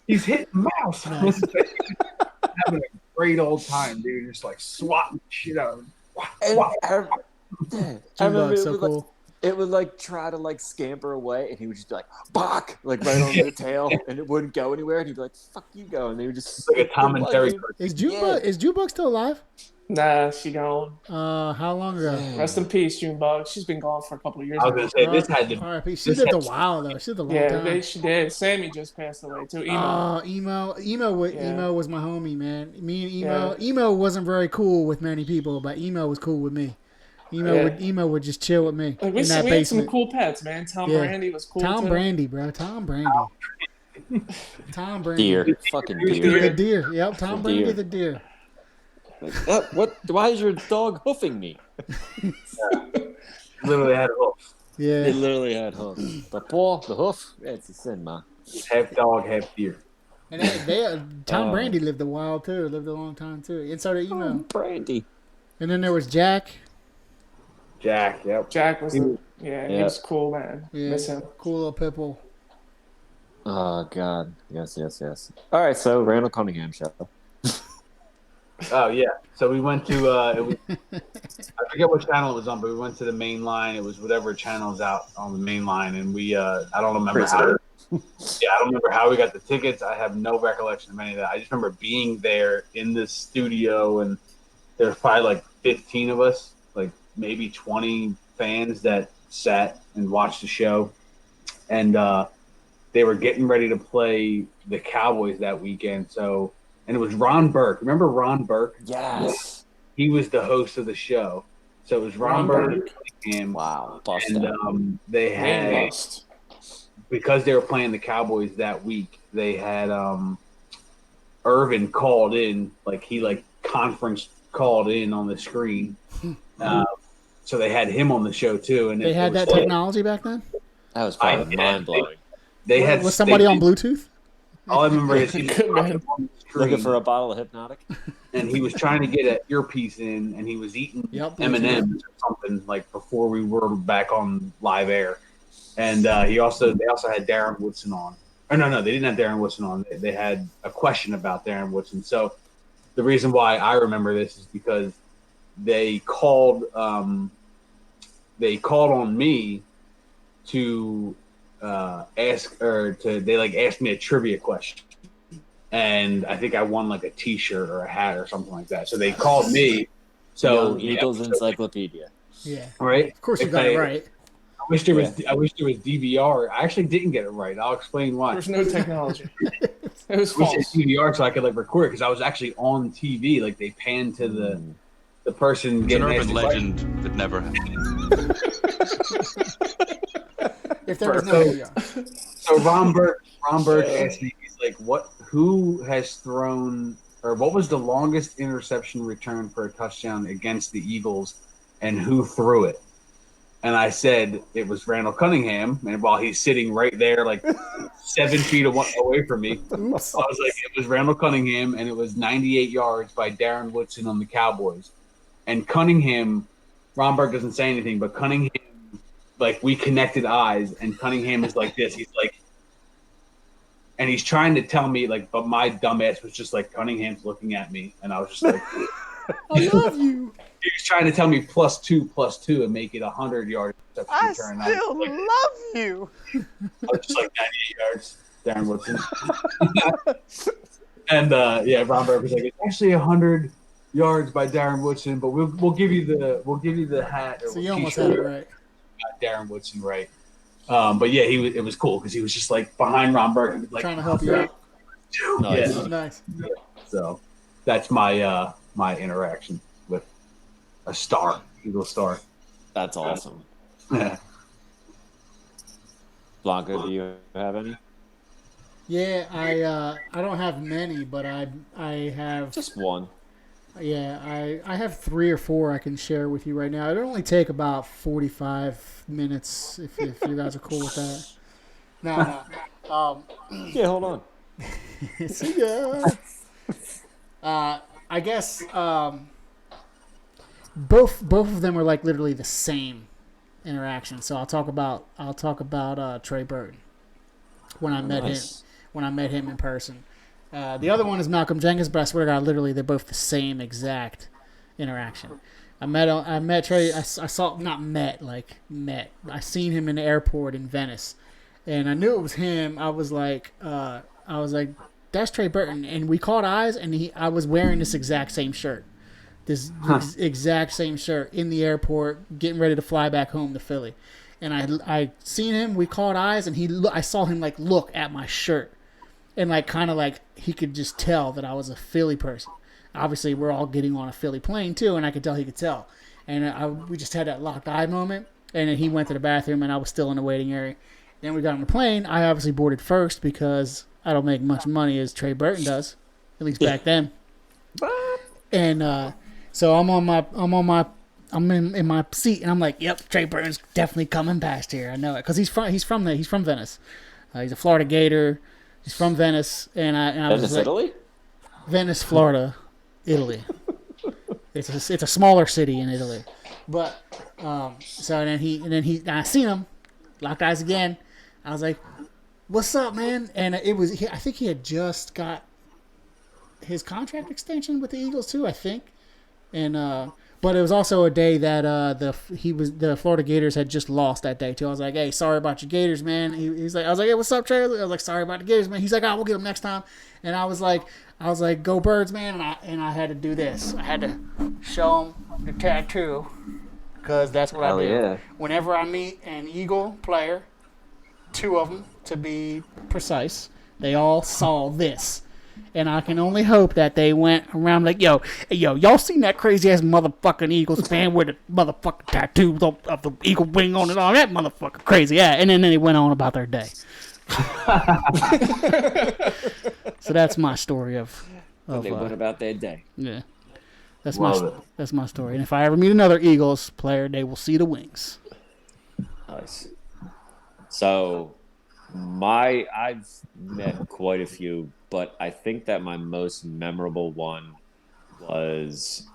Speaker 4: He's hitting mouse. Having a great old time, dude. Just like swatting shit out of him.
Speaker 3: I remember it would like try to like scamper away, and he would just be like, "Bok!" like right on the tail, and it wouldn't go anywhere. And he'd be like, "Fuck you, go!" And they would just
Speaker 4: like a Tom and Terry.
Speaker 2: Is Junebug still alive?
Speaker 1: Nah, she gone.
Speaker 2: How long ago?
Speaker 1: Rest in peace, Junebug. She's been gone for a couple of years.
Speaker 4: I was gonna say this had to.
Speaker 2: R.I.P. She lived a while though. She lived a long time.
Speaker 1: Yeah, she did. Sammy just passed away too. Emo.
Speaker 2: Emo was my homie, man. Me and Emo. Yeah. Emo wasn't very cool with many people, but Emo was cool with me. Emo would just chill with me
Speaker 1: in that basement. We had some cool pets, man. Tom Brandy was cool.
Speaker 2: Tom
Speaker 1: too.
Speaker 2: Brandy, bro. Tom Brandy. Tom Brandy.
Speaker 3: Deer. Fucking deer.
Speaker 2: The deer. Yep. Tom Brandy the deer.
Speaker 3: What? Why is your dog hoofing me?
Speaker 4: Literally had hoofs.
Speaker 2: Yeah.
Speaker 3: It literally had hoofs. The paw, the hoof, it's a sin, man.
Speaker 4: Half dog, half deer.
Speaker 2: And Tom Brandy lived a while too. Lived a long time too. And so did Emo.
Speaker 3: Tom Brandy.
Speaker 2: And then there was Jack.
Speaker 4: Jack, yep.
Speaker 1: Jack was he was cool, man.
Speaker 2: Yeah,
Speaker 1: miss him.
Speaker 2: Cool little pitbull.
Speaker 3: Oh God, yes. All right, so Randall Cunningham show.
Speaker 4: Oh yeah, so we went to I forget what channel it was on, but we went to the main line. It was whatever channel's out on the main line, and we I don't remember how. I don't remember how we got the tickets. I have no recollection of any of that. I just remember being there in the studio and there's probably like 15 of us, like maybe 20 fans that sat and watched the show. And they were getting ready to play the Cowboys that weekend. So, and it was Ron Burke. Remember Ron Burke?
Speaker 3: Yes.
Speaker 4: He was the host of the show. So it was Ron Burke and
Speaker 3: wow,
Speaker 4: and they had, because they were playing the Cowboys that week, they had Irvin called in, like he like conference called in on the screen. So they had him on the show too. And
Speaker 2: they had that technology back then?
Speaker 3: That was probably mind blowing.
Speaker 4: They had
Speaker 2: was somebody on Bluetooth?
Speaker 4: All I remember is he was
Speaker 3: looking for a bottle of Hypnotic,
Speaker 4: and he was trying to get an earpiece in, and he was eating M&Ms or something like before we were back on live air. And they also had Darren Woodson on. Or no, they didn't have Darren Woodson on. They had a question about Darren Woodson. So the reason why I remember this is because they called on me to asked me a trivia question, and I think I won like a T-shirt or a hat or something like that. So they called me. So
Speaker 3: Eagles Encyclopedia.
Speaker 2: Yeah,
Speaker 4: right.
Speaker 2: Of course you got it right.
Speaker 4: I wish there was DVR. I actually didn't get it right. I'll explain why.
Speaker 1: There's no technology. It was false.
Speaker 4: DVR so I could like record it because I was actually on TV. Like they panned to the person.
Speaker 5: It's an urban legend that never happened.
Speaker 2: If there was no DVR.
Speaker 4: So Ron Burke asked me, he's like, who has thrown, or what was the longest interception return for a touchdown against the Eagles, and who threw it? And I said it was Randall Cunningham, and while he's sitting right there, like 7 feet away from me,
Speaker 2: Oops.
Speaker 4: I was like, it was Randall Cunningham, and it was 98 yards by Darren Woodson on the Cowboys. And Cunningham, Ron Burke doesn't say anything, but Cunningham, like we connected eyes, and Cunningham is like this. He's like, and he's trying to tell me like, but my dumbass was just like, Cunningham's looking at me, and I was just like,
Speaker 2: I love you.
Speaker 4: He was trying to tell me +2 and make it 100-yard
Speaker 8: I
Speaker 4: return.
Speaker 8: still love you.
Speaker 4: I was just like 98 yards, Darren Woodson. And Ron Burke was like, it's actually 100 yards by Darren Woodson, but we'll give you the hat.
Speaker 2: So you almost had it right.
Speaker 4: Darren Woodson, right? But yeah, it was cool because he was just like behind Ron Burke, like
Speaker 2: trying to help you out.
Speaker 3: Nice.
Speaker 4: Yeah.
Speaker 2: Nice.
Speaker 4: So that's my my interaction with a star, Eagle star.
Speaker 3: That's awesome.
Speaker 4: Yeah.
Speaker 3: Blanca, do you have any?
Speaker 2: Yeah, I don't have many, but I have
Speaker 3: just one.
Speaker 2: Yeah, I have 3 or 4 I can share with you right now. It'll only take about 45 minutes if you guys are cool with that. No.
Speaker 3: Yeah, hold on.
Speaker 2: See ya. I guess both of them are like literally the same interaction. So I'll talk about Trey Burton when I met him in person. The other one is Malcolm Jenkins, but I swear to God, literally, they're both the same exact interaction. I met Trey. I seen him in the airport in Venice, and I knew it was him. I was like, that's Trey Burton, and we caught eyes, and I was wearing this exact same shirt, exact same shirt in the airport, getting ready to fly back home to Philly, and I seen him. We caught eyes, and I saw him like look at my shirt. And like kind of like he could just tell that I was a Philly person. Obviously, we're all getting on a Philly plane too, and I could tell he could tell. And we just had that locked eye moment. And then he went to the bathroom, and I was still in the waiting area. Then we got on the plane. I obviously boarded first because I don't make much money as Trey Burton does, at least back then. And so I'm in my seat, and I'm like, yep, Trey Burton's definitely coming past here. I know it because he's from Venice. He's a Florida Gator. He's from Venice, and I was like,
Speaker 3: Italy?
Speaker 2: Venice, Florida, Italy. It's a smaller city in Italy, but so then I seen him, locked eyes again. I was like, "What's up, man?" And I think he had just got his contract extension with the Eagles too. I think, and but it was also a day that the Florida Gators had just lost that day too. I was like, "Hey, sorry about your Gators, man." He's like, "I was like, hey, what's up, Trey?" I was like, "Sorry about the Gators, man." He's like, "Oh, we'll get them next time." And I was like, I was like, "Go Birds, man!" And I had to do this. I had to show them the tattoo because that's what I do.
Speaker 3: Yeah.
Speaker 2: Whenever I meet an Eagle player, 2 of them to be precise, they all saw this. And I can only hope that they went around like, yo, y'all seen that crazy ass motherfucking Eagles fan with the motherfucking tattoo of the eagle wing on it, all that motherfucker crazy, yeah. And then they went on about their day. So that's my story of
Speaker 3: they went about their day.
Speaker 2: Yeah, that's my story. And if I ever meet another Eagles player, they will see the wings.
Speaker 3: Nice. So, I've met quite a few, but I think that my most memorable one was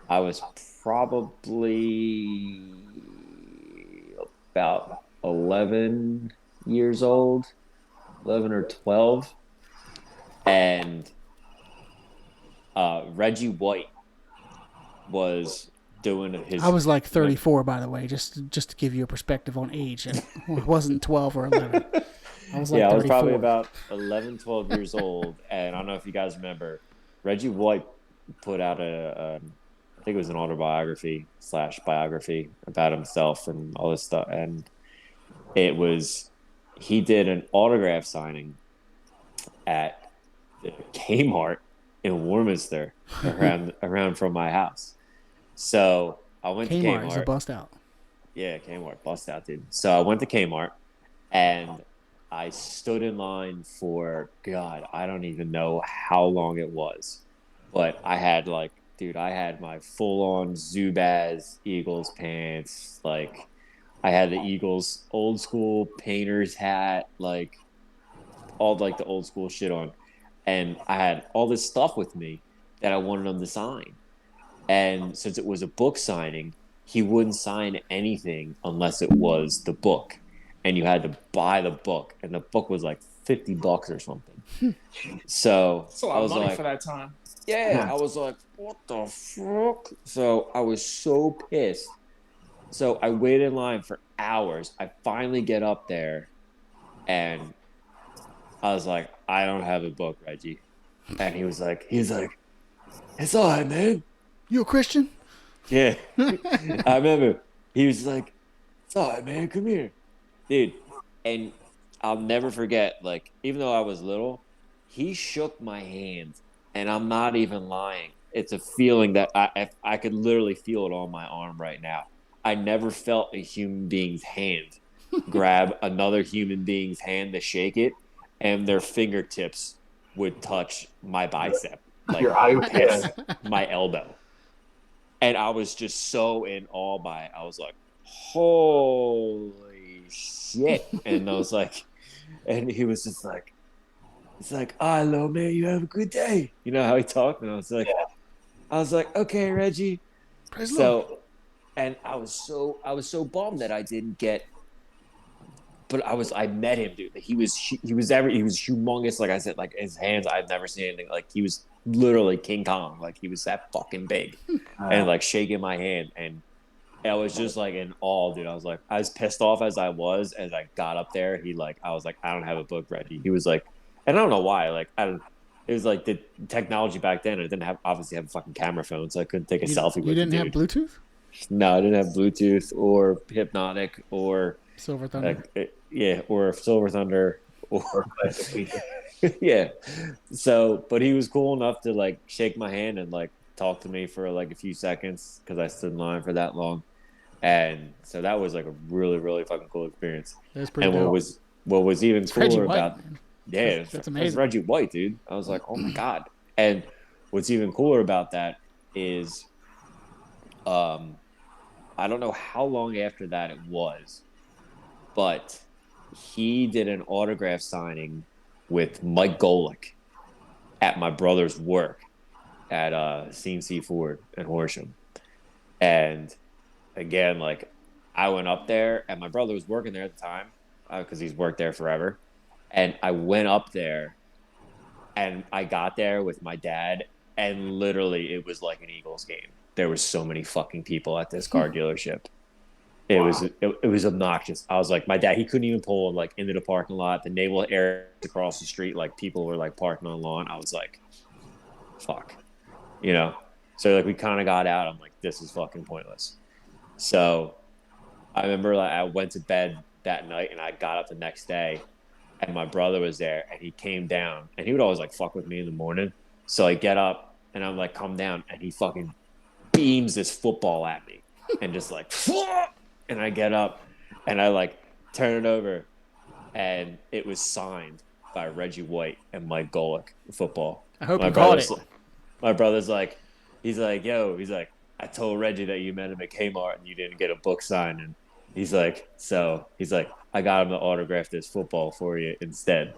Speaker 3: I was probably about 11 years old, 11 or 12, and Reggie White was doing his.
Speaker 2: I was like 34, by the way, just to give you a perspective on age. It wasn't 12 or 11. I was like 34.
Speaker 3: I was probably about 11, 12 years old, and I don't know if you guys remember, Reggie White put out I think it was an autobiography / biography about himself and all this stuff, and he did an autograph signing at the Kmart in Warminster around from my house. So I went to Kmart.
Speaker 2: Kmart is a bust out.
Speaker 3: Yeah, Kmart bust out, dude. So I went to Kmart and I stood in line for, God, I don't even know how long it was, but I had my full-on Zubaz Eagles pants, like I had the Eagles old school painter's hat, like all like the old school shit on. And I had all this stuff with me that I wanted him to sign. And since it was a book signing, he wouldn't sign anything unless it was the book. And you had to buy the book. And the book was like $50 or something. So
Speaker 1: that's a lot of money for that time.
Speaker 3: Yeah, I was like, what the fuck? So I was so pissed. So I waited in line for hours. I finally get up there and I was like, I don't have a book, Reggie. And he was like, it's all right, man.
Speaker 2: You a Christian?
Speaker 3: Yeah. I remember. He was like, it's all right, man. Come here. Dude. And I'll never forget, like, even though I was little, he shook my hand. And I'm not even lying. It's a feeling that I could literally feel it on my arm right now. I never felt a human being's hand grab another human being's hand to shake it, and their fingertips would touch my bicep, like past my elbow. And I was just so in awe by it. I was like, holy shit. And I was like, and he was just like, it's like, hello, man, you have a good day. You know how he talked? And I was like, okay, Reggie.
Speaker 2: Praise Lord.
Speaker 3: And I was so bummed that I didn't get, but I met him, dude. He was humongous. Like I said, like his hands, I've never seen anything. Like he was literally King Kong. Like he was that fucking big, and like shaking my hand, and I was just like in awe, dude. I was like, as pissed off as I got up there, I was like, I don't have a book, Reggie. He was like, and I don't know why, like it was like the technology back then. I didn't obviously have a fucking camera phone, so I couldn't take a selfie with it.
Speaker 2: You didn't have Bluetooth?
Speaker 3: No, I didn't have Bluetooth or Hypnotic or
Speaker 2: Silver Thunder.
Speaker 3: Or Silver Thunder or yeah. So, but he was cool enough to like shake my hand and like talk to me for like a few seconds because I stood in line for that long, and so that was like a really, really fucking cool experience.
Speaker 2: That's pretty dope.
Speaker 3: What was even cooler about
Speaker 2: that's amazing.
Speaker 3: It's Reggie White, dude. I was like, oh my god. And what's even cooler about that is, I don't know how long after that it was, but he did an autograph signing with Mike Golick at my brother's work at CNC Ford in Horsham. And again, like I went up there and my brother was working there at the time because he's worked there forever. And I went up there and I got there with my dad and literally it was like an Eagles game. There were so many fucking people at this car dealership. It was obnoxious. I was like, my dad, he couldn't even pull like into the parking lot. The Naval Air across the street, like people were like parking on the lawn. I was like, fuck, you know. So like we kind of got out. I'm like, this is fucking pointless. So I remember like I went to bed that night and I got up the next day and my brother was there and he came down and he would always like fuck with me in the morning. So I get up and I'm like, come down, and he fucking beams this football at me and just like, and I get up and I like turn it over and it was signed by Reggie White and Mike Golick, football.
Speaker 2: I hope you caught it.
Speaker 3: My brother's like, he's like, I told Reggie that you met him at Kmart and you didn't get a book signed. And he's like, I got him to autograph this football for you instead.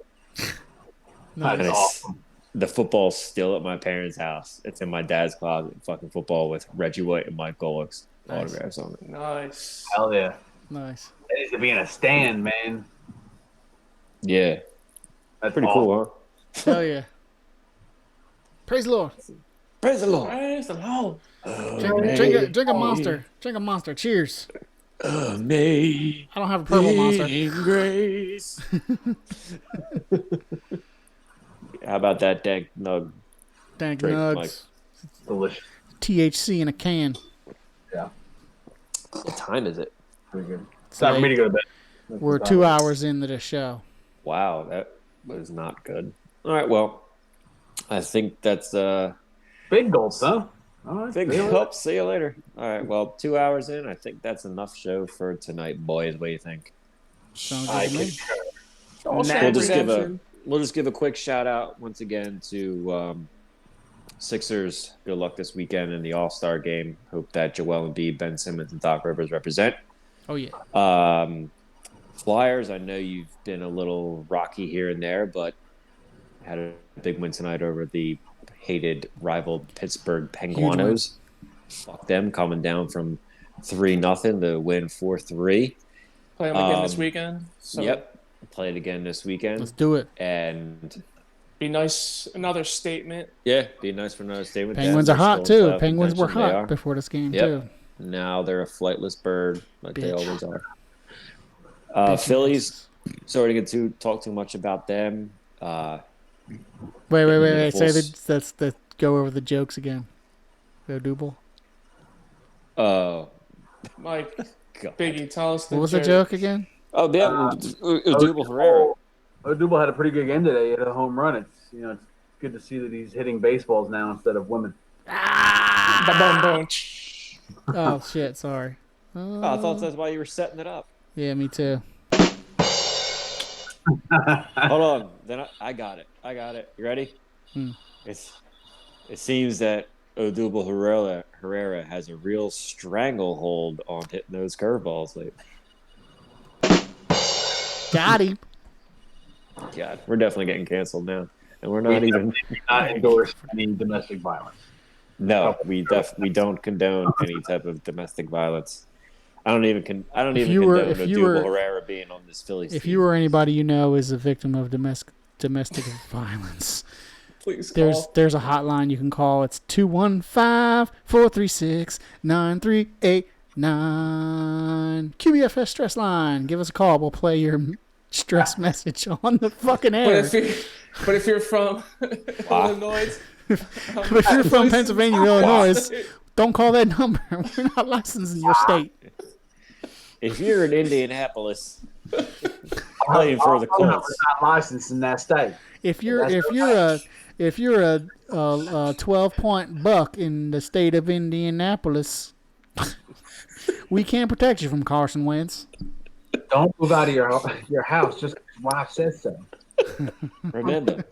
Speaker 4: That's awesome.
Speaker 3: The football's still at my parents' house. It's in my dad's closet. Fucking football with Reggie White and Mike Golick's autographs on it.
Speaker 1: Nice.
Speaker 4: Hell yeah.
Speaker 2: Nice.
Speaker 4: It needs to be in a stand, man.
Speaker 3: Yeah.
Speaker 4: That's
Speaker 3: pretty
Speaker 4: awesome.
Speaker 3: cool, huh?
Speaker 2: Hell yeah. Praise the Lord.
Speaker 3: Praise the Lord.
Speaker 1: Praise the Lord.
Speaker 2: Drink a monster. Drink a monster. Cheers.
Speaker 3: May
Speaker 2: I don't have a purple monster.
Speaker 3: Grace. How about that dank nug?
Speaker 2: Dank
Speaker 3: drink,
Speaker 2: nugs.
Speaker 3: Mike?
Speaker 4: Delicious.
Speaker 2: THC in a can.
Speaker 4: Yeah.
Speaker 3: What time is it?
Speaker 4: Pretty good. It's time for me to go to bed.
Speaker 2: We're 2 hours into the show.
Speaker 3: Wow, that was not good. All right, well, I think that's
Speaker 4: big gulps, huh? All right,
Speaker 3: big gulp. See you later. All right, well, 2 hours in, I think that's enough show for tonight, boys. What do you think?
Speaker 2: Sounds good to me.
Speaker 3: We'll just give a quick shout out once again to Sixers. Good luck this weekend in the All-Star game. Hope that Joel Embiid, Ben Simmons, and Doc Rivers represent.
Speaker 2: Oh yeah.
Speaker 3: Flyers, I know you've been a little rocky here and there, but had a big win tonight over the hated rival Pittsburgh Penguinos. Fuck them, coming down from 3-0 to win 4-3.
Speaker 1: Play them again this weekend. So
Speaker 3: Yep. Play it again this weekend.
Speaker 2: Let's do it.
Speaker 3: And
Speaker 1: be nice. Another statement.
Speaker 3: Yeah, be nice for another statement.
Speaker 2: Penguins are hot too. Penguins were hot before this game too.
Speaker 3: Now they're a flightless bird, like they always are. Phillies. Sorry to get to talk too much about them.
Speaker 2: Wait. Let's go over the jokes again. Go Double.
Speaker 1: Mike, Biggie, tell us
Speaker 2: what was the joke again?
Speaker 3: Oh, yeah, Odubel Herrera.
Speaker 4: Odubel had a pretty good game today. He had a home run. It's good to see that he's hitting baseballs now instead of women.
Speaker 2: Oh shit! Sorry.
Speaker 3: I thought that's why you were setting it up.
Speaker 2: Yeah, me too.
Speaker 3: Hold on. Then I got it. You ready? It seems that Odubel Herrera has a real stranglehold on hitting those curveballs lately.
Speaker 2: Got him.
Speaker 3: God, we're definitely getting canceled now, and we're not even
Speaker 4: not endorse any domestic violence.
Speaker 3: No, we don't condone any type of domestic violence. I don't even condone Odubel Herrera being on this Phillies team.
Speaker 2: If you or anybody you know is a victim of domestic violence,
Speaker 1: please
Speaker 2: call. There's a hotline you can call. It's 215-436-9389. QBFS stress line. Give us a call. We'll play your stress message on the fucking air.
Speaker 1: But if you're from Illinois,
Speaker 2: but if you're from Pennsylvania, Illinois, don't call that number. We're not licensed in your state.
Speaker 3: If you're in Indianapolis, playing for the Colts,
Speaker 4: we're not licensed in that state.
Speaker 2: If you're a 12-point buck in the state of Indianapolis, we can't protect you from Carson Wentz.
Speaker 4: Don't move out of your house just because your wife says so.
Speaker 3: Remember,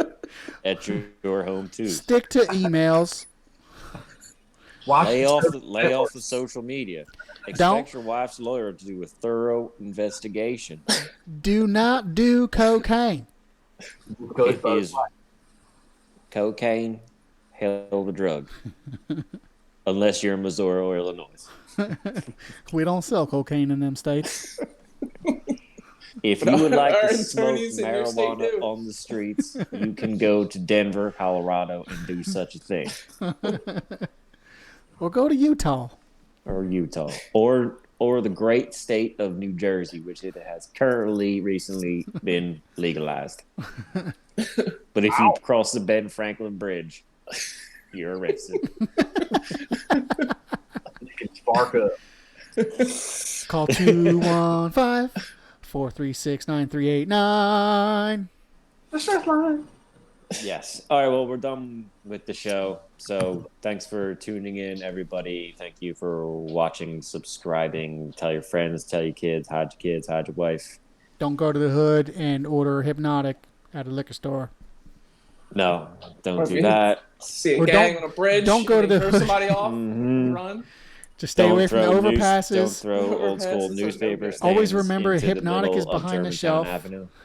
Speaker 3: at your home too.
Speaker 2: Stick to emails.
Speaker 3: Lay off the social media. Expect your wife's lawyer to do a thorough investigation.
Speaker 2: Do not do cocaine.
Speaker 3: It is cocaine, hell of a drug. Unless you're in Missouri or Illinois.
Speaker 2: We don't sell cocaine in them states.
Speaker 3: If you would like to smoke marijuana on the streets, you can go to Denver, Colorado, and do such a thing.
Speaker 2: Or go to Utah.
Speaker 3: Or the great state of New Jersey, which it has recently been legalized. But if you cross the Ben Franklin Bridge, You're a racist.
Speaker 4: You can spark up.
Speaker 2: Call 215-436-9389.
Speaker 4: The stress line.
Speaker 3: Yes. All right. Well, we're done with the show. So thanks for tuning in, everybody. Thank you for watching, subscribing. Tell your friends, tell your kids, hide your wife.
Speaker 2: Don't go to the hood and order Hypnotic at a liquor store.
Speaker 3: No, don't do that.
Speaker 1: See a
Speaker 2: Or
Speaker 1: gang on a bridge.
Speaker 2: don't go to the
Speaker 1: curse
Speaker 2: hood.
Speaker 1: somebody off. Run.
Speaker 2: Just stay away from the overpasses.
Speaker 3: Don't throw old school newspapers.
Speaker 2: Always remember, Hypnotic is behind the shelf.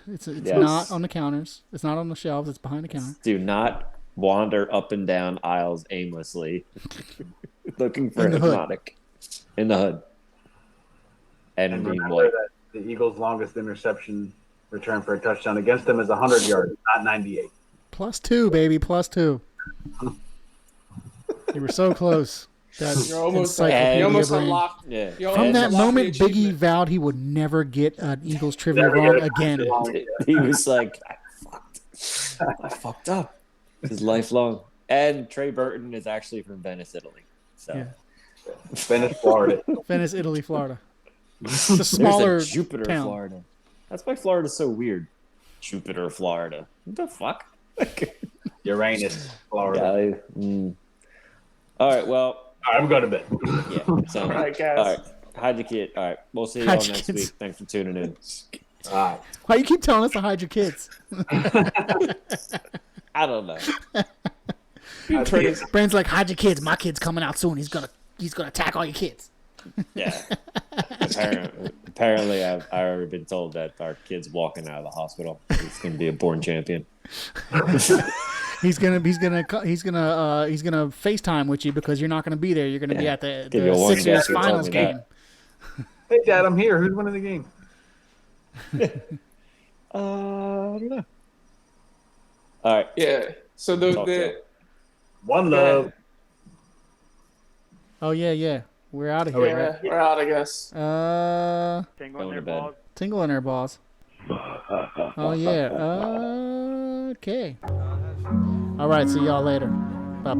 Speaker 2: It's not on the counters. It's not on the shelves. It's behind the counter.
Speaker 3: Do not wander up and down aisles aimlessly looking for Hypnotic in the hood.
Speaker 4: And remember that the Eagles' longest interception return for a touchdown against them is 100 yards, not 98.
Speaker 2: +2, baby, +2. You were so close.
Speaker 1: You're almost unlocked.
Speaker 3: Yeah.
Speaker 2: From that moment, Biggie vowed he would never get an Eagles trivia wrong again.
Speaker 3: He was like, I fucked up. His lifelong. And Trey Burton is actually from Venice, Italy. So
Speaker 2: Yeah.
Speaker 4: Venice, Florida.
Speaker 2: Venice, Italy, Florida. It's a smaller
Speaker 3: Jupiter,
Speaker 2: town.
Speaker 3: Florida. That's why Florida's so weird. Jupiter, Florida. What the fuck?
Speaker 4: Uranus, Florida.
Speaker 3: All right, well.
Speaker 4: I'm going to bed.
Speaker 3: Yeah. So,
Speaker 1: All right, guys.
Speaker 3: All right. Hide your kid. All right. We'll see you all next week. Thanks for tuning in.
Speaker 4: All right.
Speaker 2: Why you keep telling us to hide your kids?
Speaker 3: I don't know.
Speaker 2: Brand's like, hide your kids. My kid's coming out soon. He's gonna attack all your kids.
Speaker 3: Yeah. Apparently, I've already been told that our kid's walking out of the hospital. He's going to be a born champion.
Speaker 2: He's gonna FaceTime with you because you're not gonna be there. You're gonna be at the Sixers finals game.
Speaker 4: Hey, Dad, I'm here. Who's winning the game?
Speaker 3: I don't know. All right.
Speaker 1: Yeah. So the
Speaker 4: One love.
Speaker 2: Oh yeah. We're out of here.
Speaker 1: Yeah,
Speaker 2: right?
Speaker 1: we're out, I guess.
Speaker 2: Tingle in their balls. Oh yeah. Okay. All right. See y'all later. Bye.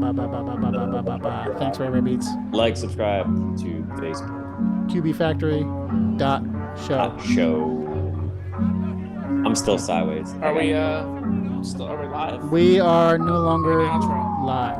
Speaker 2: Thanks for every beats.
Speaker 3: Like, subscribe to Facebook.
Speaker 2: QBFactory.show.
Speaker 3: I'm still sideways.
Speaker 1: Are we live?
Speaker 2: We are no longer live.